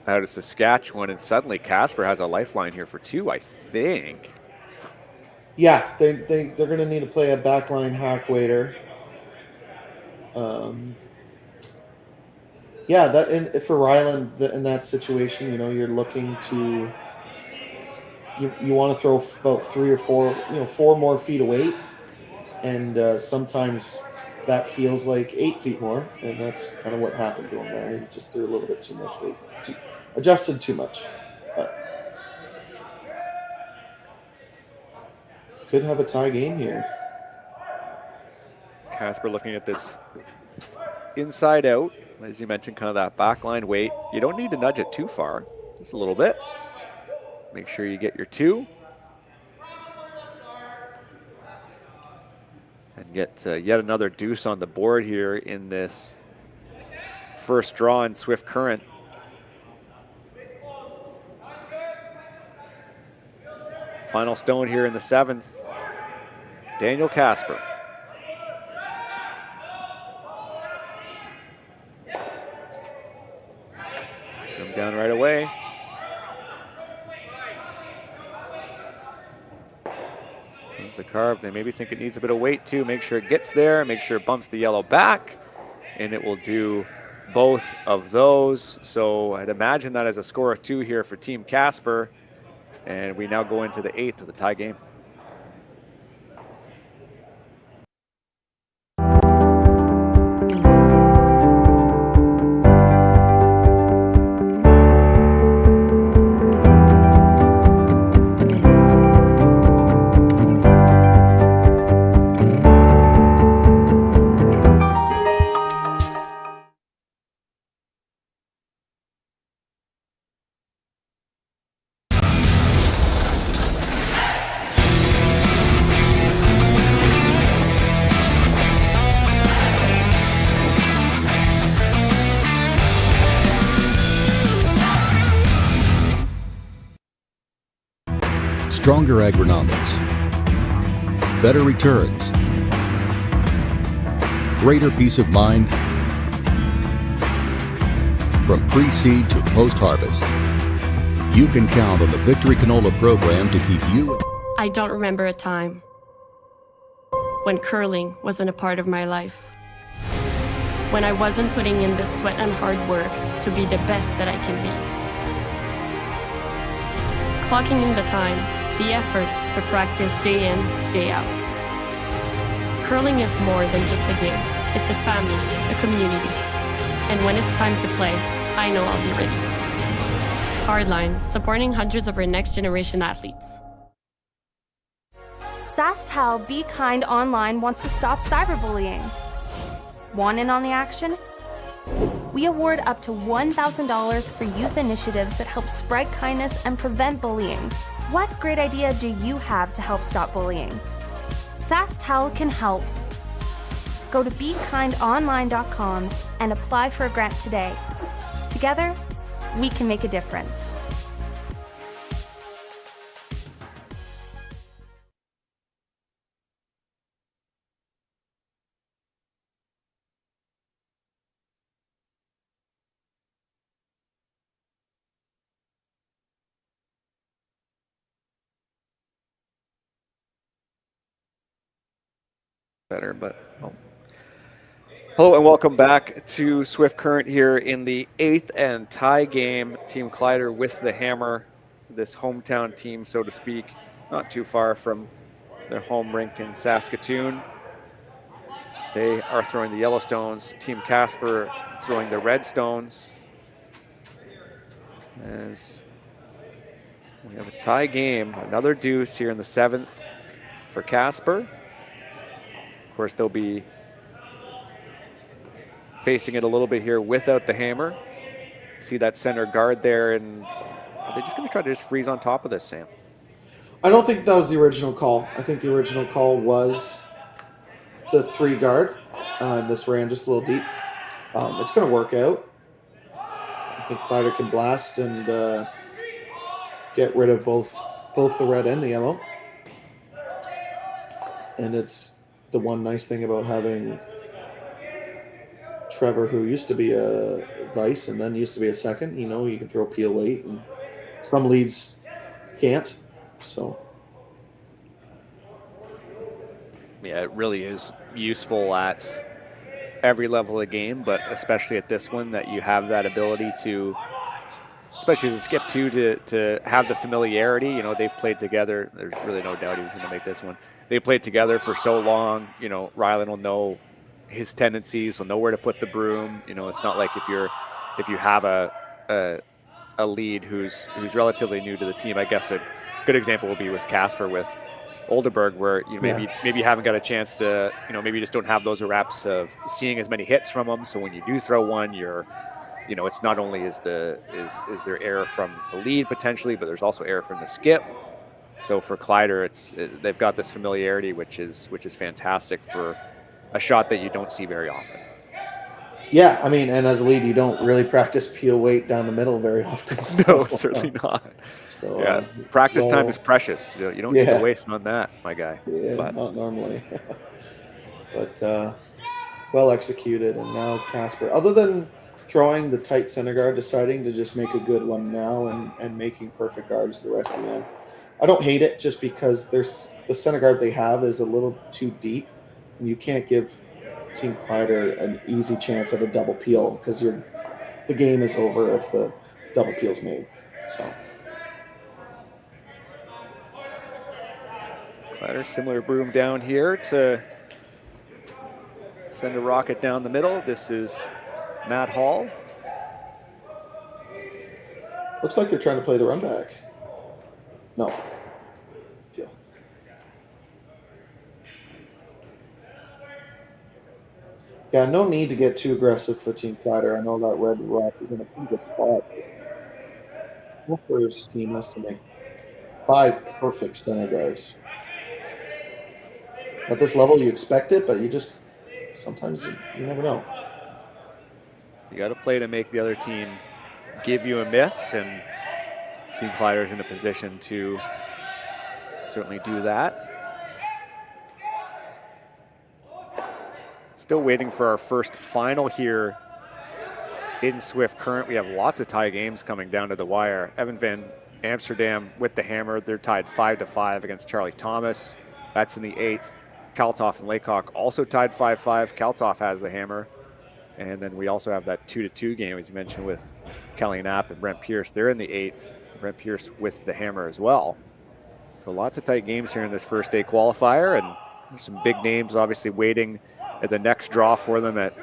out of Saskatchewan, and suddenly Casper has a lifeline here for 2, I think. Yeah, they're going to need to play a backline hack waiter. Yeah, for Rylan in that situation, you're looking to you want to throw about 3 or 4, 4 more feet of weight, and sometimes that feels like 8 feet more, and that's kind of what happened to him there. He just threw a little bit too much weight, adjusted too much. Could have a tie game here. Casper looking at this inside out, as you mentioned, kind of that backline weight. You don't need to nudge it too far, just a little bit. Make sure you get your 2. And get yet another deuce on the board here in this first draw in Swift Current. Final stone here in the 7th. Daniel Casper. Come down right away. Comes the carve. They maybe think it needs a bit of weight too. Make sure it gets there. Make sure it bumps the yellow back. And it will do both of those. So I'd imagine that as a score of 2 here for Team Casper. And we now go into the 8th of the tie game. Stronger agronomics, better returns, greater peace of mind from pre-seed to post-harvest. You can count on the Victory Canola program to keep you... I don't remember a time when curling wasn't a part of my life. When I wasn't putting in the sweat and hard work to be the best that I can be. Clocking in the time, the effort to practice day in, day out. Curling is more than just a game. It's a family, a community. And when it's time to play, I know I'll be ready. Hardline, supporting hundreds of our next generation athletes. Sasktel Be Kind Online wants to stop cyberbullying. Want in on the action? We award up to $1,000 for youth initiatives that help spread kindness and prevent bullying. What great idea do you have to help stop bullying? Sasktel can help. Go to BeKindOnline.com and apply for a grant today. Together, we can make a difference. Better, but oh. Hello and welcome back to Swift Current here in the 8th and tie game. Team Kleiter with the hammer, this hometown team, so to speak, not too far from their home rink in Saskatoon. They are throwing the Yellowstones. Team Casper throwing the Redstones. As we have a tie game, another deuce here in the 7th for Casper. Of course, they'll be facing it a little bit here without the hammer. See that center guard there, and are they just going to try to just freeze on top of this, Sam? I don't think that was the original call. I think the original call was the 3 guard. This ran just a little deep. It's going to work out. I think Kleiter can blast and get rid of both the red and the yellow. And it's the one nice thing about having Trevor, who used to be a vice and then used to be a second. You know, you can throw peel weight, and some leads can't. So, yeah, it really is useful at every level of the game, but especially at this one, that you have that ability to, especially as a skip too, to have the familiarity. You know, they've played together. There's really no doubt he was going to make this one. They played together for so long. You know, Rylan will know his tendencies. Will know where to put the broom. You know, it's not like if you have a lead who's relatively new to the team. I guess a good example will be with Casper with Olderberg, where you know, maybe you haven't got a chance to, you know, maybe you just don't have those reps of seeing as many hits from them. So when you do throw one, you're, you know, it's not only is there error from the lead potentially, but there's also error from the skip. So for Kleiter, they've got this familiarity, which is fantastic for a shot that you don't see very often. yeah, I mean, and as a lead, you don't really practice peel weight down the middle very often. So, No, certainly not. So, yeah, practice time is precious. You don't need to waste on that, my guy. Yeah, but not normally. But well executed, and now Casper, other than throwing the tight center guard, deciding to just make a good one now and making perfect guards the rest of the end. I don't hate it, just because the center guard they have is a little too deep, and you can't give Team Kleiter an easy chance of a double peel, because the game is over if the double peel's made. So Kleiter, similar broom down here to send a rocket down the middle. This is Matt Hall. looks like they're trying to play the run back. No. Peel. Yeah, no need to get too aggressive for Team Kleiter. I know that red rock is in a pretty good spot. Wolfer's team has to make 5 perfect center guards. At this level, you expect it, but you just sometimes you never know. You got to play to make the other team give you a miss, and Team Kleiter is in a position to certainly do that. Still waiting for our first final here in Swift Current. We have lots of tie games coming down to the wire. Evan Van Amsterdam with the hammer. They're tied 5-5 against Charlie Thomas. That's in the 8th. Kaltoff and Laycock also tied 5-5. Kaltoff has the hammer. And then we also have that 2-2 game, as you mentioned, with Kelly Knapp and Brent Pierce. They're in the 8th. Brent Pierce with the hammer as well. So lots of tight games here in this first day qualifier, and some big names obviously waiting at the next draw for them at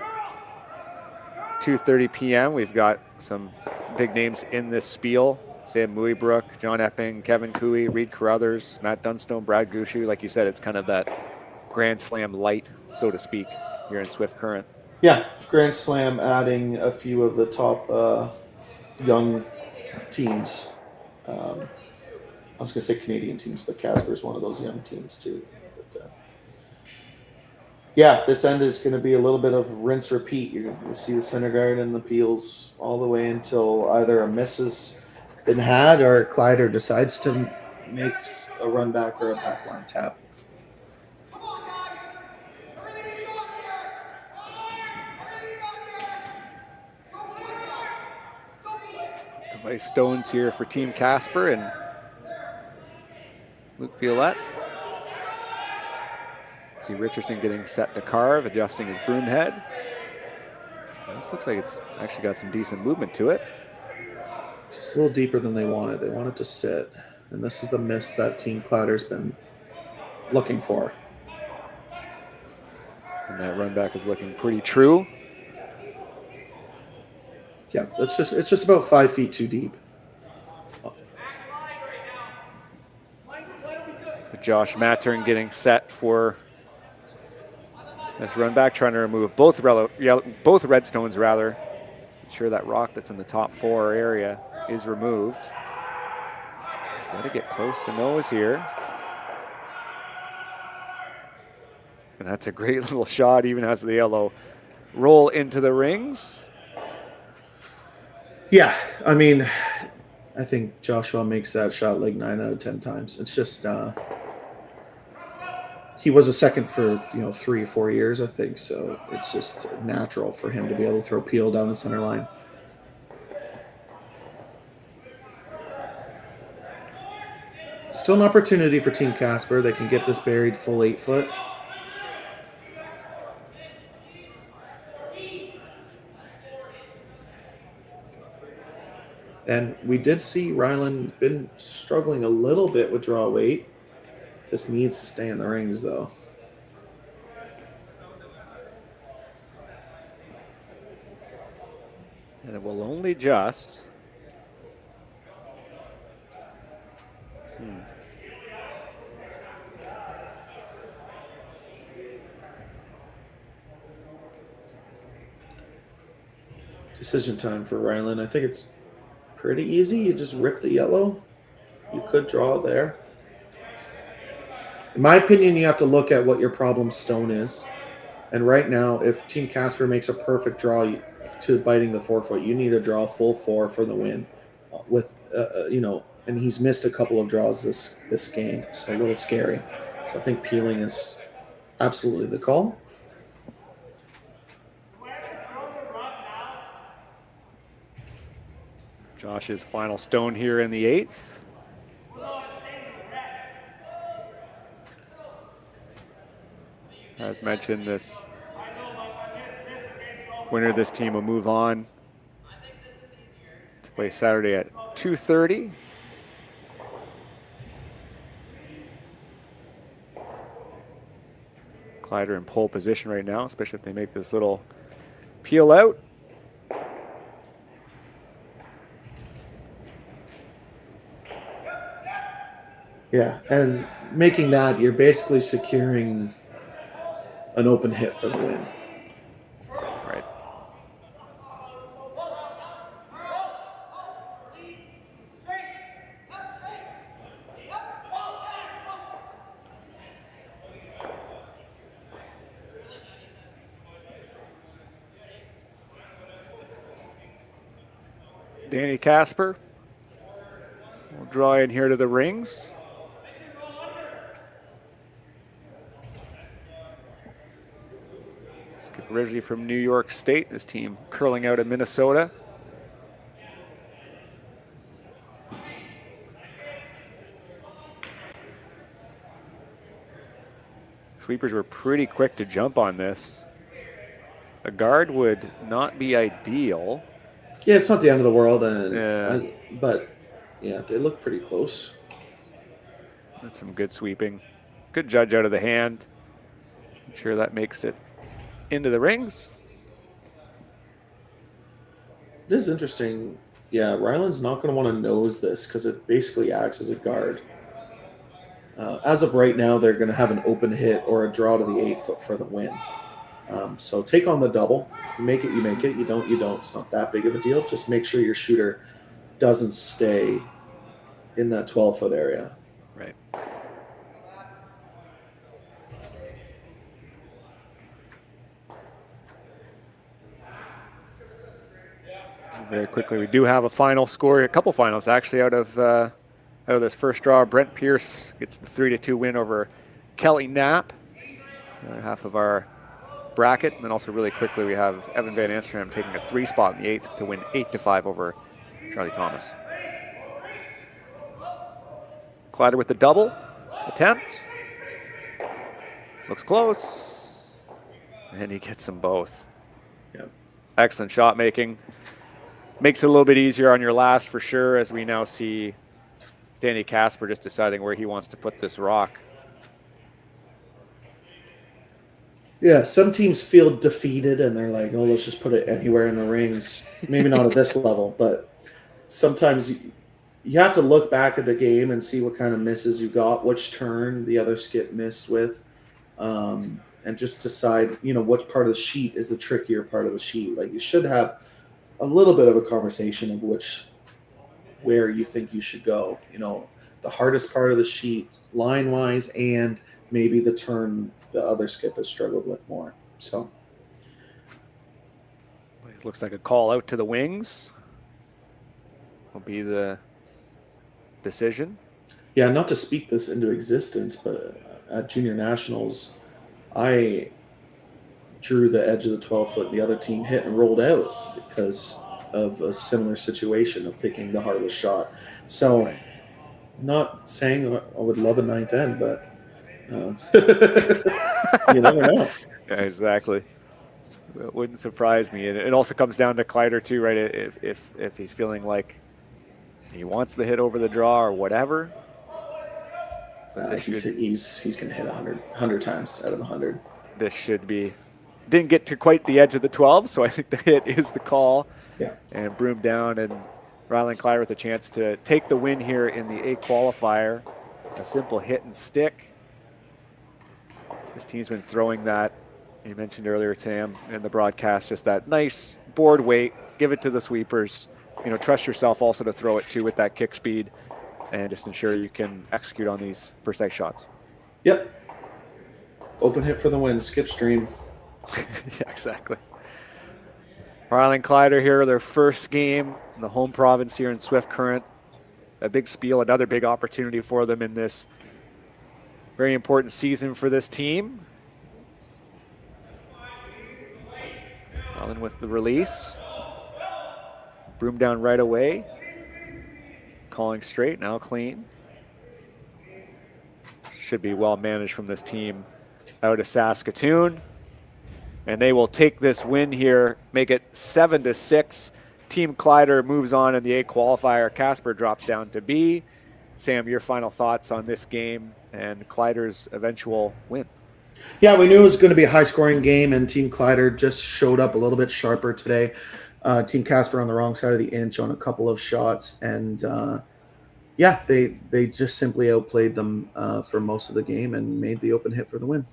2:30 p.m. We've got some big names in this spiel. Sam Muybrook, John Epping, Kevin Cooey, Reed Carruthers, Matt Dunstone, Brad Gushu. Like you said, it's kind of that Grand Slam light, so to speak, here in Swift Current. Yeah, Grand Slam adding a few of the top young teams. I was going to say Canadian teams, but Casper is one of those young teams too. But, yeah, this end is going to be a little bit of rinse repeat. You're going to see the center guard and the peels all the way until either a miss has been had or Kleiter decides to make a run back or a backline tap. Device stones here for Team Casper and Luke Violette. See Richardson getting set to carve, adjusting his broom head. This looks like it's actually got some decent movement to it. Just a little deeper than they wanted. They wanted to sit. And this is the miss that Team Kleiter's been looking for. And that run back is looking pretty true. Yeah, it's just about 5 feet too deep. So Josh Mattern getting set for this run back, trying to remove both redstones rather. Ensure that rock that's in the top 4 area is removed. Got to get close to nose here. And that's a great little shot, even as the yellow roll into the rings. Yeah, I mean, I think Joshua makes that shot like 9 out of 10 times. It's just he was a second for 3 or 4 years, I think. So it's just natural for him to be able to throw peel down the center line. Still an opportunity for Team Casper. They can get this buried full 8 foot. And we did see Rylan been struggling a little bit with draw weight. This needs to stay in the rings, though. And it will only just... Decision time for Rylan. I think it's pretty easy. You just rip the yellow. You could draw it there. In my opinion, you have to look at what your problem stone is. And right now, if Team Casper makes a perfect draw to biting the 4 foot, you need to draw full 4 for the win. With and he's missed a couple of draws this game, so a little scary. So I think peeling is absolutely the call. Josh's final stone here in the 8th. As mentioned, this winner of this team will move on to play Saturday at 2:30. Kleiter in pole position right now, especially if they make this little peel out. Yeah, and making that, you're basically securing an open hit for the win. Right. Danny Casper will draw in here to the rings. originally from New York State. This team curling out of Minnesota. Sweepers were pretty quick to jump on this. A guard would not be ideal. Yeah, it's not the end of the world, but yeah, they look pretty close. That's some good sweeping. Good judge out of the hand. I'm sure that makes it into the rings. This is interesting. Yeah, Rylan's not going to want to nose this because it basically acts as a guard. As of right now, they're going to have an open hit or a draw to the 8-foot for the win. So take on the double. You make it, you make it. You don't, you don't. It's not that big of a deal. Just make sure your shooter doesn't stay in that 12-foot area. Right. Very quickly, we do have a final score, a couple finals actually out of this first draw. Brent Pierce gets the 3-2 win over Kelly Knapp, half of our bracket. And then also really quickly, we have Evan Van Amsterdam taking a 3 spot in the 8th to win 8-5 over Charlie Thomas. Kleiter with the double attempt. Looks close. And he gets them both. Yep. Excellent shot making. Makes it a little bit easier on your last for sure, as we now see Danny Casper just deciding where he wants to put this rock. Yeah, some teams feel defeated and they're like, oh, let's just put it anywhere in the rings. Maybe not at this level, but sometimes you have to look back at the game and see what kind of misses you got, which turn the other skip missed with, and just decide, what part of the sheet is the trickier part of the sheet. Like, you should have a little bit of a conversation of where you think you should go. The hardest part of the sheet line-wise, and maybe the turn the other skip has struggled with more. So it looks like a call out to the wings will be the decision. Yeah, not to speak this into existence, but at Junior Nationals, I drew the edge of the 12-foot. The other team hit and rolled out because of a similar situation of picking the hardest shot. So, not saying I would love a 9th end, but you never know. Yeah, exactly. It wouldn't surprise me. And it also comes down to Kleiter too, right? If he's feeling like he wants the hit over the draw or whatever. He's going to hit 100 times out of 100. This should be. Didn't get to quite the edge of the 12, so I think the hit is the call. Yeah. And broom down, and Rylan Kleiter with a chance to take the win here in the A qualifier. A simple hit and stick. This team's been throwing that, you mentioned earlier, Tam, in the broadcast, just that nice board weight, give it to the sweepers. Trust yourself also to throw it too with that kick speed, and just ensure you can execute on these precise shots. Yep. Open hit for the win, skip stream. Yeah, exactly. Rylan Kleiter here, their first game in the home province here in Swift Current. A big spiel, another big opportunity for them in this very important season for this team. Rylan with the release. Broom down right away. Calling straight, now clean. Should be well managed from this team out of Saskatoon. And they will take this win here, make it 7-6. Team Kleiter moves on in the A qualifier. Casper drops down to B. Sam, your final thoughts on this game and Kleiter's eventual win? Yeah, we knew it was going to be a high-scoring game, and Team Kleiter just showed up a little bit sharper today. Team Casper on the wrong side of the inch on a couple of shots, and yeah, they just simply outplayed them for most of the game and made the open hit for the win.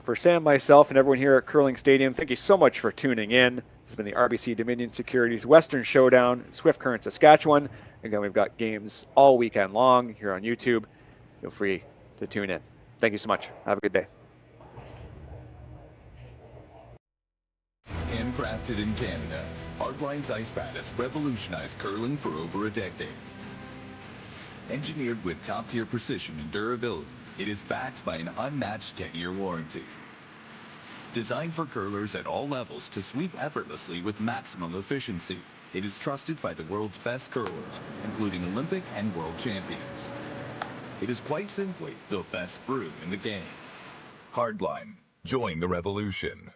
For Sam, myself, and everyone here at Curling Stadium, thank you so much for tuning in. This has been the RBC Dominion Securities Western Showdown in Swift Current, Saskatchewan. Again, we've got games all weekend long here on YouTube. Feel free to tune in. Thank you so much. Have a good day. Handcrafted in Canada, Hardline's Ice Bat has revolutionized curling for over a decade. Engineered with top-tier precision and durability, it is backed by an unmatched 10-year warranty. Designed for curlers at all levels to sweep effortlessly with maximum efficiency, it is trusted by the world's best curlers, including Olympic and world champions. It is quite simply the best brew in the game. Hardline. Join the revolution.